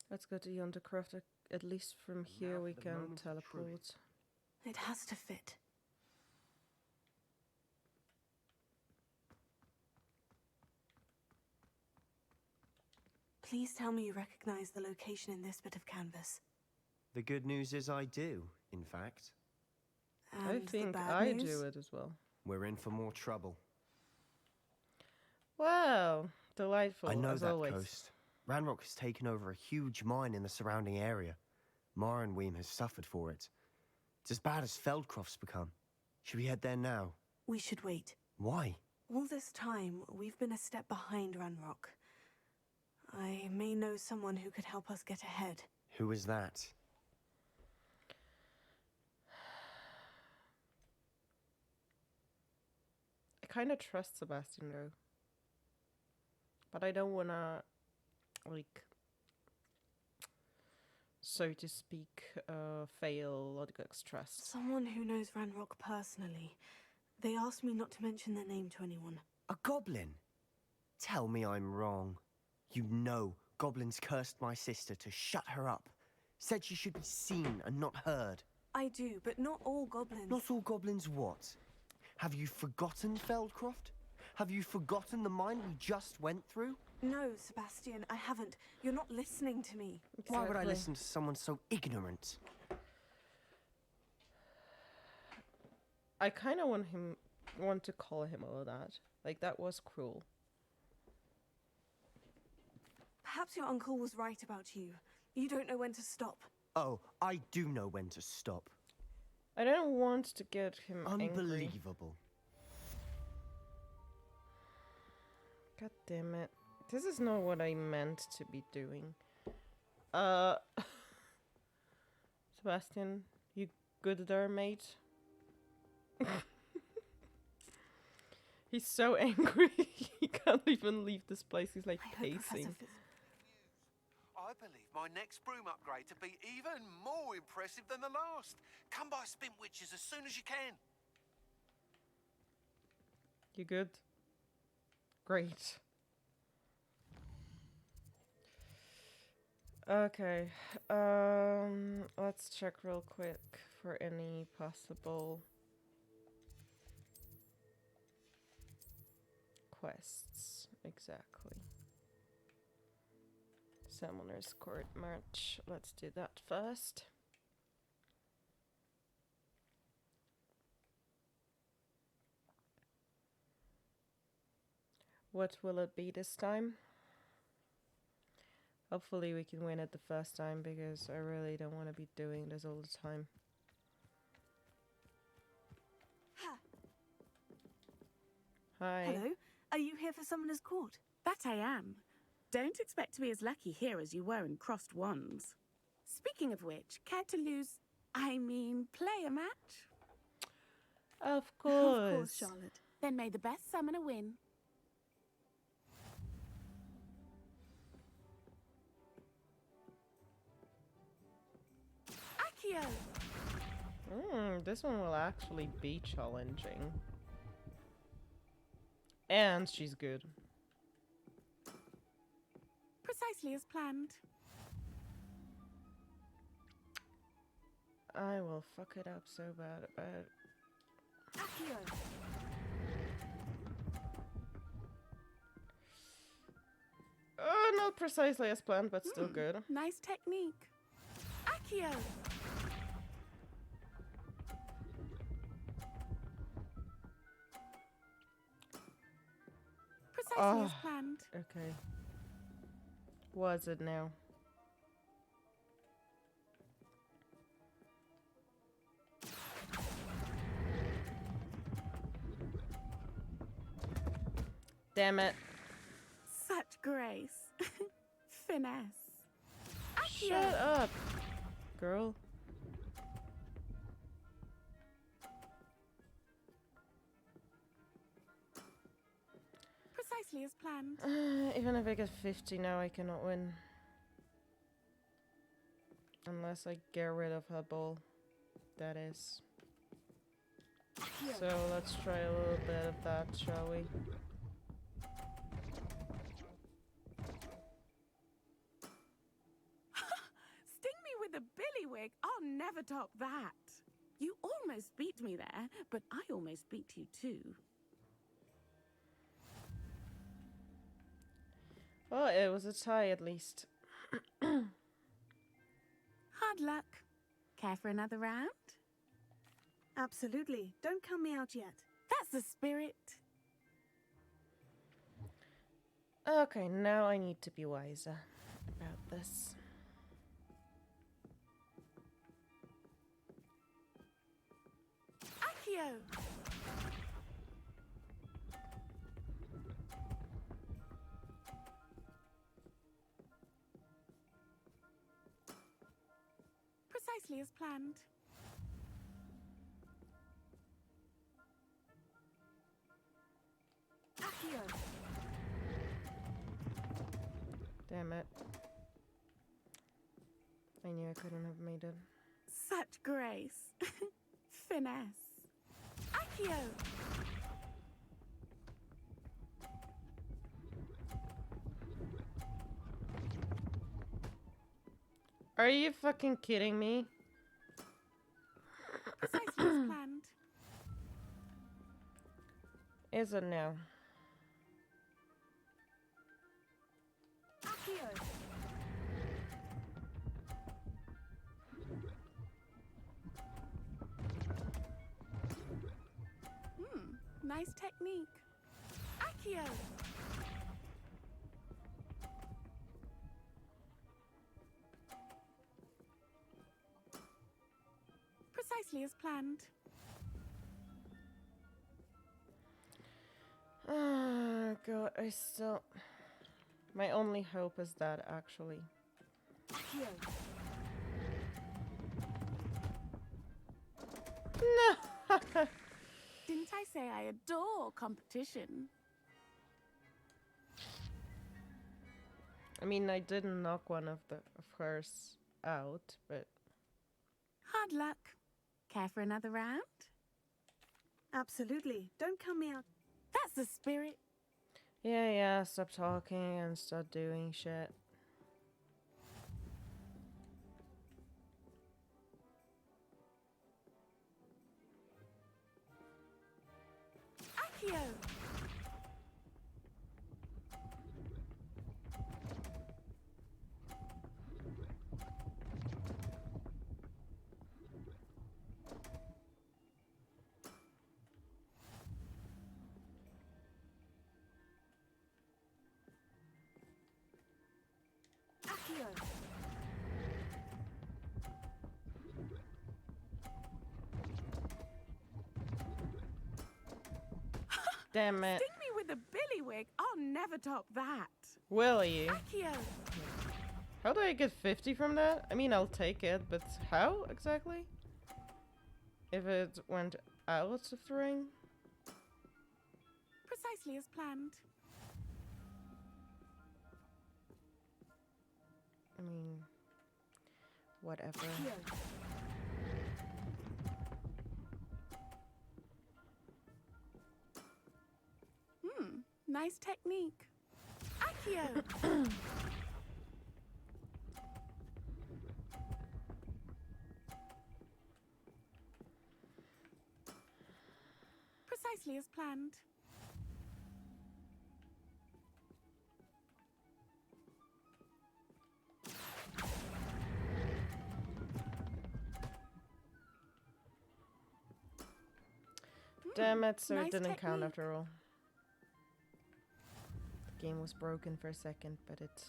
Let's go to the Undercroft. At least from here we for the can moment of teleport. truth. It has to fit. Please tell me you recognize the location in this bit of canvas. The good news is I do, in fact. I And the think bad I news? do it as well. We're in for more trouble. Wow, delightful I know as that always. coast. Ranrock has taken over a huge mine in the surrounding area. Marrenweem has suffered for it. It's as bad as Feldcroft's become. Should we head there now? We should wait. Why? All this time, we've been a step behind Ranrock. I may know someone who could help us get ahead. Who is that? I kind of trust Sebastian though. But I don't wanna, like, so to speak, fail Lodgok's trust. Someone who knows Ranrock personally. They asked me not to mention their name to anyone. A goblin? Tell me I'm wrong. You know goblins cursed my sister to shut her up. Said she should be seen and not heard. I do, but not all goblins. Not all goblins what? Have you forgotten Feldcroft? Have you forgotten the mine we just went through? No, Sebastian, I haven't. You're not listening to me. Why would I listen to someone so ignorant? I kind of want him want to call him all of that. Like, that was cruel. Perhaps your uncle was right about you. You don't know when to stop. Oh, I do know when to stop. I don't want to get him angry. Unbelievable. God damn it. This is not what I meant to be doing. Sebastian, you good there, mate? He's so angry. He can't even leave this place. He's like pacing. I believe my next broom upgrade to be even more impressive than the last. Come by Spintwitches as soon as you can. You good? Great. Okay. Let's check real quick for any possible quests. Exactly. Summoner's Court March. Let's do that first. What will it be this time? Hopefully we can win it the first time, because I really don't want to be doing this all the time. Hi. Hello? Are you here for Summoner's Court? That I am. Don't expect to be as lucky here as you were in Crossed Wands. Speaking of which, care to play a match? Of course. Of course, Charlotte. Then may the best summoner win. Accio! This one will actually be challenging. And she's good. Precisely as planned. I will fuck it up so bad, but... Accio! Not precisely as planned, but still good. Nice technique. Accio! Precisely as planned. Okay. Was it now? Damn it. Such grace. Finesse. Accio! Shut up, girl. Precisely as planned. Even if I get 50 now, I cannot win. Unless I get rid of her ball. That is. So let's try a little bit of that, shall we? Sting me with a billywig. I'll never top that. You almost beat me there, but I almost beat you too. Well, it was a tie at least. Hard luck. Care for another round? Absolutely. Don't count me out yet. That's the spirit. Okay, now I need to be wiser about this. Accio! Precisely as planned. Accio! Damn it. I knew I couldn't have made it. Such grace. Finesse. Accio! Are you fucking kidding me? Precisely as planned. Is it now? Accio! nice technique. Accio! Precisely as planned. Oh god, I still... My only hope is that, actually. Accio! No! Didn't I say I adore competition? I mean, I didn't knock one of hers out, but... Hard luck. Care for another round? Absolutely. Don't count me out. That's the spirit. Yeah, stop talking and start doing shit. Accio! Accio! Damn it. Sting me with a billywig. I'll never top that. Will you? Accio! How do I get 50 from that? I mean, I'll take it, but how exactly? If it went out of the ring? Precisely as planned. I mean, whatever. Accio! Nice technique. Accio! Precisely as planned. Damn it, so nice it didn't count technique. after all. The game was broken for a second, but it...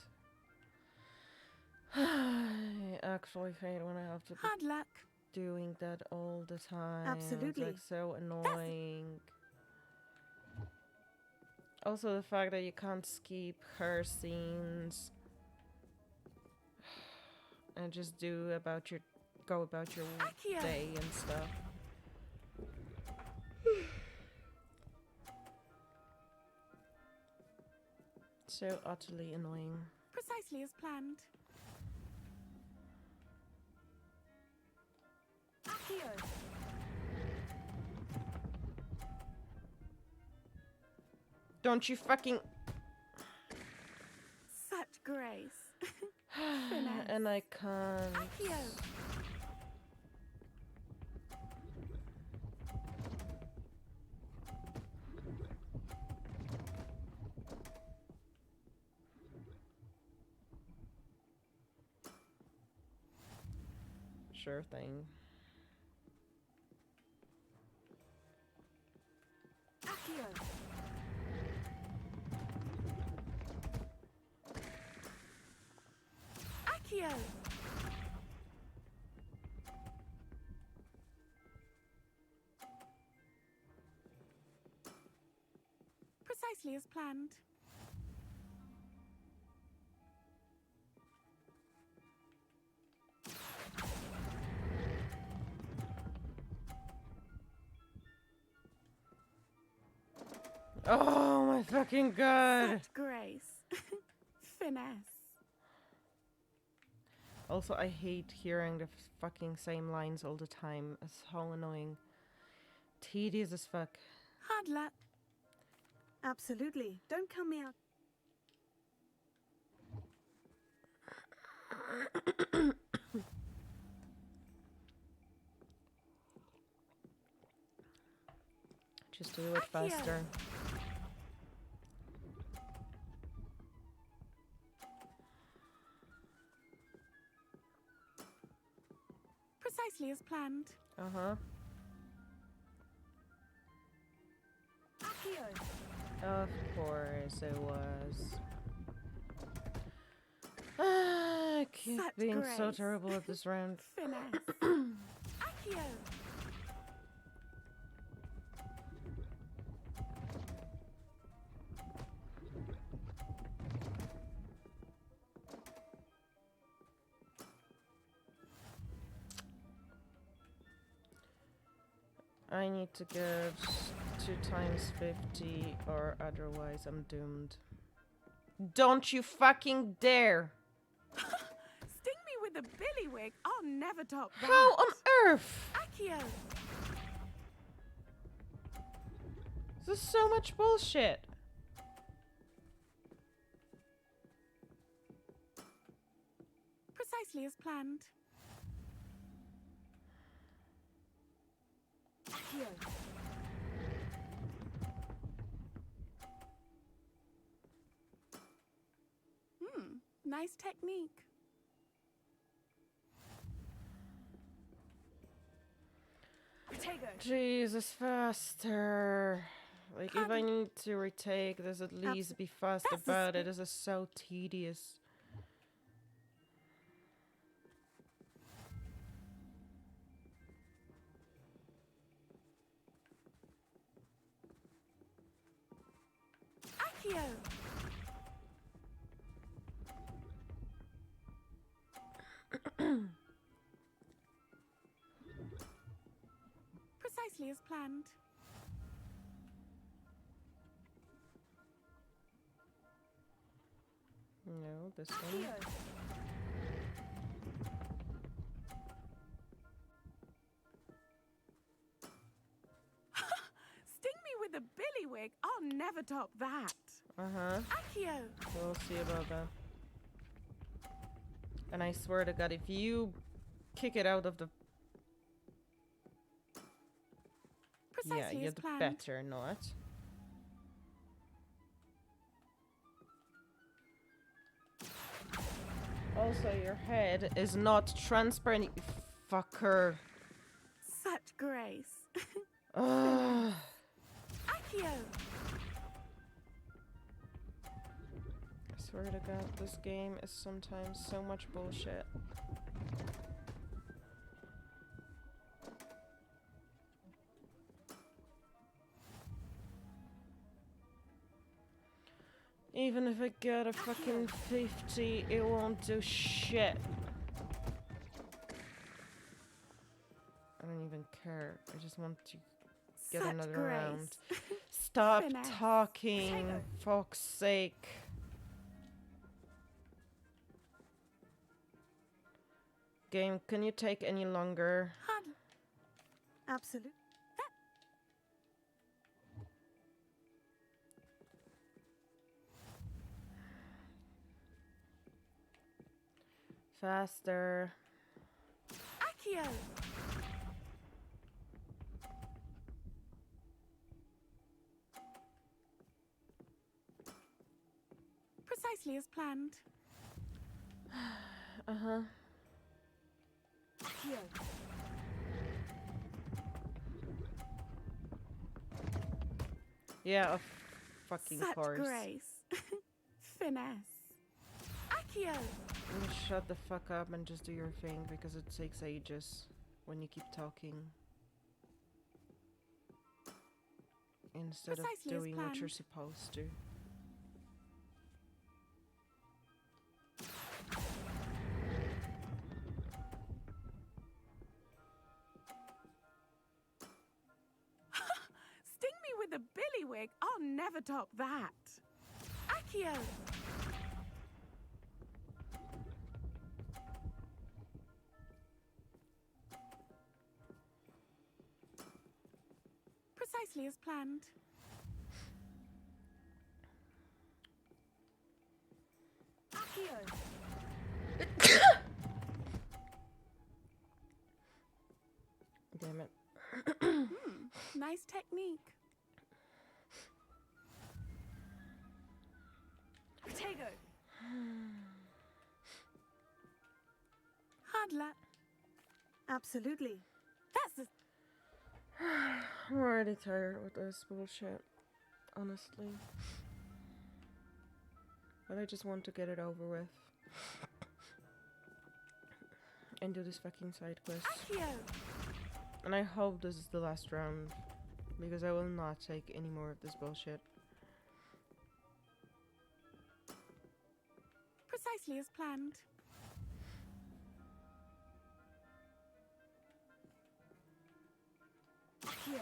I actually hate when I have to be Hard luck. doing that all the time. Absolutely. It's like so annoying. Also the fact that you can't skip her scenes and just go about your Accio! day and stuff. So utterly annoying. Precisely as planned. Accio! Don't you fucking... Such grace. And I can't... Accio! Sure thing. Accio! Accio! Precisely as planned. Oh my fucking god! Such grace. Finesse. Also, I hate hearing the fucking same lines all the time. It's so annoying. Tedious as fuck. Hard luck. Absolutely. Don't count me out. Just do it faster. Precisely as planned. Uh-huh. Of course it was. I keep Such being so grace. terrible at this round. Finesse. Accio. I need to get 2 times 50 or otherwise I'm doomed. Don't you fucking dare! Sting me with a billywig. I'll never top that. How on earth? Accio. This is so much bullshit. Precisely as planned. Accio. Nice technique. Protego. Jesus, faster. Like, if I need to retake this, at least be fast about it. This is so tedious. Accio. Precisely as planned. No, this one. Sting me with a billywig. I'll never top that. Uh-huh. Accio. We'll see about that. And I swear to God, if you kick it out of the... Precisely yeah, as you'd planned. better not. Also, your head is not transparent, you fucker. Such grace. Ugh. Accio. I swear to God, this game is sometimes so much bullshit. Even if I get a fucking 50, it won't do shit. I don't even care. I just want to get Such another grace. round. Stop Finesse. talking, fuck's sake. Game, can you take any longer? Absolutely. Faster. Accio. Precisely as planned. Uh-huh. Accio. Yeah, of fucking Such course. grace. Finesse. Accio. You shut the fuck up and just do your thing, because it takes ages when you keep talking. Instead Precisely of as doing what you're planned. supposed to. Sting me with a billywig. I'll never top that. Accio. Precisely as planned. Accio. Damn it. Nice technique. Protego. Hard luck. honestly. But I just want to get it over with. And do this fucking side quest. Accio! And I hope this is the last round. Because I will not take any more of this bullshit. Precisely as planned. Accio.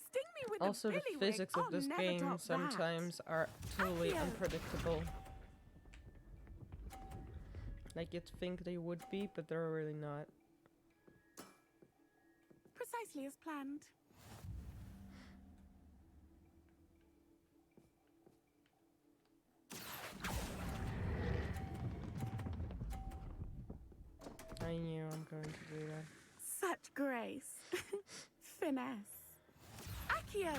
Sting me with Also, the the billywig. physics of I'll this never game top that. sometimes are totally Accio. unpredictable. Like you'd think they would be, but they're really not. Precisely as planned. I knew I'm going to do that. Such grace. Finesse. Accio!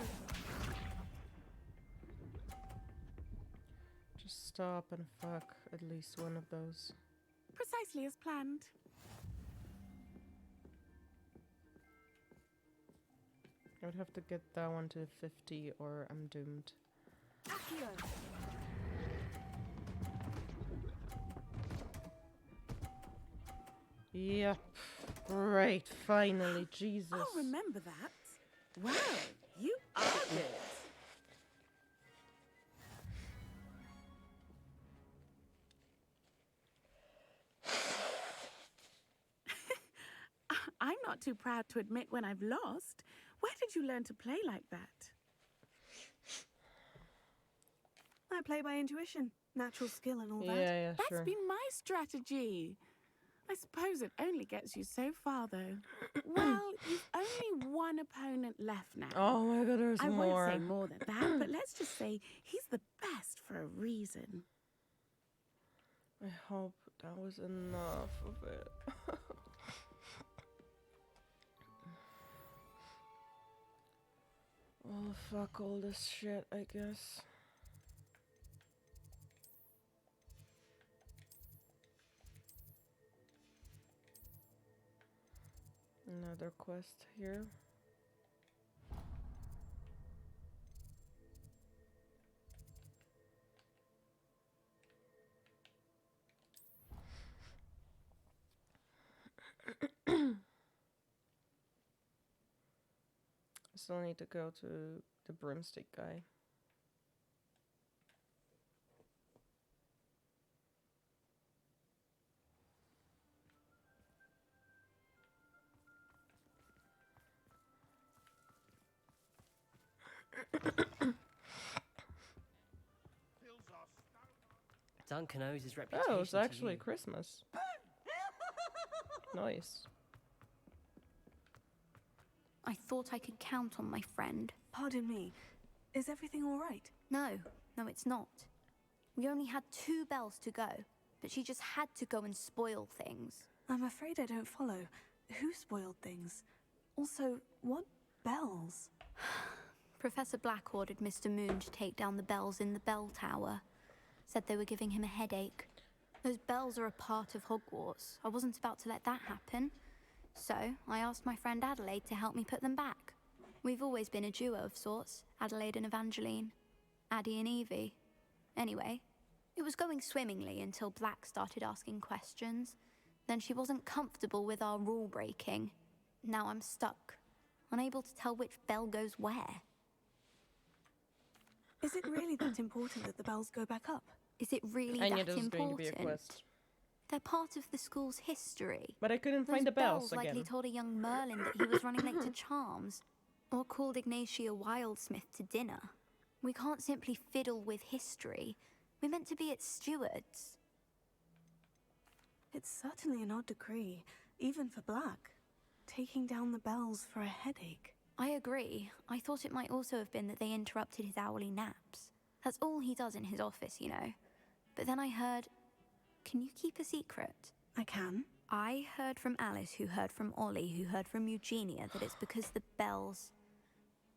Just stop and fuck at least one of those. Precisely as planned. I would have to get that one to 50 or I'm doomed. Accio. Yep. Great. Finally. Jesus. I'll remember that. Wow, you are good. I'm not too proud to admit when I've lost. Where did you learn to play like that? I play by intuition, natural skill and all that. Yeah, That's sure. been my strategy. I suppose it only gets you so far, though. Well, you've only one opponent left now. Oh my god, there's I more. won't say more than that, but let's just say he's the best for a reason. I hope that was enough of it. Well, fuck all this shit, I guess. Another quest here. I still need to go to the broomstick guy. Duncan owes his reputation Oh, it's to actually you. Christmas. Nice. I thought I could count on my friend. Pardon me, is everything all right? No, it's not. We only had 2 bells to go, but she just had to go and spoil things. I'm afraid I don't follow. Who spoiled things? Also, what bells? Professor Black ordered Mr. Moon to take down the bells in the bell tower. Said they were giving him a headache. Those bells are a part of Hogwarts. I wasn't about to let that happen. So, I asked my friend Adelaide to help me put them back. We've always been a duo of sorts, Adelaide and Evangeline. Addie and Evie. Anyway, it was going swimmingly until Black started asking questions. Then she wasn't comfortable with our rule breaking. Now I'm stuck, unable to tell which bell goes where. Is it really that important that the bells go back up? Is it really I knew that this was going to be a important? quest. They're part of the school's history. But I couldn't find the bells again. Likely told a young Merlin that he was running late to Charms, or called Ignatia Wildsmith to dinner. We can't simply fiddle with history. We're meant to be its stewards. It's certainly an odd decree, even for Black. Taking down the bells for a headache. I agree. I thought it might also have been that they interrupted his hourly naps. That's all he does in his office, you know. But then I heard... Can you keep a secret? I can. I heard from Alice, who heard from Ollie, who heard from Eugenia, that it's because the bells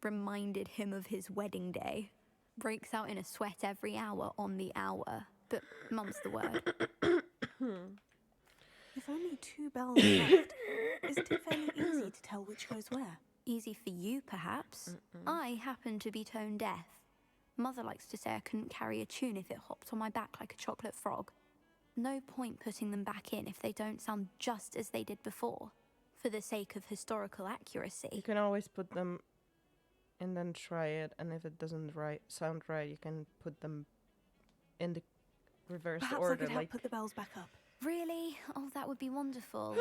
reminded him of his wedding day. Breaks out in a sweat every hour on the hour. But mum's the word. With only 2 bells left, isn't it fairly easy to tell which goes where? Easy for you, perhaps. I happen to be tone deaf. Mother likes to say I couldn't carry a tune if it hopped on my back like a chocolate frog. No point putting them back in if they don't sound just as they did before, for the sake of historical accuracy. You can always put them and then try it, and if it doesn't sound right, you can put them in the reverse Perhaps order. I could help put the bells back up. Really? Oh, that would be wonderful.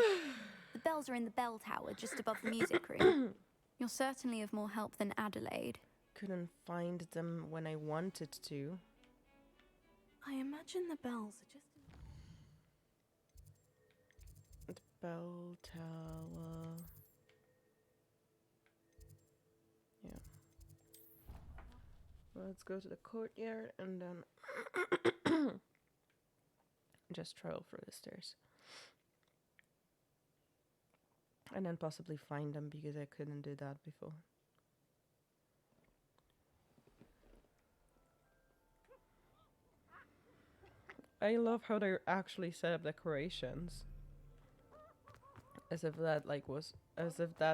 The bells are in the bell tower, just above the music room. You're certainly of more help than Adelaide. Couldn't find them when I wanted to. I imagine the bells are just... The bell tower. Yeah. Well, let's go to the courtyard and then just travel through the stairs. And then possibly find them because I couldn't do that before. I love how they actually set up decorations. As if that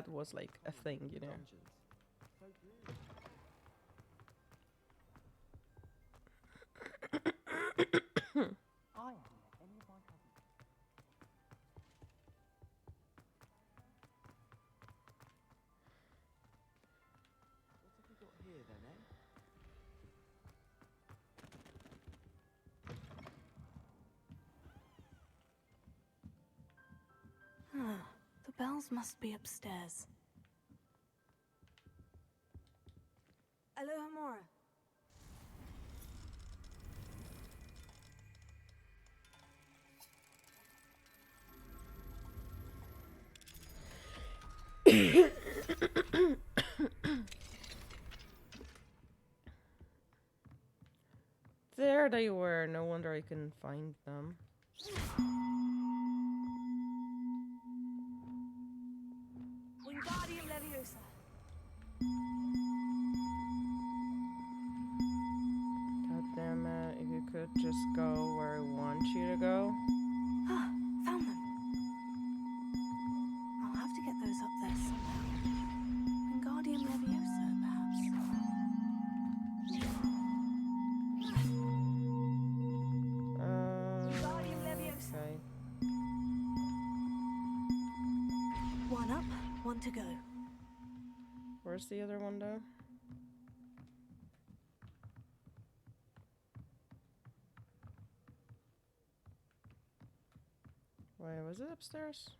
was like a thing, you know. The bells must be upstairs. Alohomora. There they were. No wonder I couldn't find them. Wingardium Leviosa. God damn it. If you could just go where I want you to go. Ah, found them. I'll have to get those up there somehow. Wingardium Leviosa, perhaps. Wingardium Leviosa. Okay. One up, one to go. Where's the other one though? Why was it upstairs?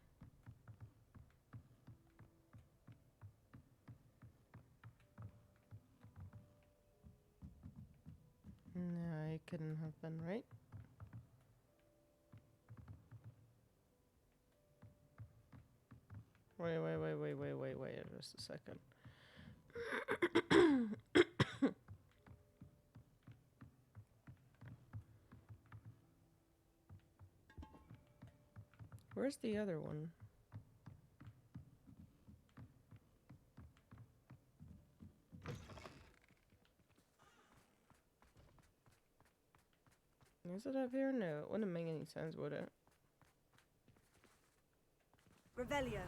No, it couldn't have been, right? Wait, just a second. Where's the other one? Is it up here? No, it wouldn't make any sense, would it? Revelio.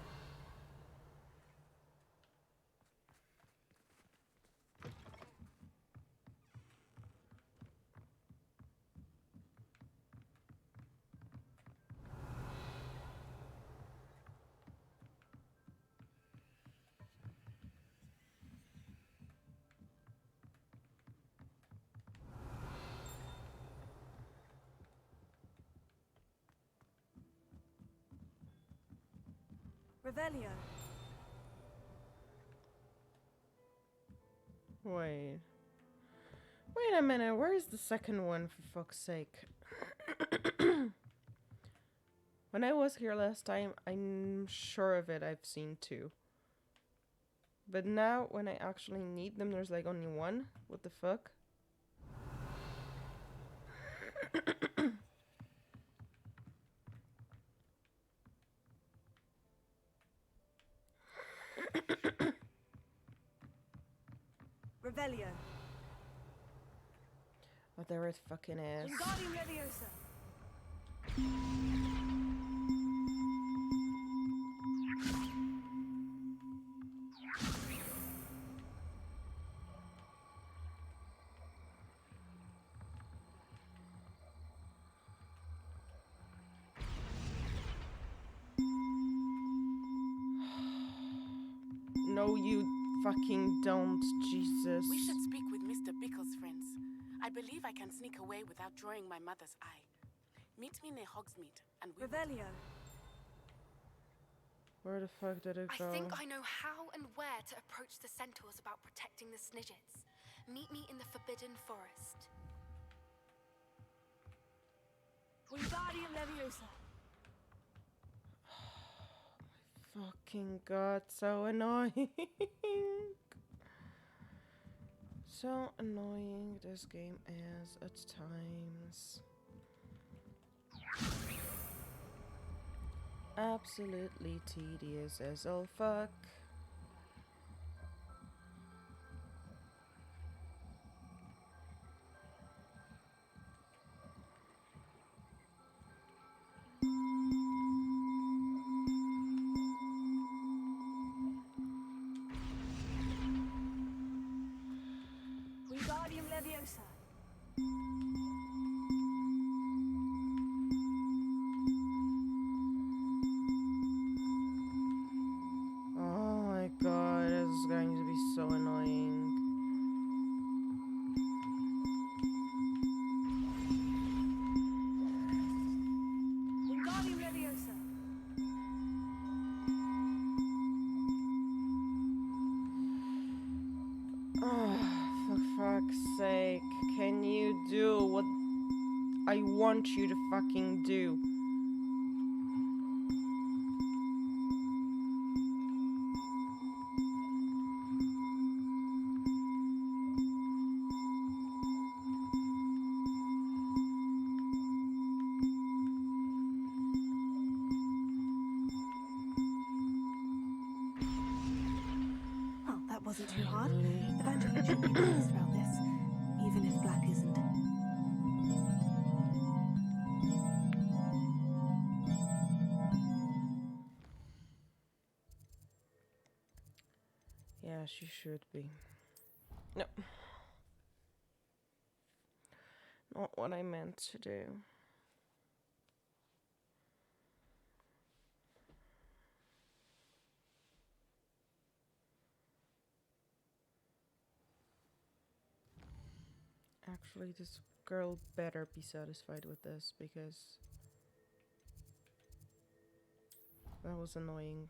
Revelio. Wait a minute, where's the second one, for fuck's sake? When I was here last time, I'm sure of it, I've seen 2. But now, when I actually need them, there's like only 1? What the fuck? Revelio. Oh, there it fucking is. Wingardium Leviosa. No, you fucking don't, Jesus. We should speak with Mr. Bickle's friends. I believe I can sneak away without drawing my mother's eye. Meet me near Hogsmeade, and we Revelio. Where the fuck did it go? I think I know how and where to approach the centaurs about protecting the Snidgets. Meet me in the Forbidden Forest. Wingardium Leviosa. Fucking god, so annoying. So annoying this game is at times. Absolutely tedious as all fuck. Wingardium Leviosa. Oh my god, this is going to be so annoying. Wingardium Leviosa. Oh, for fuck's sake, can you do what I want you to fucking do? Well, that wasn't too hard. Evangeline should be pleased about this, even if Black isn't. Yeah, she should be. No. Not what I meant to do. Actually, this girl better be satisfied with this, because that was annoying.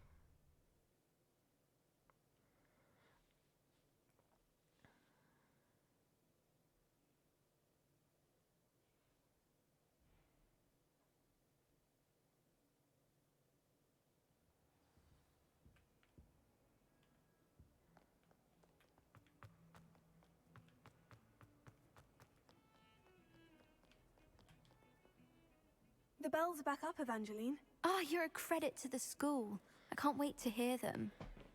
The bells are back up, Evangeline. Ah, you're a credit to the school. I can't wait to hear them.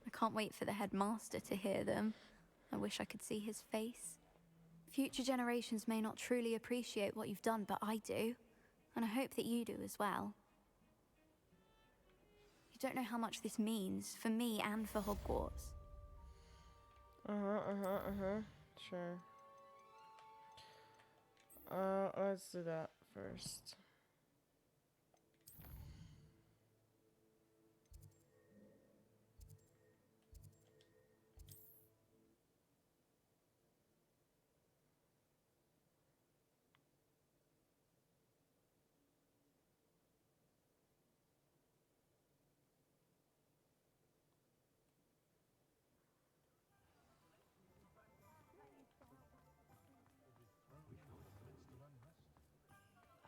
I can't wait for the headmaster to hear them. I wish I could see his face. Future generations may not truly appreciate what you've done, but I do. And I hope that you do as well. You don't know how much this means for me and for Hogwarts. Sure. Let's do that first.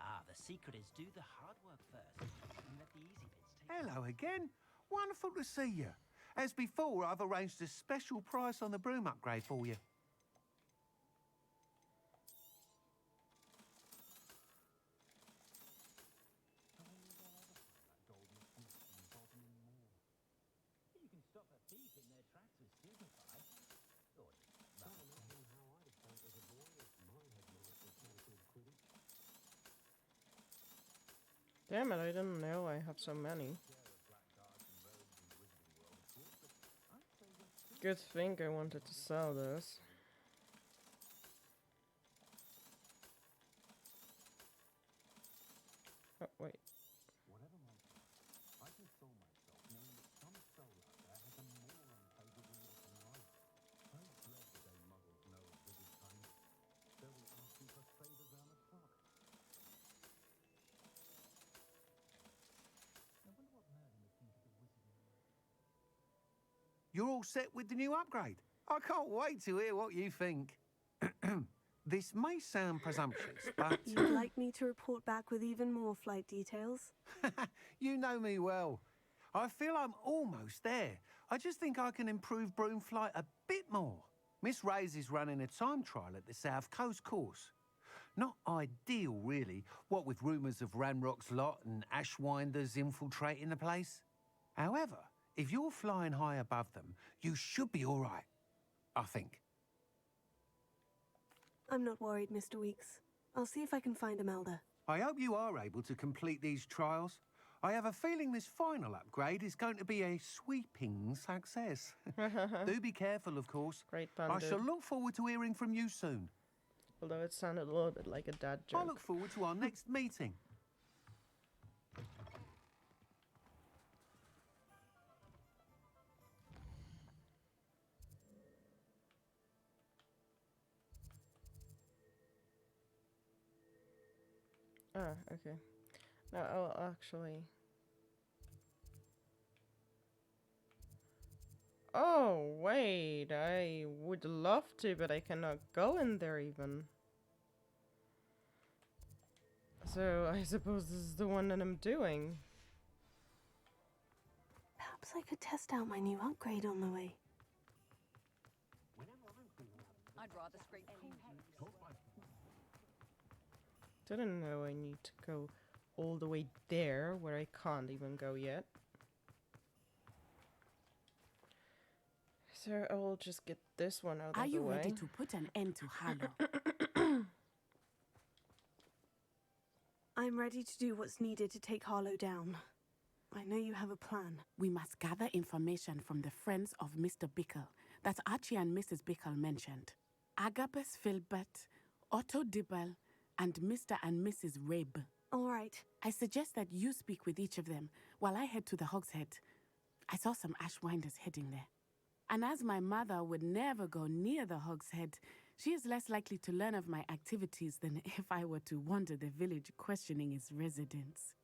Ah, the secret is do the hard work first and let the easy bits take. Hello again. Wonderful to see you. As before, I've arranged a special price on the broom upgrade for you. You can stop a thief in their tracks with Signify. Damn it, I didn't know I have so many. Good thing I wanted to sell this. Oh, wait. you're all set with the new upgrade. I can't wait to hear what you think. This may sound presumptuous, but... You'd like me to report back with even more flight details? You know me well. I feel I'm almost there. I just think I can improve broom flight a bit more. Miss Ray's is running a time trial at the South Coast course. Not ideal, really, what with rumours of Ranrock's lot and Ashwinders infiltrating the place. However, if you're flying high above them, you should be all right, I think. I'm not worried, Mr. Weeks. I'll see if I can find Imelda. I hope you are able to complete these trials. I have a feeling this final upgrade is going to be a sweeping success. Do be careful, of course. Great pun, I dude. shall look forward to hearing from you soon. Although it sounded a little bit like a dad joke. I look forward to our next meeting. Ah, okay. No, I'll actually... Oh, wait, I would love to, but I cannot go in there even. So, I suppose this is the one that I'm doing. Perhaps I could test out my new upgrade on the way. I'd rather scrape Didn't know I need to go all the way there, where I can't even go yet. So I will just get this one out Are of the you way. ready to put an end to Harlow? I'm ready to do what's needed to take Harlow down. I know you have a plan. We must gather information from the friends of Mr. Bickle that Archie and Mrs. Bickle mentioned. Agabus Filbert, Otto Dibble, and Mr. and Mrs. Rabe. All right. I suggest that you speak with each of them while I head to the Hogshead. I saw some Ashwinders heading there. And as my mother would never go near the Hogshead, she is less likely to learn of my activities than if I were to wander the village questioning its residents.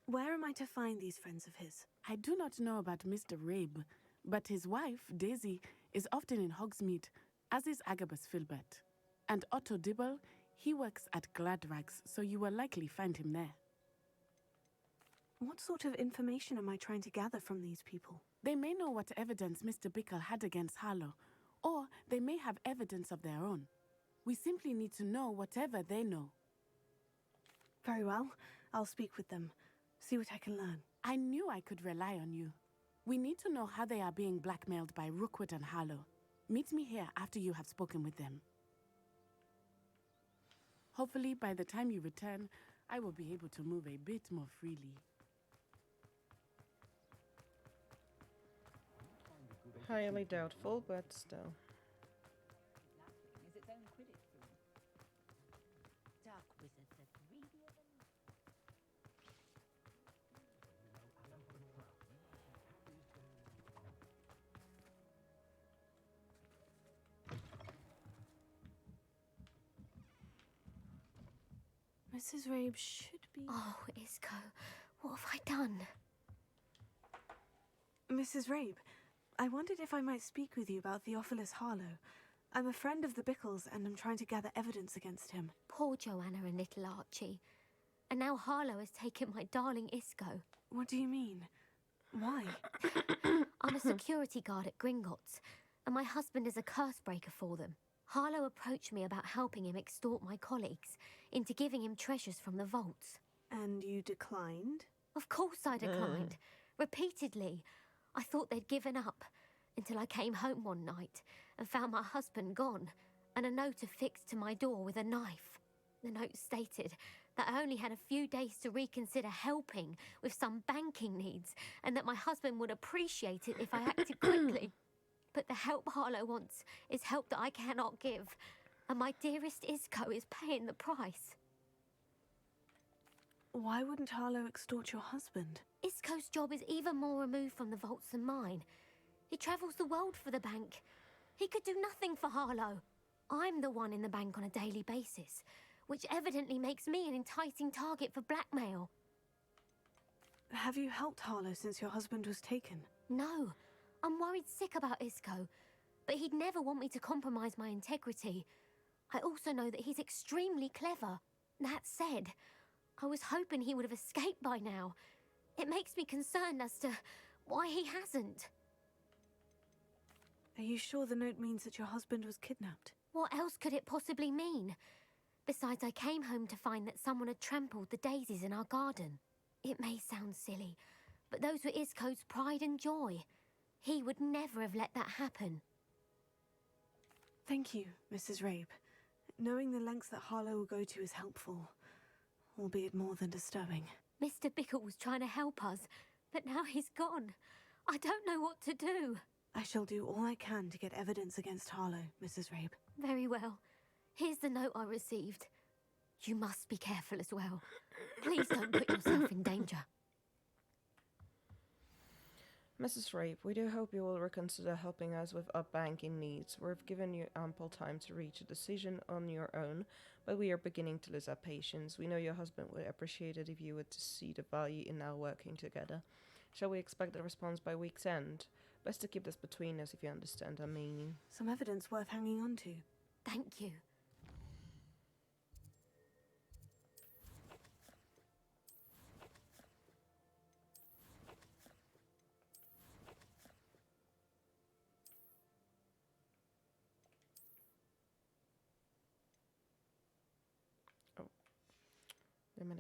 Where am I to find these friends of his? I do not know about Mr. Rabe, but his wife, Daisy, is often in Hogsmeade, as is Agabus Filbert. And Otto Dibble, he works at Gladrags, so you will likely find him there. What sort of information am I trying to gather from these people? They may know what evidence Mr. Bickle had against Harlow, or they may have evidence of their own. We simply need to know whatever they know. Very well. I'll speak with them. See what I can learn. I knew I could rely on you. We need to know how they are being blackmailed by Rookwood and Harlow. Meet me here after you have spoken with them. Hopefully, by the time you return, I will be able to move a bit more freely. Highly doubtful, but still. Is its own Quidditch room. Dark wizards are greedier than... Mrs. Rabe should be... Oh, Isco, what have I done? Mrs. Rabe, I wondered if I might speak with you about Theophilus Harlow. I'm a friend of the Bickles and I'm trying to gather evidence against him. Poor Joanna and little Archie. And now Harlow has taken my darling Isco. What do you mean? Why? I'm a security guard at Gringotts, and my husband is a curse breaker for them. Harlow approached me about helping him extort my colleagues into giving him treasures from the vaults. And you declined? Of course I declined. Repeatedly. I thought they'd given up, until I came home one night and found my husband gone, and a note affixed to my door with a knife. The note stated that I only had a few days to reconsider helping with some banking needs, and that my husband would appreciate it if I acted quickly. But the help Harlow wants is help that I cannot give, and my dearest Isco is paying the price. Why wouldn't Harlow extort your husband? Isco's job is even more removed from the vaults than mine. He travels the world for the bank. He could do nothing for Harlow. I'm the one in the bank on a daily basis, which evidently makes me an enticing target for blackmail. Have you helped Harlow since your husband was taken? No, I'm worried sick about Isco, but he'd never want me to compromise my integrity. I also know that he's extremely clever. That said, I was hoping he would have escaped by now. It makes me concerned as to why he hasn't. Are you sure the note means that your husband was kidnapped? What else could it possibly mean? Besides, I came home to find that someone had trampled the daisies in our garden. It may sound silly, but those were Isco's pride and joy. He would never have let that happen. Thank you, Mrs. Rabe. Knowing the lengths that Harlow will go to is helpful, albeit more than disturbing. Mr. Bickle was trying to help us, but now he's gone. I don't know what to do. I shall do all I can to get evidence against Harlow, Mrs. Rabe. Very well. Here's the note I received. You must be careful as well. Please don't put yourself in danger. Mrs. Rape, we do hope you will reconsider helping us with our banking needs. We've given you ample time to reach a decision on your own, but we are beginning to lose our patience. We know your husband would appreciate it if you were to see the value in our working together. Shall we expect a response by week's end? Best to keep this between us if you understand our meaning. Some evidence worth hanging on to. Thank you.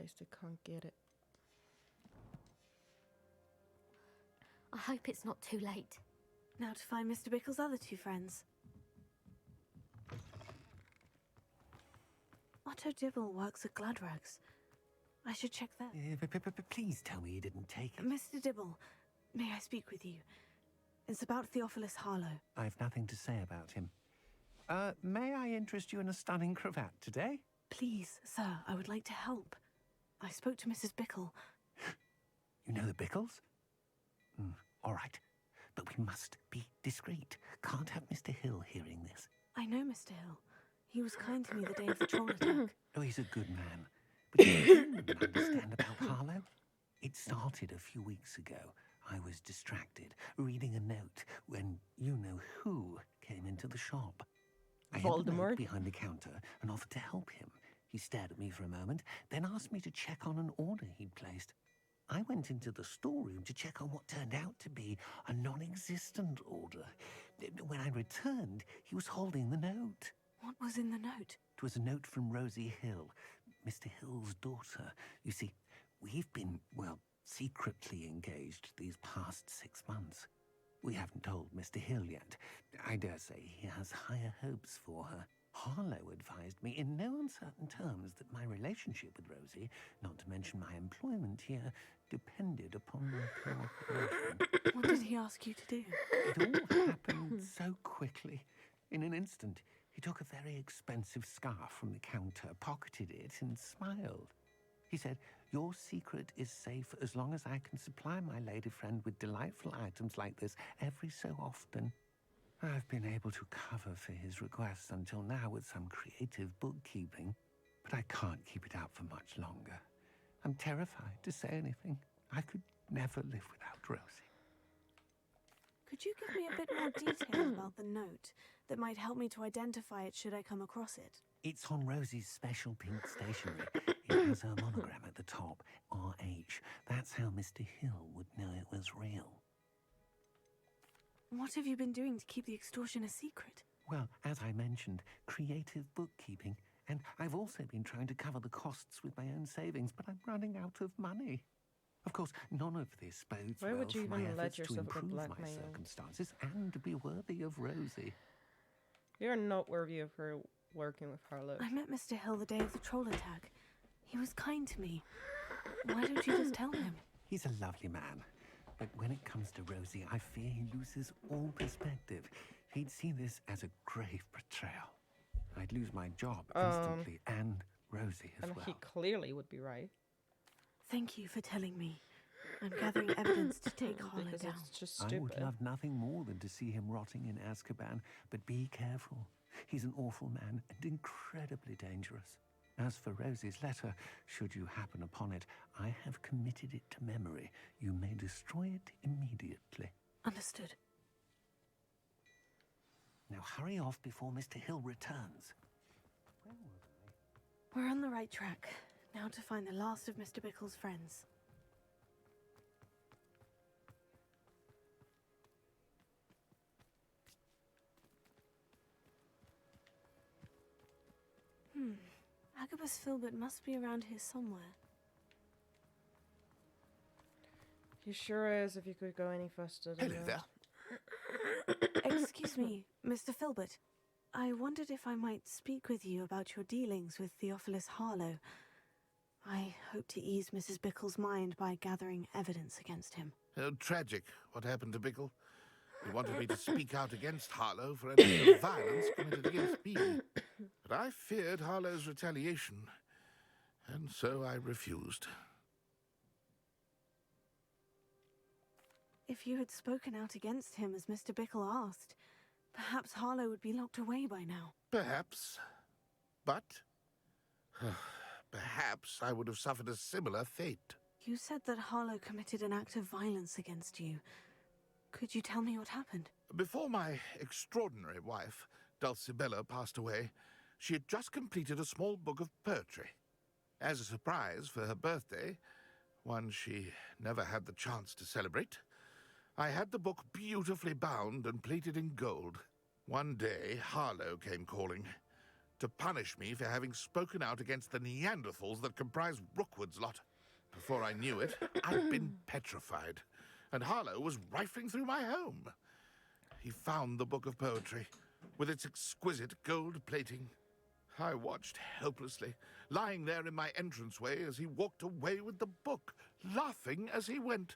I still can't get it. I hope it's not too late. Now to find Mr. Bickle's other two friends. Otto Dibble works at Gladrags. I should check that. Please tell me you didn't take it. Mr. Dibble, may I speak with you? It's about Theophilus Harlow. I've nothing to say about him. May I interest you in a stunning cravat today? Please, sir, I would like to help. I spoke to Mrs. Bickle. You know the Bickles? All right. But we must be discreet. Can't have Mr. Hill hearing this. I know Mr. Hill. He was kind to me the day of the troll attack. Oh, he's a good man. But you don't understand about Harlow? It started a few weeks ago. I was distracted, reading a note, when you-know-who came into the shop. I hid the note behind the counter and offered to help him. He stared at me for a moment, then asked me to check on an order he'd placed. I went into the storeroom to check on what turned out to be a non-existent order. When I returned, he was holding the note. What was in the note? It was a note from Rosie Hill, Mr. Hill's daughter. You see, we've been, well, secretly engaged these past 6 months. We haven't told Mr. Hill yet. I dare say he has higher hopes for her. Harlow advised me in no uncertain terms that my relationship with Rosie, not to mention my employment here, depended upon my cooperation. What did he ask you to do? It all happened so quickly. In an instant, he took a very expensive scarf from the counter, pocketed it, and smiled. He said, "Your secret is safe as long as I can supply my lady friend with delightful items like this every so often." I've been able to cover for his requests until now with some creative bookkeeping, but I can't keep it out for much longer. I'm terrified to say anything. I could never live without Rosie. Could you give me a bit more detail about the note that might help me to identify it should I come across it? It's on Rosie's special pink stationery. It has her monogram at the top, RH. That's how Mr. Hill would know it was real. What have you been doing to keep the extortion a secret? Well, as I mentioned, creative bookkeeping. And I've also been trying to cover the costs with my own savings, but I'm running out of money. Of course, none of this bodes Why well would you for my even let efforts to yourself get improve my blackmailed? circumstances and be worthy of Rosie. You're not worthy of her working with Harlow. I met Mr. Hill the day of the troll attack. He was kind to me. Why don't you just tell him? He's a lovely man. But when it comes to Rosie, I fear he loses all perspective. He'd see this as a grave betrayal. I'd lose my job instantly, and Rosie as and well. he clearly would be right. Thank you for telling me. I'm gathering evidence to take Harlow Because down. it's just I stupid. would love nothing more than to see him rotting in Azkaban, but be careful. He's an awful man and incredibly dangerous. As for Rosie's letter, should you happen upon it, I have committed it to memory. You may destroy it immediately. Understood. Now hurry off before Mr. Hill returns. We're on the right track. Now to find the last of Mr. Bickle's friends. Agabus Filbert must be around here somewhere. He sure is, if you could go any faster than Hello that. there. Excuse me, Mr. Filbert. I wondered if I might speak with you about your dealings with Theophilus Harlow. I hope to ease Mrs. Bickle's mind by gathering evidence against him. Oh, tragic what happened to Bickle. He wanted me to speak out against Harlow for any act of violence committed against me. But I feared Harlow's retaliation, and so I refused. If you had spoken out against him as Mr. Bickle asked, perhaps Harlow would be locked away by now. Perhaps. But perhaps I would have suffered a similar fate. You said that Harlow committed an act of violence against you. Could you tell me what happened? Before my extraordinary wife, Dulcibella, passed away, she had just completed a small book of poetry. As a surprise for her birthday, one she never had the chance to celebrate, I had the book beautifully bound and plated in gold. One day, Harlow came calling to punish me for having spoken out against the Neanderthals that comprise Rookwood's lot. Before I knew it, I'd been petrified, and Harlow was rifling through my home. He found the book of poetry, with its exquisite gold plating. I watched helplessly, lying there in my entranceway as he walked away with the book, laughing as he went.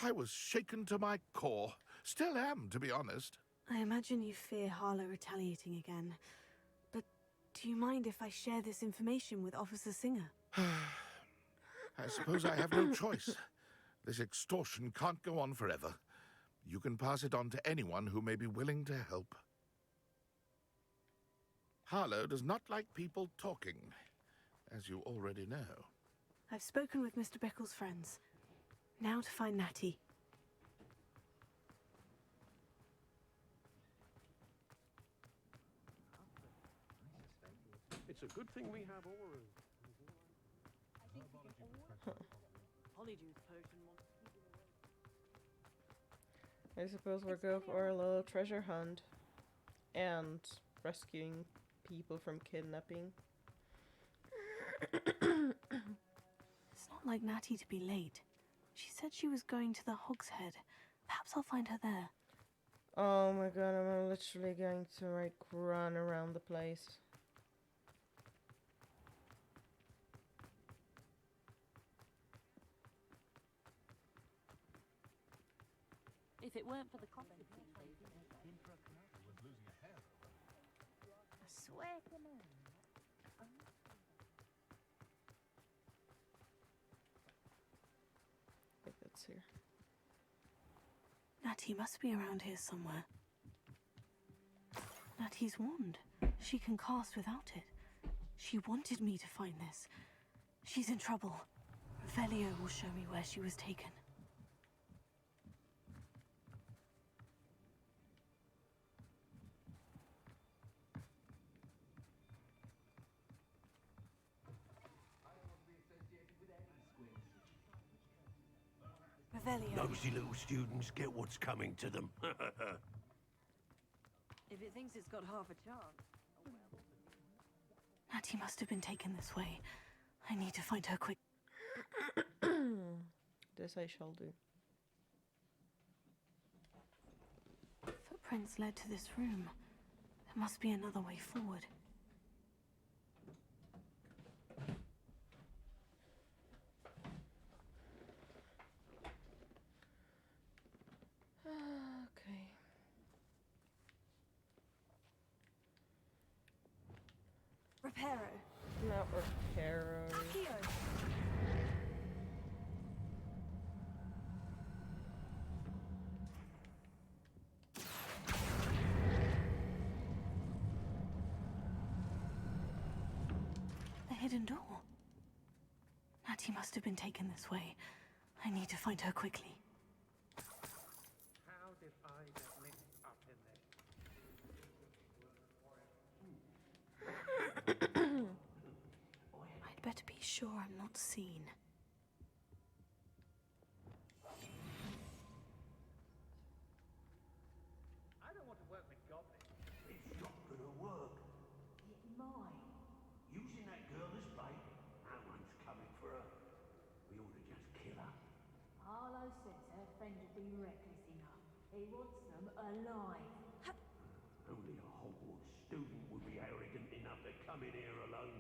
I was shaken to my core. Still am, to be honest. I imagine you fear Harlow retaliating again. But do you mind if I share this information with Officer Singer? I suppose I have no choice. This extortion can't go on forever. You can pass it on to anyone who may be willing to help. Harlow does not like people talking, as you already know. I've spoken with Mr. Bickle's friends. Now to find Natty. It's a good thing we have Aura. I suppose we'll go for a little treasure hunt and rescuing people from kidnapping. It's not like Natty to be late. She said she was going to the Hog's Head. Perhaps I'll find her there. Oh my god, I'm literally going to like run around the place. If it weren't for the coffee, I swear, come on. I think that's here. Natty must be around here somewhere. Natty's wand. She can cast without it. She wanted me to find this. She's in trouble. Revelio will show me where she was taken. Revelio. Nosy little students get what's coming to them. If it thinks it's got half a chance. Natty must have been taken this way. I need to find her quick. This I shall do. Footprints led to this room. There must be another way forward. Okay. Reparo. Not Reparo. Accio. The hidden door. Natty must have been taken this way. I need to find her quickly. How better be sure I'm not seen. I don't want to work with goblins. It's not gonna work. It might. Using that girl as bait, no one's coming for her. We ought to just kill her. Harlow says her friend would be reckless enough. He wants them alive. Only a Hogwarts student would be arrogant enough to come in here alone.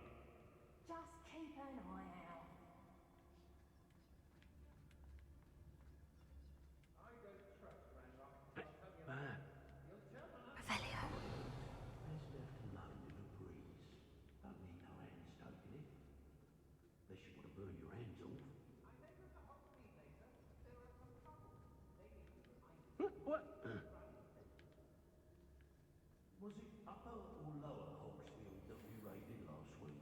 Just keep an eye out. I don't trust Ranrock. Revelio. Best left alone in a breeze. Don't need no hands taking it. Unless you want to burn your hands off. What? Was it upper or lower Hogsfield that we raided last week?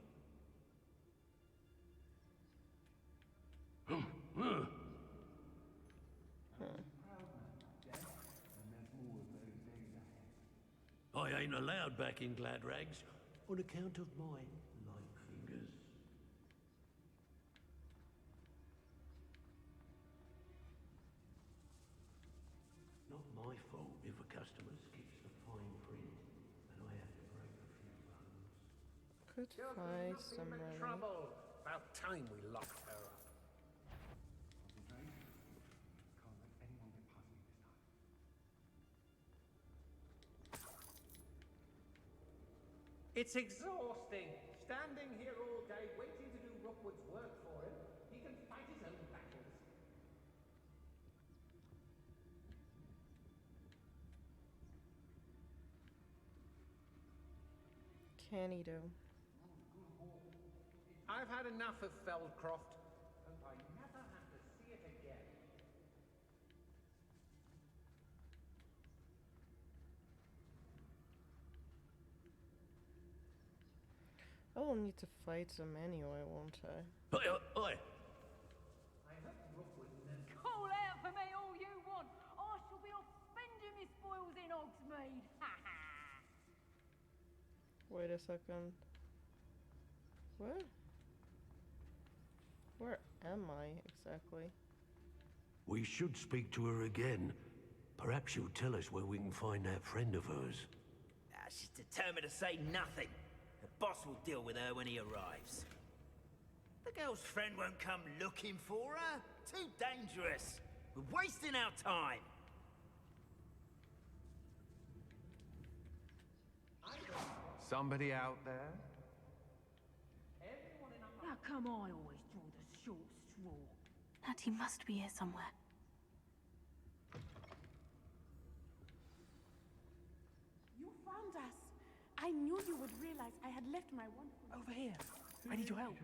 I ain't allowed back in Glad Rags on account of my light fingers. Not my fault if a customer skips the fine print and I have to break a few bones. Could find some money. Trouble. About time we locked her up. It's exhausting. Standing here all day waiting to do Rookwood's work for him. He can fight his own battles. Can he do? I've had enough of Feldcroft. Hope I never have to see it again. I will need to fight them anyway, won't I? Oi! Call out for me all you want. I shall be off spending my spoils in Hogsmeade. Ha ha! Wait a second. What? Where am I exactly? We should speak to her again. Perhaps she'll tell us where we can find that friend of hers. She's determined to say nothing. The boss will deal with her when he arrives. The girl's friend won't come looking for her. Too dangerous. We're wasting our time. Somebody out there? How come I always draw the short straw? Natty must be here somewhere. You found us. I knew you would realize I had left my wand. Over here. I need your help.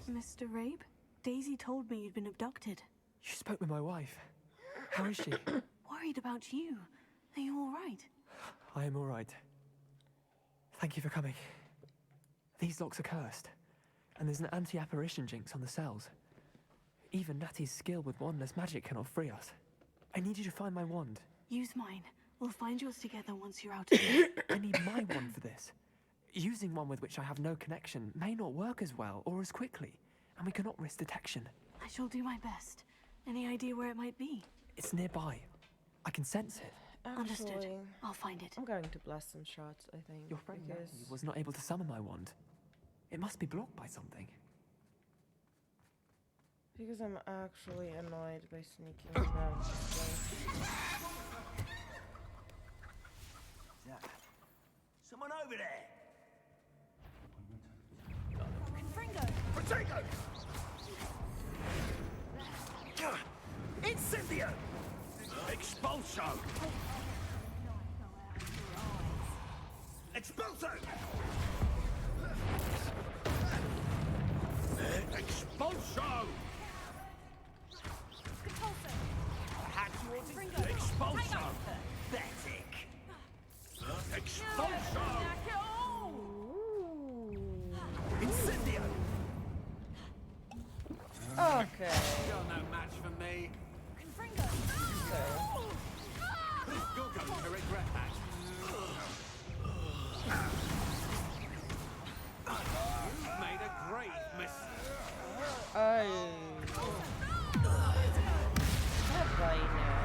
Mr. Rabe, Daisy told me you'd been abducted. You spoke with my wife. How is she? Worried about you. Are you all right? I am all right. Thank you for coming. These locks are cursed, and there's an anti-apparition jinx on the cells. Even Natty's skill with wandless magic cannot free us. I need you to find my wand. Use mine. We'll find yours together once you're out of here. I need my wand for this. Using one with which I have no connection may not work as well or as quickly, and we cannot risk detection. I shall do my best. Any idea where it might be? It's nearby. I can sense it. Understood. I'll find it. I'm going to blast some shots, I think. Your friend because Natty was not able to summon my wand. It must be blocked by something. Because I'm actually annoyed by sneaking around this place. Someone over there. Fringo! Incendio! Expulso! Expulso! Expulso! Expulso! Pathetic! Expulso! Incendio! Okay. You're no match for me. Okay. You're going to regret that. You've made a grave mistake. Have I now?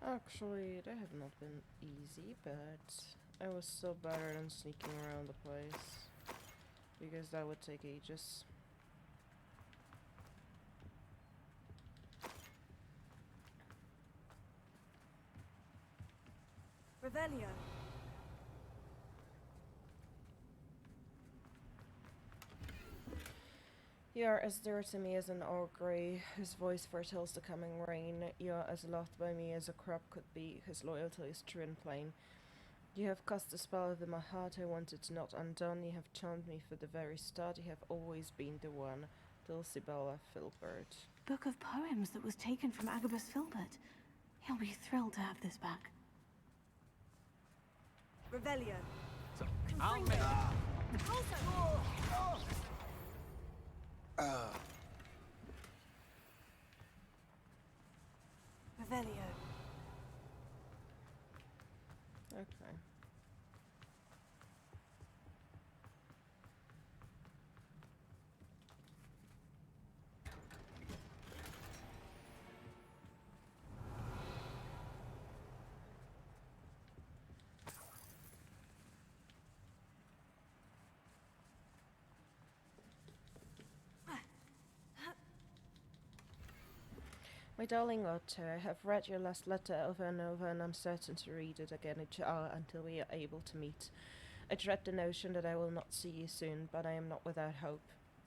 Actually, they have not been easy, but I was still better than sneaking around the place. Because that would take ages. Revelio. You are as dear to me as an ogre, whose voice foretells the coming rain. You are as loved by me as a crop could be, whose loyalty is true and plain. You have cast a spell over my heart I wanted not undone. You have charmed me for the very start. You have always been the one. Dulcibella Filbert. Book of poems that was taken from Agabus Filbert. He'll be thrilled to have this back. Revelio. I'll make... Revelio. Okay. My darling Otto, I have read your last letter over and over, and I'm certain to read it again each hour until we are able to meet. I dread the notion that I will not see you soon, but I am not without hope.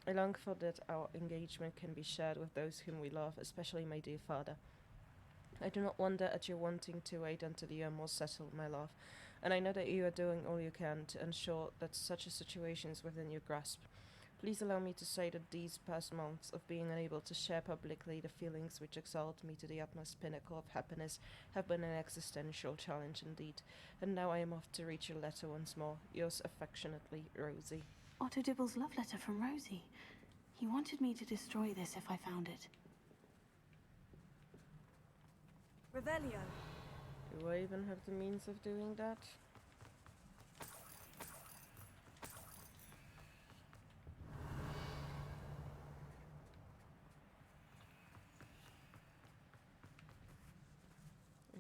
I long for that our engagement can be shared with those whom we love, especially my dear father. I do not wonder at your wanting to wait until you are more settled, my love, and I know that you are doing all you can to ensure that such a situation is within your grasp. Please allow me to say that these past months of being unable to share publicly the feelings which exalt me to the utmost pinnacle of happiness have been an existential challenge indeed, and now I am off to read your letter once more. Yours affectionately, Rosie. Otto Dibble's love letter from Rosie. He wanted me to destroy this if I found it. Revelio. Do I even have the means of doing that?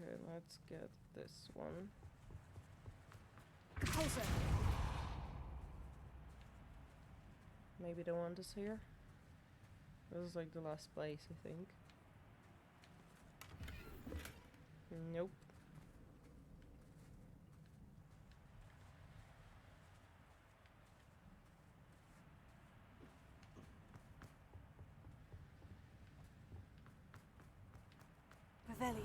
Okay, let's get this one. Closer. Maybe the one is here? This is like the last place, I think. Nope. Revelio.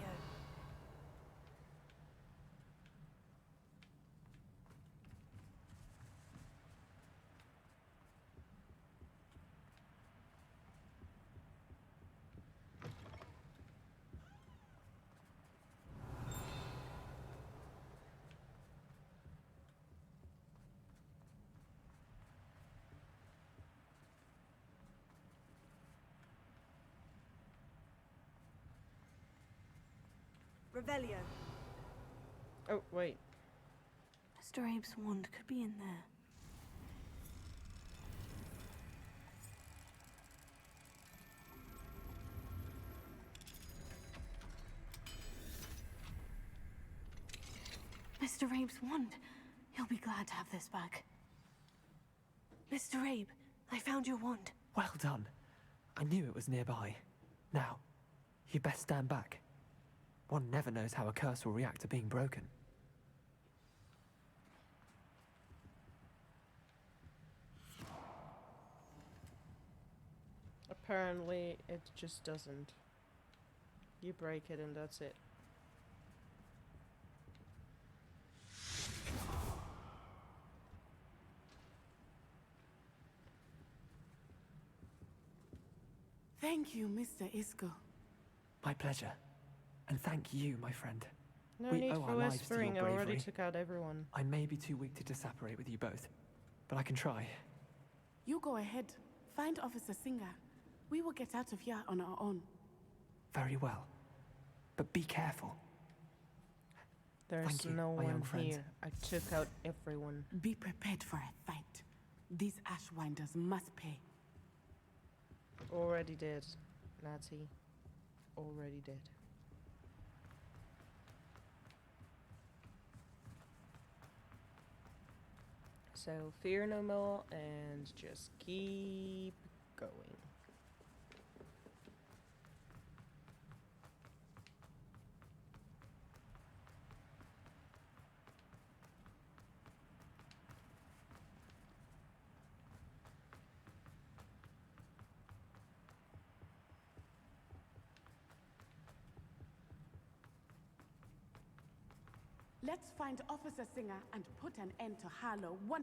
Revelio. Oh, wait. Mr. Abe's wand could be in there. Mr. Abe's wand. He'll be glad to have this back. Mr. Abe, I found your wand. Well done. I knew it was nearby. Now, you best stand back. One never knows how a curse will react to being broken. Apparently, it just doesn't. You break it and that's it. Thank you, Mr. Isco. My pleasure. And thank you, my friend. No We need owe for our lives to your whispering, I already bravery. took out everyone. I may be too weak to disapparate with you both, but I can try. You go ahead. Find Officer Singer. We will get out of here on our own. Very well. But be careful. There's Thank you, no my young one friends. here. I took out everyone. Be prepared for a fight. These Ashwinders must pay. Already did, Natty. Already did. So fear no more and just keep going. Let's find Officer Singer and put an end to Harlow one.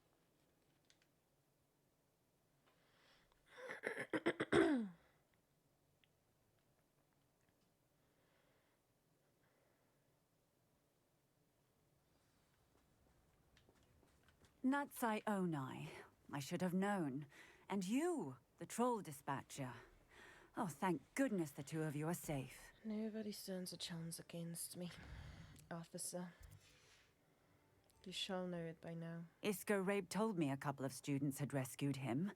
Natsai Onai. I should have known. And you, the troll dispatcher. Oh, thank goodness the two of you are safe. Nobody stands a chance against me, officer. You shall know it by now. Isco Rabe told me a couple of students had rescued him.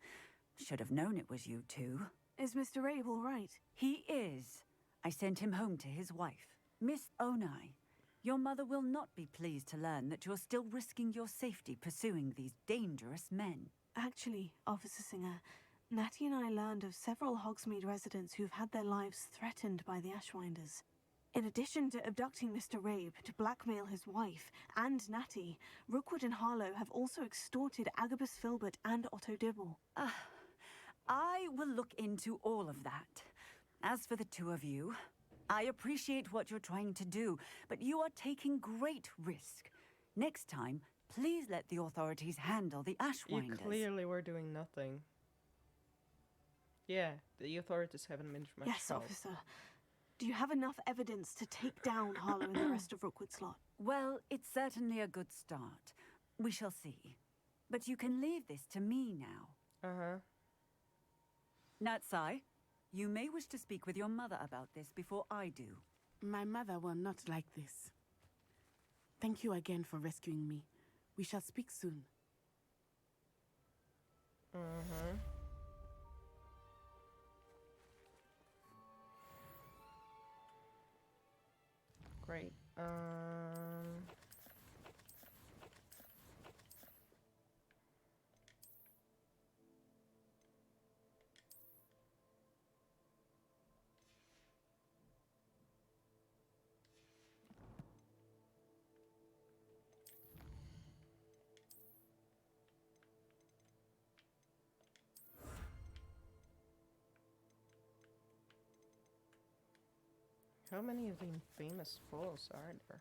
Should have known it was you two. Is Mr. Rabe all right? He is. I sent him home to his wife. Miss Onai, your mother will not be pleased to learn that you're still risking your safety pursuing these dangerous men. Actually, Officer Singer, Natty and I learned of several Hogsmeade residents who've had their lives threatened by the Ashwinders. In addition to abducting Mr. Rabe to blackmail his wife and Natty, Rookwood and Harlow have also extorted Agabus Filbert and Otto Dibble. I will look into all of that. As for the two of you, I appreciate what you're trying to do, but you are taking great risk. Next time, please let the authorities handle the Ashwinders. You clearly were doing nothing. Yeah, the authorities haven't been much Yes, help. officer. Do you have enough evidence to take down Harlow and the rest of Rookwood's lot? Well, it's certainly a good start. We shall see. But you can leave this to me now. Uh-huh. Natsai, you may wish to speak with your mother about this before I do. My mother will not like this. Thank you again for rescuing me. We shall speak soon. Uh-huh. Great. How many of the famous falls are there?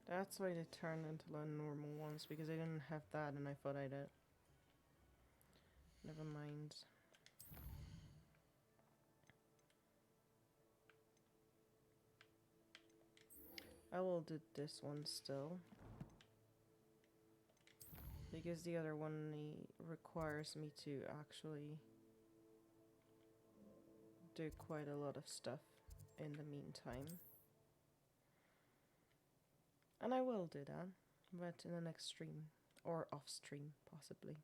That's why they turned into the normal ones, because I didn't have that and I thought I did. Never mind. I will do this one still. Because the other one requires me to actually do quite a lot of stuff in the meantime. And I will do that, but in the next stream, or off stream, possibly.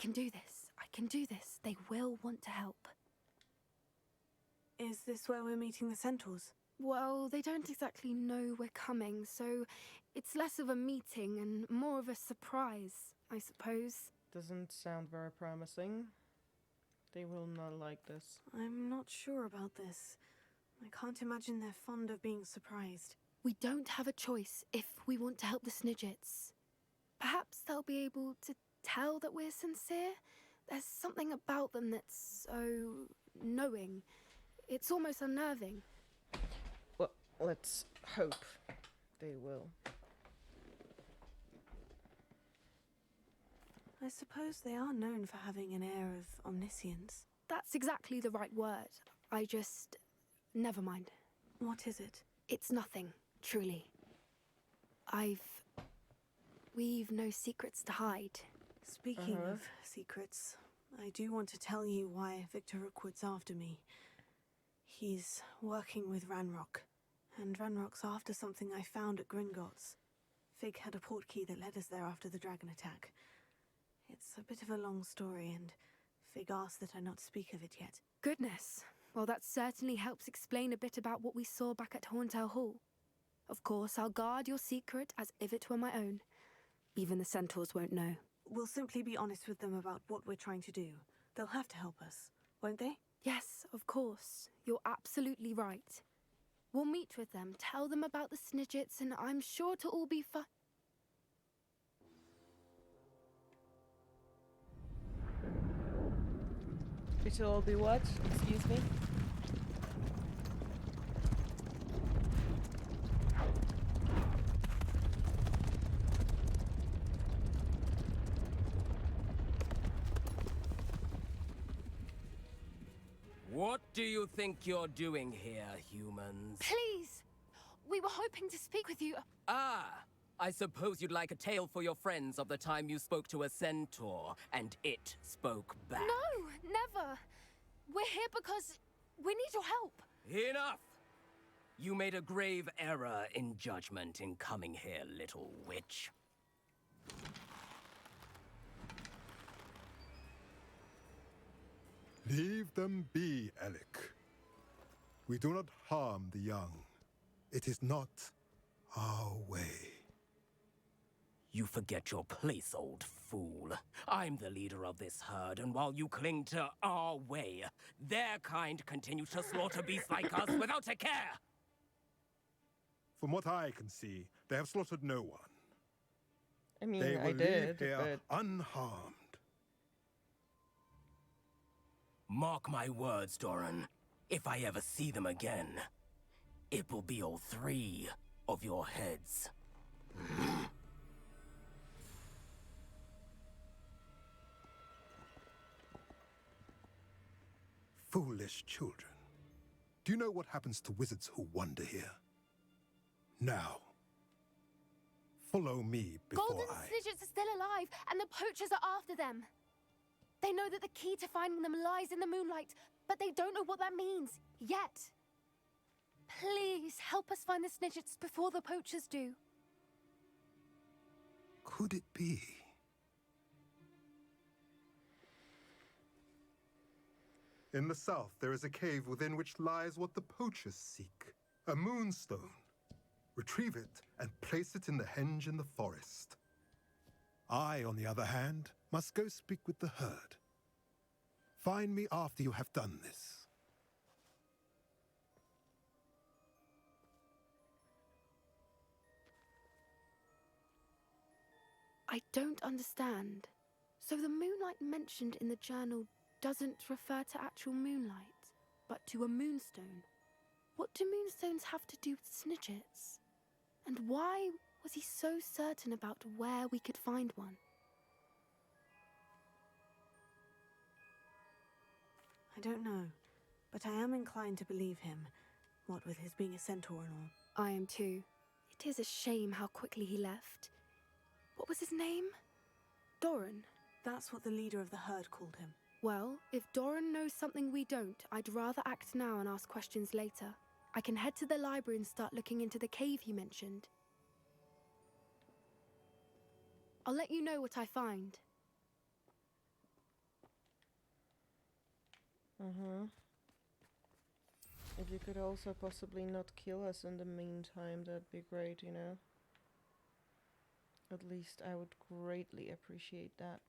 can do this. I can do this. They will want to help. Is this where we're meeting the centaurs? Well, they don't exactly know we're coming, so it's less of a meeting and more of a surprise, I suppose. Doesn't sound very promising. They will not like this. I'm not sure about this. I can't imagine they're fond of being surprised. We don't have a choice if we want to help the Snidgets. Perhaps they'll be able to tell that we're sincere. There's something about them that's so knowing. It's almost unnerving. Well, let's hope they will. I suppose they are known for having an air of omniscience. That's exactly the right word. I just... Never mind. What is it? It's nothing, truly. We've no secrets to hide. Speaking of secrets, I do want to tell you why Victor Rookwood's after me. He's working with Ranrock, and Ranrock's after something I found at Gringotts. Fig had a portkey that led us there after the dragon attack. It's a bit of a long story, and Fig asked that I not speak of it yet. Goodness. Well, that certainly helps explain a bit about what we saw back at Horntail Hall. Of course, I'll guard your secret as if it were my own. Even the centaurs won't know. We'll simply be honest with them about what we're trying to do. They'll have to help us, won't they? Yes, of course. You're absolutely right. We'll meet with them, tell them about the Snidgets, and I'm sure to all be fine. It'll all be what? Excuse me? What do you think you're doing here, humans? Please! We were hoping to speak with you. Ah! I suppose you'd like a tale for your friends of the time you spoke to a centaur, and it spoke back. No, never. We're here because we need your help. Enough! You made a grave error in judgment in coming here, little witch. Leave them be, Alec. We do not harm the young. It is not our way. You forget your place, old fool. I'm the leader of this herd, and while you cling to our way, their kind continue to slaughter beasts like us without a care! From what I can see, they have slaughtered no one. I mean, they will I did, leave here but... unharmed. Mark my words, Doran. If I ever see them again, it will be all 3 of your heads. Foolish children. Do you know what happens to wizards who wander here? Now, follow me before Golden Snidgets are still alive, and the poachers are after them. They know that the key to finding them lies in the moonlight, but they don't know what that means, yet. Please, help us find the Snidgets before the poachers do. Could it be? In the south, there is a cave within which lies what the poachers seek. A moonstone. Retrieve it and place it in the henge in the forest. I, on the other hand, must go speak with the herd. Find me after you have done this. I don't understand. So the moonlight mentioned in the journal doesn't refer to actual moonlight, but to a moonstone. What do moonstones have to do with Snidgets? And why was he so certain about where we could find one? I don't know, but I am inclined to believe him, what with his being a centaur and all. I am too. It is a shame how quickly he left. What was his name? Doran. That's what the leader of the herd called him. Well, if Doran knows something we don't, I'd rather act now and ask questions later. I can head to the library and start looking into the cave you mentioned. I'll let you know what I find. Uh-huh. If you could also possibly not kill us in the meantime, that'd be great, you know? At least I would greatly appreciate that.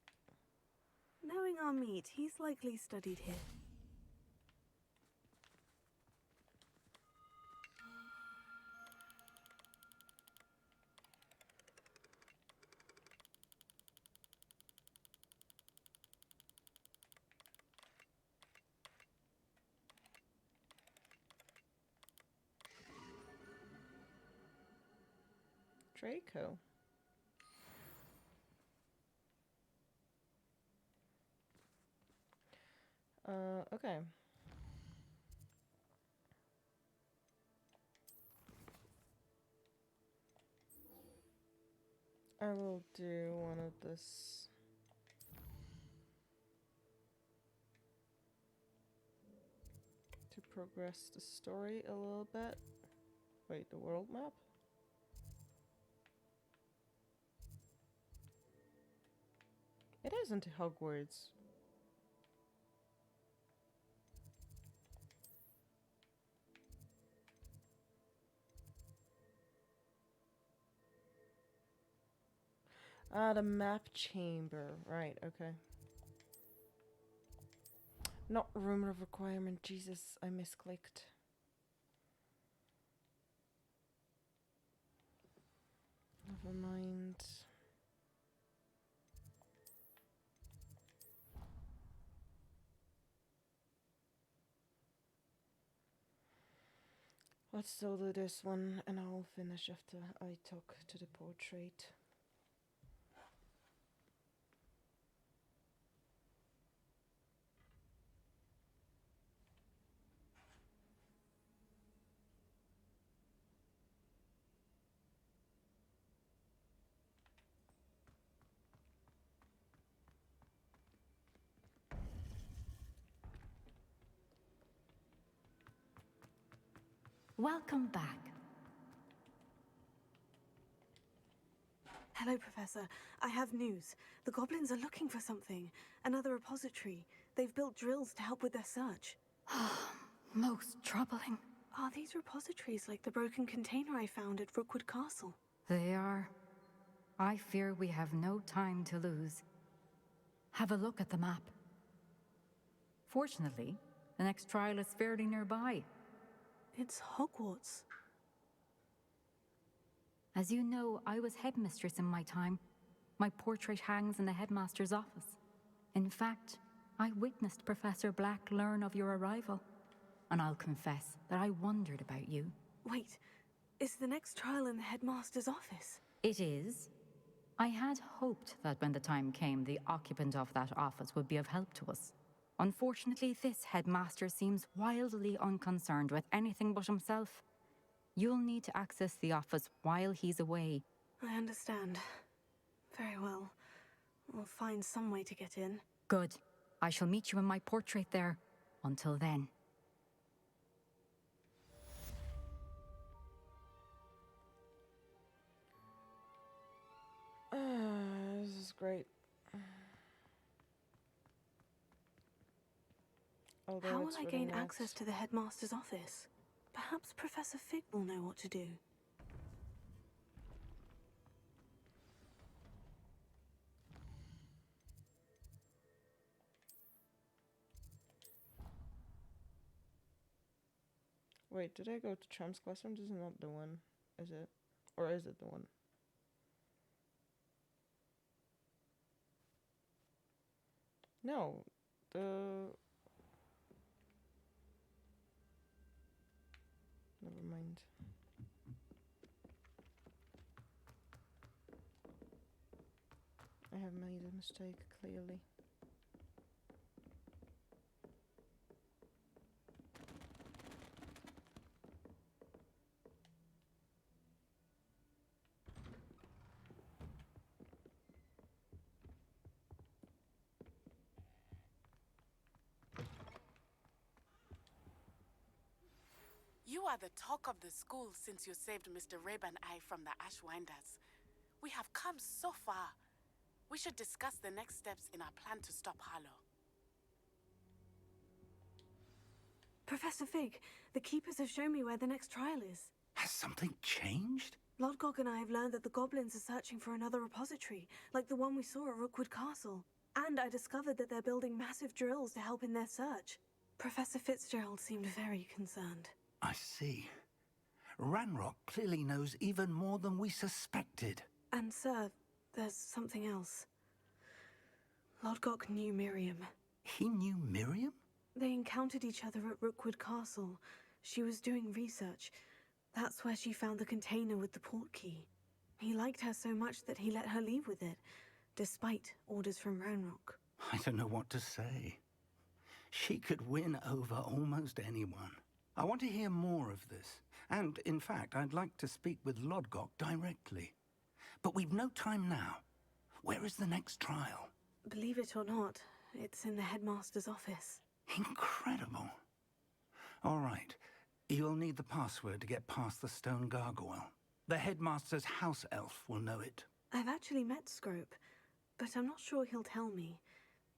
Knowing our meat, he's likely studied here. Draco. Okay. I will do one of this. To progress the story a little bit. Wait, the world map? It isn't Hogwarts. Ah, the map chamber. Right, okay. Not room of requirement. Jesus, I misclicked. Never mind. Let's still do this one, and I'll finish after I talk to the portrait. Welcome back. Hello, Professor. I have news. The goblins are looking for something. Another repository. They've built drills to help with their search. Most troubling. Are these repositories like the broken container I found at Rookwood Castle? They are. I fear we have no time to lose. Have a look at the map. Fortunately, the next trial is fairly nearby. It's Hogwarts. As you know, I was headmistress in my time. My portrait hangs in the headmaster's office. In fact, I witnessed Professor Black learn of your arrival. And I'll confess that I wondered about you. Wait, is the next trial in the headmaster's office? It is. I had hoped that when the time came, the occupant of that office would be of help to us. Unfortunately, this headmaster seems wildly unconcerned with anything but himself. You'll need to access the office while he's away. I understand. Very well. We'll find some way to get in. Good. I shall meet you in my portrait there. Until then. This is great. Although How will it's I really gain not. access to the headmaster's office? Perhaps Professor Fig will know what to do. Wait, did I go to Trump's classroom? This is not the one, is it? Or is it the one? No, the... Never mind. I have made a mistake, clearly. You are the talk of the school since you saved Mr. Rib and I from the Ashwinders. We have come so far. We should discuss the next steps in our plan to stop Harlow. Professor Fig, the keepers have shown me where the next trial is. Has something changed? Lodgok and I have learned that the goblins are searching for another repository, like the one we saw at Rookwood Castle. And I discovered that they're building massive drills to help in their search. Professor Fitzgerald seemed very concerned. I see. Ranrock clearly knows even more than we suspected. And, sir, there's something else. Lodgok knew Miriam. He knew Miriam? They encountered each other at Rookwood Castle. She was doing research. That's where she found the container with the port key. He liked her so much that he let her leave with it, despite orders from Ranrock. I don't know what to say. She could win over almost anyone. I want to hear more of this. And, in fact, I'd like to speak with Lodgok directly. But we've no time now. Where is the next trial? Believe it or not, it's in the headmaster's office. Incredible. All right. You'll need the password to get past the stone gargoyle. The headmaster's house elf will know it. I've actually met Scrope, but I'm not sure he'll tell me.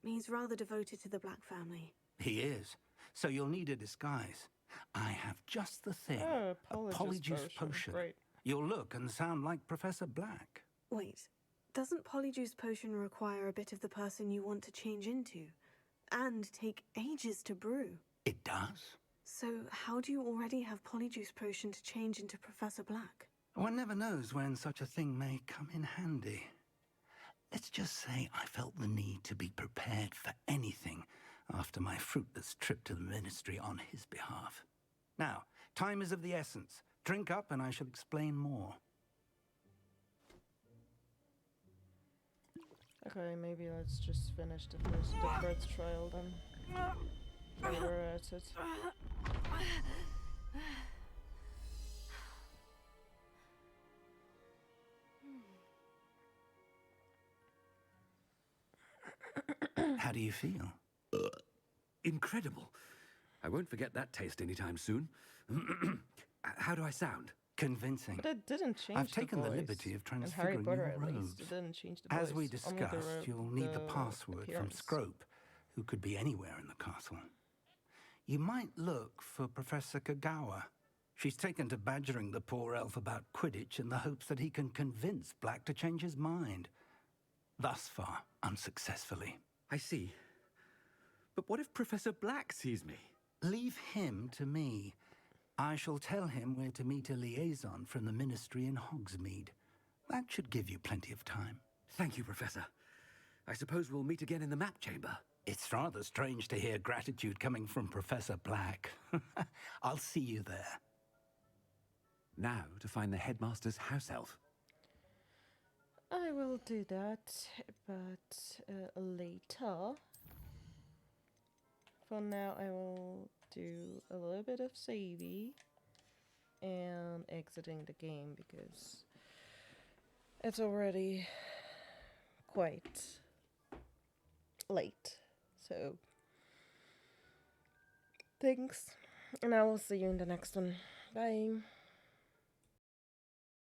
He's rather devoted to the Black family. He is. So you'll need a disguise. I have just the thing. Oh, a polyjuice potion. Right. You'll look and sound like Professor Black. Wait, doesn't polyjuice potion require a bit of the person you want to change into? And take ages to brew? It does. So how do you already have polyjuice potion to change into Professor Black? One never knows when such a thing may come in handy. Let's just say I felt the need to be prepared for anything after my fruitless trip to the Ministry on his behalf. Now, time is of the essence. Drink up and I shall explain more. Okay, maybe let's just finish the first trial then. While we're at it. How do you feel? Incredible. I won't forget that taste anytime soon. How do I sound? Convincing. But it didn't change I've taken the voice. liberty of In Harry transfiguring Potter, your at robes. least, it didn't change the As voice. we Only discussed, you'll need the password appearance. from Scrope, who could be anywhere in the castle. You might look for Professor Kagawa. She's taken to badgering the poor elf about Quidditch in the hopes that he can convince Black to change his mind. Thus far, unsuccessfully. I see. But what if Professor Black sees me? Leave him to me. I shall tell him where to meet a liaison from the Ministry in Hogsmeade. That should give you plenty of time. Thank you, Professor. I suppose we'll meet again in the map chamber. It's rather strange to hear gratitude coming from Professor Black. I'll see you there. Now to find the headmaster's house elf. I will do that, but later. For now, I will do a little bit of savey and exiting the game because it's already quite late. So, thanks, and I will see you in the next one. Bye.